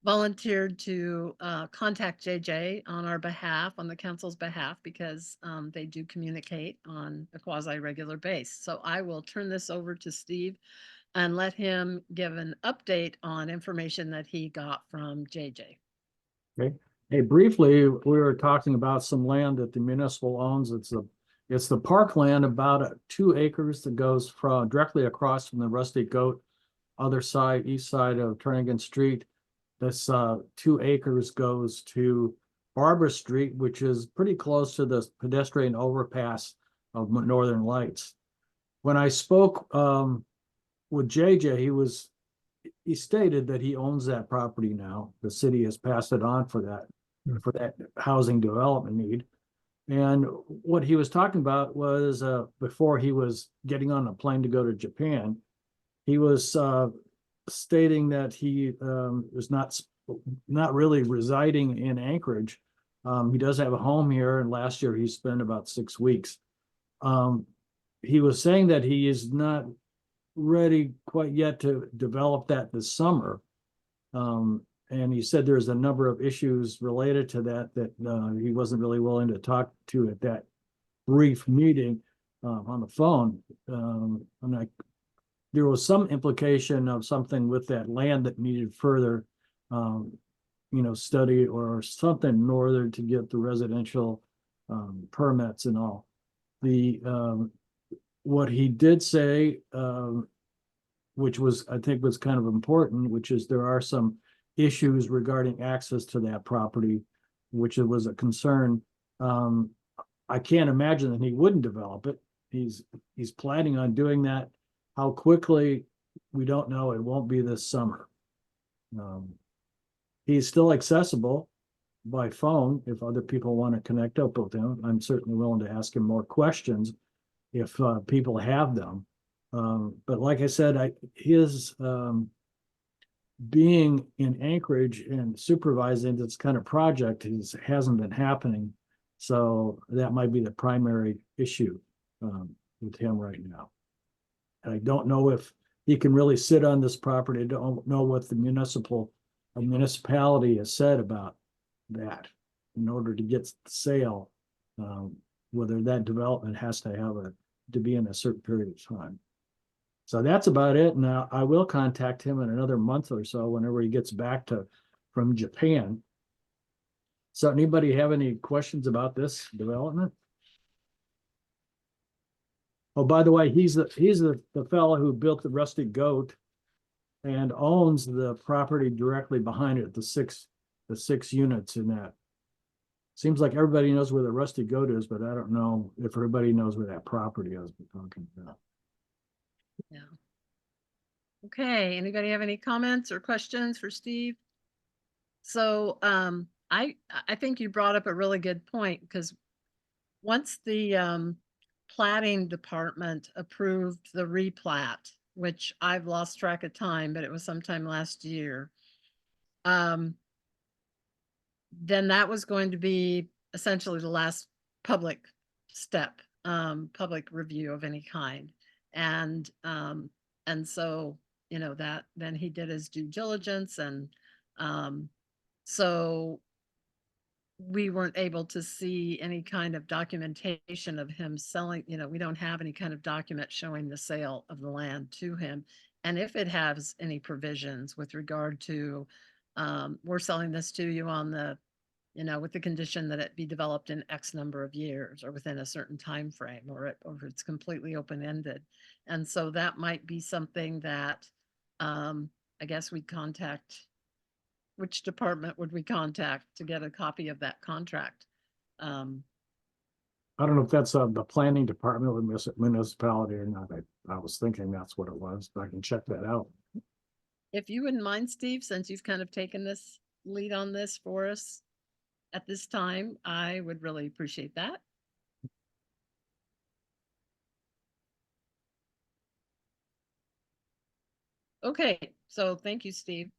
volunteered to contact JJ on our behalf, on the council's behalf, because they do communicate on a quasi-regular basis. So I will turn this over to Steve and let him give an update on information that he got from JJ. Okay. Hey, briefly, we were talking about some land that the municipal owns. It's the parkland, about 2 acres that goes from directly across from the Rusty Goat, other side, east side of Turnagain Street. This 2 acres goes to Barbara Street, which is pretty close to the pedestrian overpass of Northern Lights. When I spoke with JJ, he stated that he owns that property now. The city has passed it on for that housing development need. And what he was talking about was before he was getting on a plane to go to Japan, he was stating that he is not really residing in Anchorage. He does have a home here, and last year he spent about 6 weeks. He was saying that he is not ready quite yet to develop that this summer. And he said there's a number of issues related to that he wasn't really willing to talk to at that brief meeting on the phone. There was some implication of something with that land that needed further, study or something in order to get the residential permits and all. What he did say, which I think was kind of important, which is there are some issues regarding access to that property, which was a concern. I can't imagine that he wouldn't develop it. He's planning on doing that. How quickly, we don't know. It won't be this summer. He's still accessible. by phone if other people want to connect up with him. I'm certainly willing to ask him more questions if people have them. But like I said, his being in Anchorage and supervising this kind of project hasn't been happening. So that might be the primary issue with him right now. And I don't know if he can really sit on this property. I don't know what the municipality has said about that in order to get the sale, whether that development has to be in a certain period of time. So that's about it. Now I will contact him in another month or so whenever he gets back from Japan. So anybody have any questions about this development? Oh, by the way, he's the fellow who built the Rusty Goat and owns the property directly behind it, the six units in that. Seems like everybody knows where the Rusty Goat is, but I don't know if everybody knows where that property is we're talking about. Yeah. Okay, anybody have any comments or questions for Steve? So I think you brought up a really good point, because once the plating department approved the replat, which I've lost track of time, but it was sometime last year, then that was going to be essentially the last public step, public review of any kind. And so, that then he did his due diligence, and so we weren't able to see any kind of documentation of him selling, we don't have any kind of document showing the sale of the land to him. And if it has any provisions with regard to, we're selling this to you on the, with the condition that it be developed in X number of years or within a certain time frame, or it's completely open-ended. And so that might be something that I guess we'd contact. Which department would we contact to get a copy of that contract? I don't know if that's the planning department of the municipality or not. I was thinking that's what it was, but I can check that out. If you wouldn't mind, Steve, since you've kind of taken this lead on this for us at this time, I would really appreciate that. Okay, so thank you, Steve.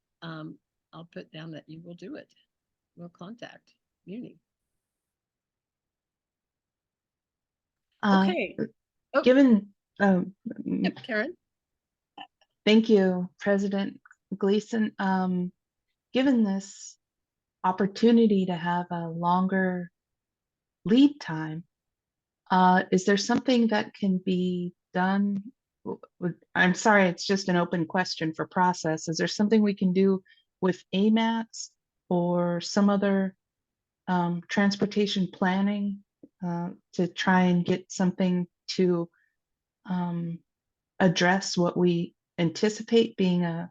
I'll put down that you will do it. We'll contact Muni. Okay. Given, Yep, Karen. thank you, President Gleason. Given this opportunity to have a longer lead time, is there something that can be done? I'm sorry, it's just an open question for process. Is there something we can do with AMATs or some other transportation planning to try and get something to address what we anticipate being a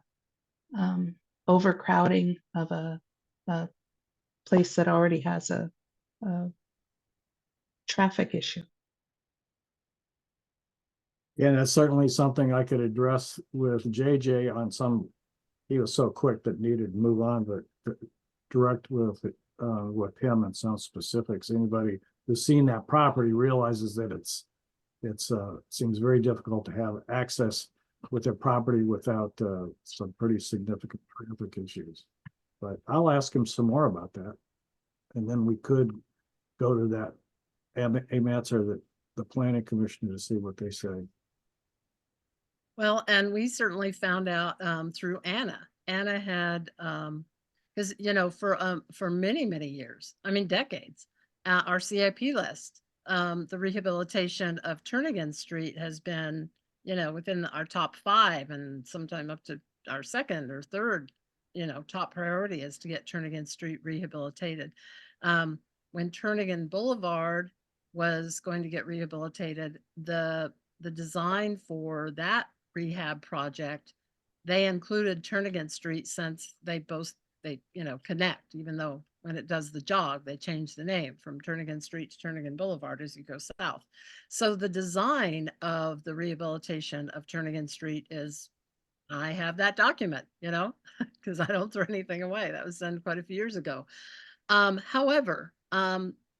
overcrowding of a place that already has a traffic issue? Yeah, that's certainly something I could address with JJ on some. He was so quick that needed to move on, but direct with him on some specifics. Anybody who's seen that property realizes that it's seems very difficult to have access with their property without some pretty significant traffic issues. But I'll ask him some more about that, and then we could go to that AMATs or the planning commission to see what they say. Well, and we certainly found out through Anna. Anna had, because for many years, I mean decades, our CIP list, the rehabilitation of Turnagain Street has been, within our top 5, and sometime up to our second or third, top priority is to get Turnagain Street rehabilitated. When Turnagain Boulevard was going to get rehabilitated, the design for that rehab project, they included Turnagain Street, since they connect, even though when it does the jog, they change the name from Turnagain Street to Turnagain Boulevard as you go south. So the design of the rehabilitation of Turnagain Street is, I have that document, because I don't throw anything away. That was done quite a few years ago. However,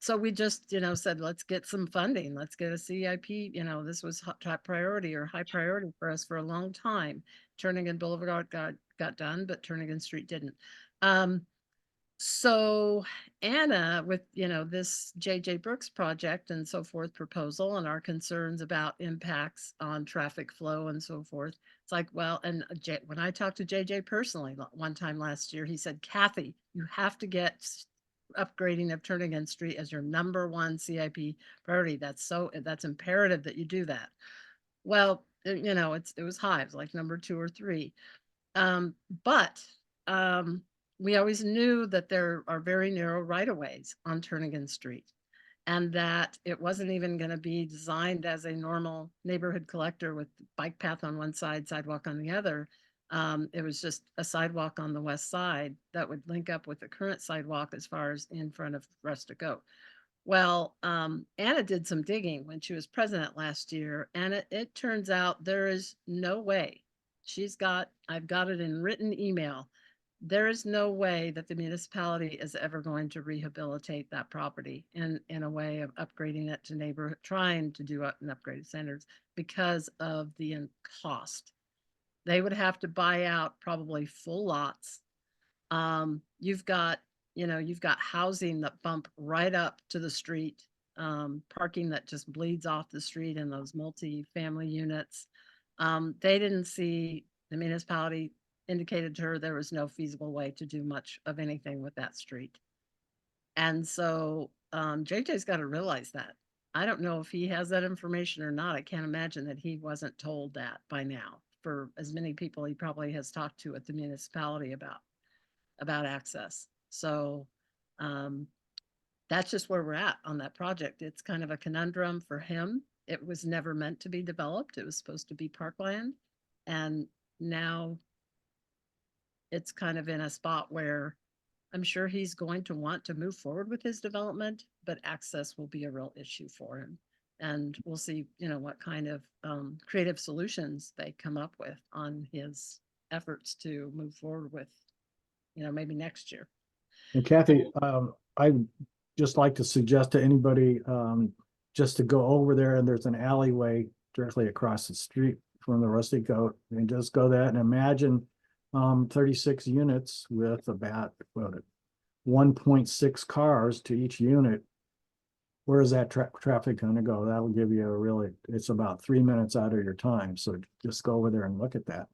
so we just, said, let's get some funding, let's get a CIP, this was top priority or high priority for us for a long time. Turnigan Boulevard got done, but Turnigan Street didn't. So Anna, with, this JJ Brooks project and so forth proposal and our concerns about impacts on traffic flow and so forth, it's like, well, and when I talked to JJ personally one time last year, he said, Kathy, you have to get upgrading of Turnigan Street as your #1 CIP priority. That's imperative that you do that. Well, it was high, it was like #2 or 3. But we always knew that there are very narrow right-of-ways on Turnigan Street, and that it wasn't even going to be designed as a normal neighborhood collector with bike path on one side, sidewalk on the other. It was just a sidewalk on the west side that would link up with the current sidewalk as far as in front of Rustico. Well, Anna did some digging when she was president last year, and it turns out there is no way. I've got it in written email. There is no way that the municipality is ever going to rehabilitate that property in a way of upgrading it to neighborhood, trying to do an upgraded standards because of the cost. They would have to buy out probably full lots. You've got housing that bump right up to the street, parking that just bleeds off the street in those multi-family units. They didn't see, the municipality indicated to her there was no feasible way to do much of anything with that street. And so JJ's got to realize that. I don't know if he has that information or not. I can't imagine that he wasn't told that by now, for as many people he probably has talked to at the municipality about access. So that's just where we're at on that project. It's kind of a conundrum for him. It was never meant to be developed. It was supposed to be parkland. And now it's kind of in a spot where I'm sure he's going to want to move forward with his development, but access will be a real issue for him. And we'll see, what kind of creative solutions they come up with on his efforts to move forward with, maybe next year. And Kathy, I'd just like to suggest to anybody just to go over there, and there's an alleyway directly across the street from the Rusty Goat, and just go that and imagine 36 units with about 1.6 cars to each unit. Where is that traffic going to go? That will give you it's about 3 minutes out of your time. So just go over there and look at that.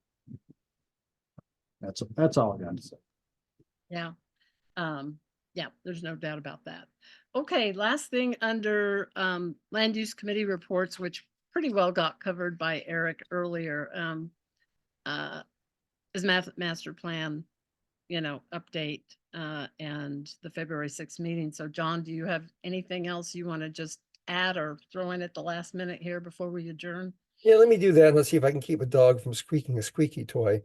That's all I got to say. Yeah. Yeah, there's no doubt about that. Okay, last thing under land use committee reports, which pretty well got covered by Eric earlier, is master plan, update and the February 6th meeting. So John, do you have anything else you want to just add or throw in at the last minute here before we adjourn? Yeah, let me do that. Let's see if I can keep a dog from squeaking a squeaky toy.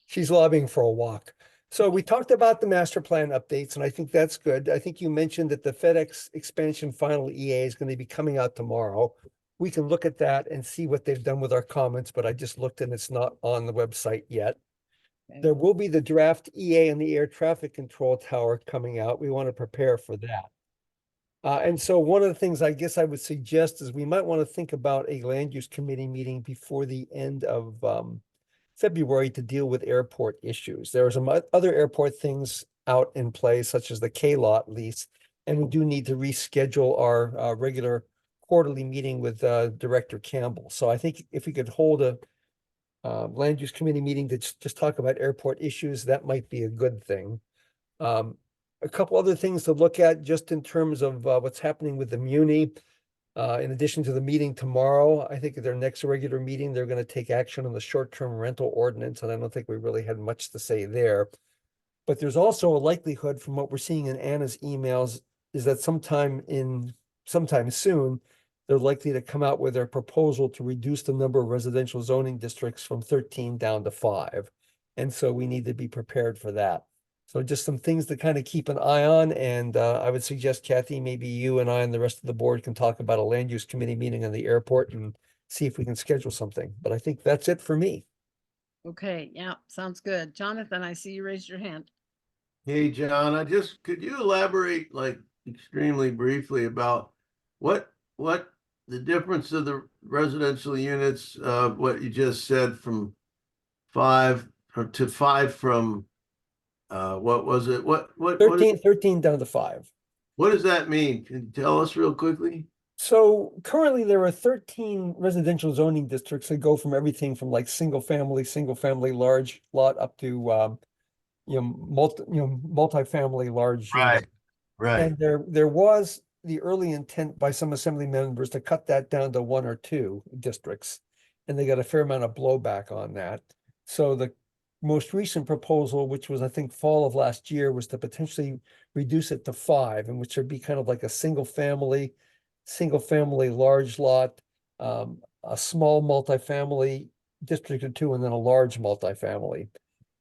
She's lobbying for a walk. So we talked about the master plan updates, and I think that's good. I think you mentioned that the FedEx expansion final EA is going to be coming out tomorrow. We can look at that and see what they've done with our comments, but I just looked and it's not on the website yet. Okay. There will be the draft EA and the air traffic control tower coming out. We want to prepare for that. And so one of the things I guess I would suggest is we might want to think about a land use committee meeting before the end of February to deal with airport issues. There are some other airport things out in play, such as the K-lot lease, and we do need to reschedule our regular quarterly meeting with Director Campbell. So I think if we could hold a land use committee meeting to just talk about airport issues, that might be a good thing. A couple other things to look at just in terms of what's happening with the Muni. In addition to the meeting tomorrow, I think at their next regular meeting, they're going to take action on the short-term rental ordinance, and I don't think we really had much to say there. But there's also a likelihood from what we're seeing in Anna's emails is that sometime soon, they're likely to come out with their proposal to reduce the number of residential zoning districts from 13 down to 5. And so we need to be prepared for that. So just some things to kind of keep an eye on. And I would suggest, Kathy, maybe you and I and the rest of the board can talk about a land use committee meeting on the airport and see if we can schedule something. But I think that's it for me. Okay, yeah, sounds good. Jonathan, I see you raised your hand. Hey, John, could you elaborate like extremely briefly about what the difference of the residential units, what you just said from 5 to 5 from, what was it? What 13 down to 5. what does that mean? Can you tell us real quickly? So currently there are 13 residential zoning districts that go from everything from like single family, large lot up to multifamily large unit. Right. And there was the early intent by some assembly members to cut that down to 1 or 2 districts. And they got a fair amount of blowback on that. So the most recent proposal, which was I think fall of last year, was to potentially reduce it to 5, in which would be kind of like a single family large lot, a small multifamily district or 2, and then a large multifamily.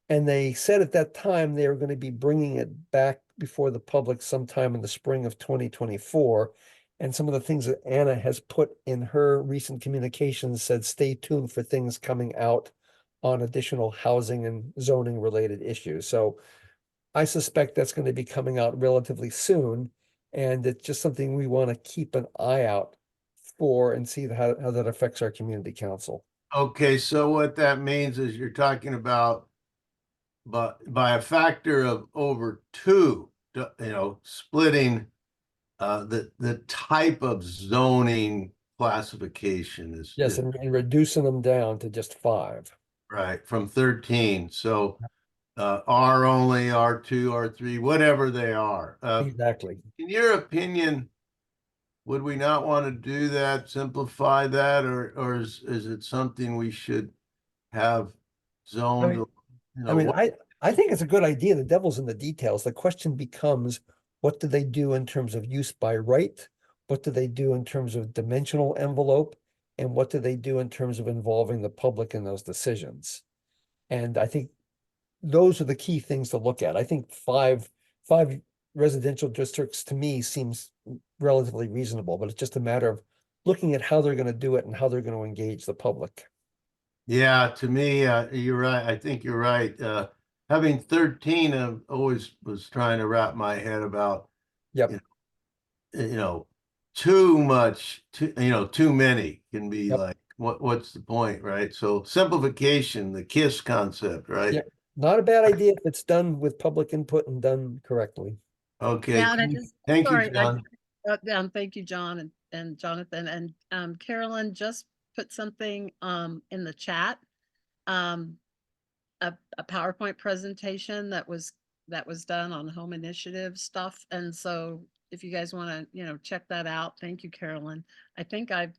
And they said at that time they were going to be bringing it back before the public sometime in the spring of 2024. And some of the things that Anna has put in her recent communications said, stay tuned for things coming out on additional housing and zoning related issues. So I suspect that's going to be coming out relatively soon. And it's just something we want to keep an eye out for and see how that affects our community council. Okay, so what that means is you're talking about, but by a factor of over 2, splitting the type of zoning classification is Yes, and reducing them down to just 5. right from 13. So R only, R2, R3, whatever they are. Exactly. In your opinion, would we not want to do that, simplify that, or is it something we should have zoned? I think it's a good idea. The devil's in the details. The question becomes, what do they do in terms of use by right? What do they do in terms of dimensional envelope? And what do they do in terms of involving the public in those decisions? And I think those are the key things to look at. I think five residential districts to me seems relatively reasonable, but it's just a matter of looking at how they're going to do it and how they're going to engage the public. Yeah, to me, you're right. I think you're right. Having 13, I always was trying to wrap my head about, Yep. Too much, too many can be Yep. like, what's the point, right? So simplification, the KISS concept, right? Yeah, not a bad idea if it's done with public input and done correctly. Okay. Yeah, and Thank you, sorry, John. down. Thank you, John and Jonathan. And Carolyn just put something in the chat. A PowerPoint presentation that was done on home initiative stuff. And so if you guys want to, check that out. Thank you, Carolyn. I think I've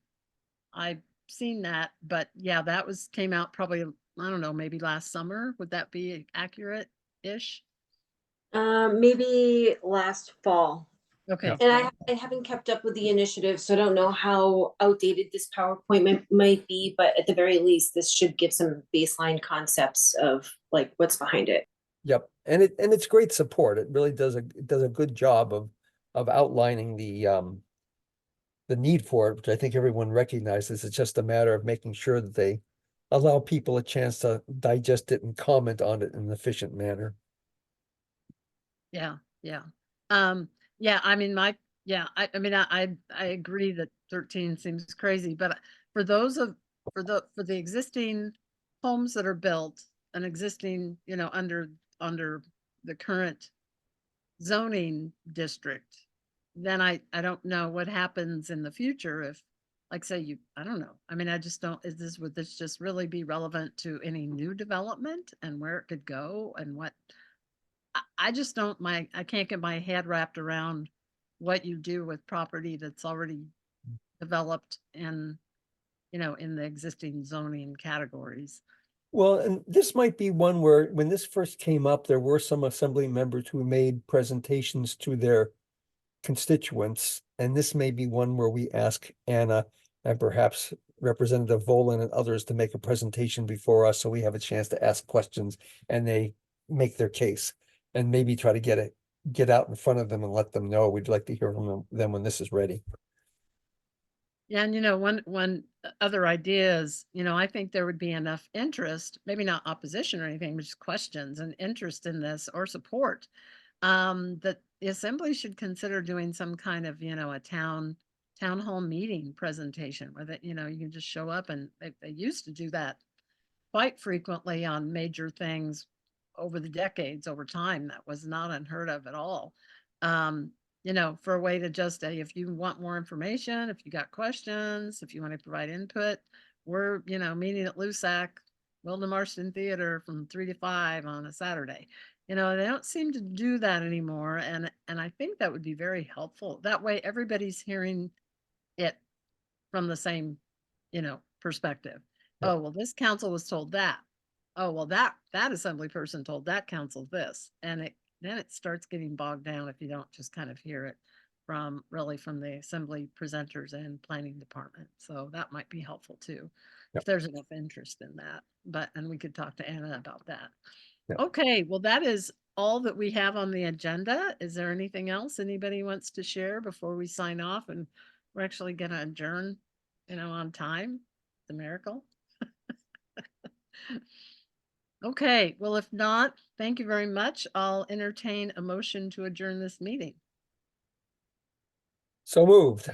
seen that, but yeah, that came out probably, I don't know, maybe last summer. Would that be accurate-ish? Maybe last fall. Okay. And I haven't kept up with the initiative, so I don't know how outdated this PowerPoint might be, but at the very least, this should give some baseline concepts of like what's behind it. Yep, and it's great support. It really does a good job of outlining the need for it, which I think everyone recognizes. It's just a matter of making sure that they allow people a chance to digest it and comment on it in an efficient manner. Yeah. Yeah, I mean, I agree that 13 seems crazy, but for the existing homes that are built and existing, under the current zoning district, then I don't know what happens in the future if, like, say I don't know. I mean, I just don't, would this just really be relevant to any new development and where it could go and what? I just don't, I can't get my head wrapped around what you do with property that's already developed in the existing zoning categories. Well, and this might be one where when this first came up, there were some assembly members who made presentations to their constituents. And this may be one where we ask Anna and perhaps Representative Volin and others to make a presentation before us so we have a chance to ask questions and they make their case. And maybe try to get out in front of them and let them know we'd like to hear from them when this is ready. Yeah, and one other idea is, I think there would be enough interest, maybe not opposition or anything, but just questions and interest in this or support. That the assembly should consider doing some kind of, a town hall meeting presentation where that, you can just show up, and they used to do that quite frequently on major things over the decades, over time. That was not unheard of at all. For a way to just, if you want more information, if you got questions, if you want to provide input, we're, meeting at LUSAC, Wilden Marston Theater from 3 to 5 on a Saturday. They don't seem to do that anymore. And I think that would be very helpful. That way everybody's hearing it from the same, perspective. Yep. Oh, well, this council was told that. Oh, well, that assembly person told that council this. And then it starts getting bogged down if you don't just kind of hear it from the assembly presenters and planning department. So that might be helpful too, if there's enough interest in that. And we could talk to Anna about that. Yep. Okay, well, that is all that we have on the agenda. Is there anything else anybody wants to share before we sign off? And we're actually going to adjourn, on time. The miracle. Okay, well, if not, thank you very much. I'll entertain a motion to adjourn this meeting. So moved.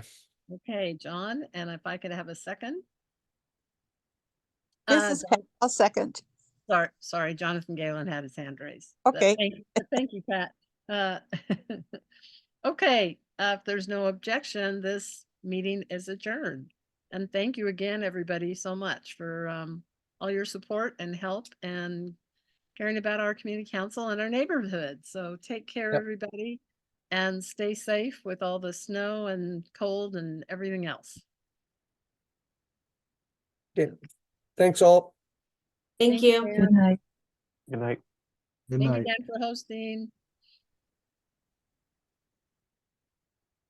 Okay, John, and if I could have a second. This is Pat. I'll second. Sorry, Jonathan Galen had his hand raised. Okay. Thank you, Pat. Okay, if there's no objection, this meeting is adjourned. And thank you again, everybody, so much for all your support and help and caring about our community council and our neighborhood. So take care, everybody, and stay safe with all the snow and cold and everything else. Okay. Thanks all. Thank you. Dan. Good night. Good night. Good Thank night. you, Dan, for hosting.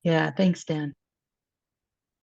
Yeah, thanks, Dan.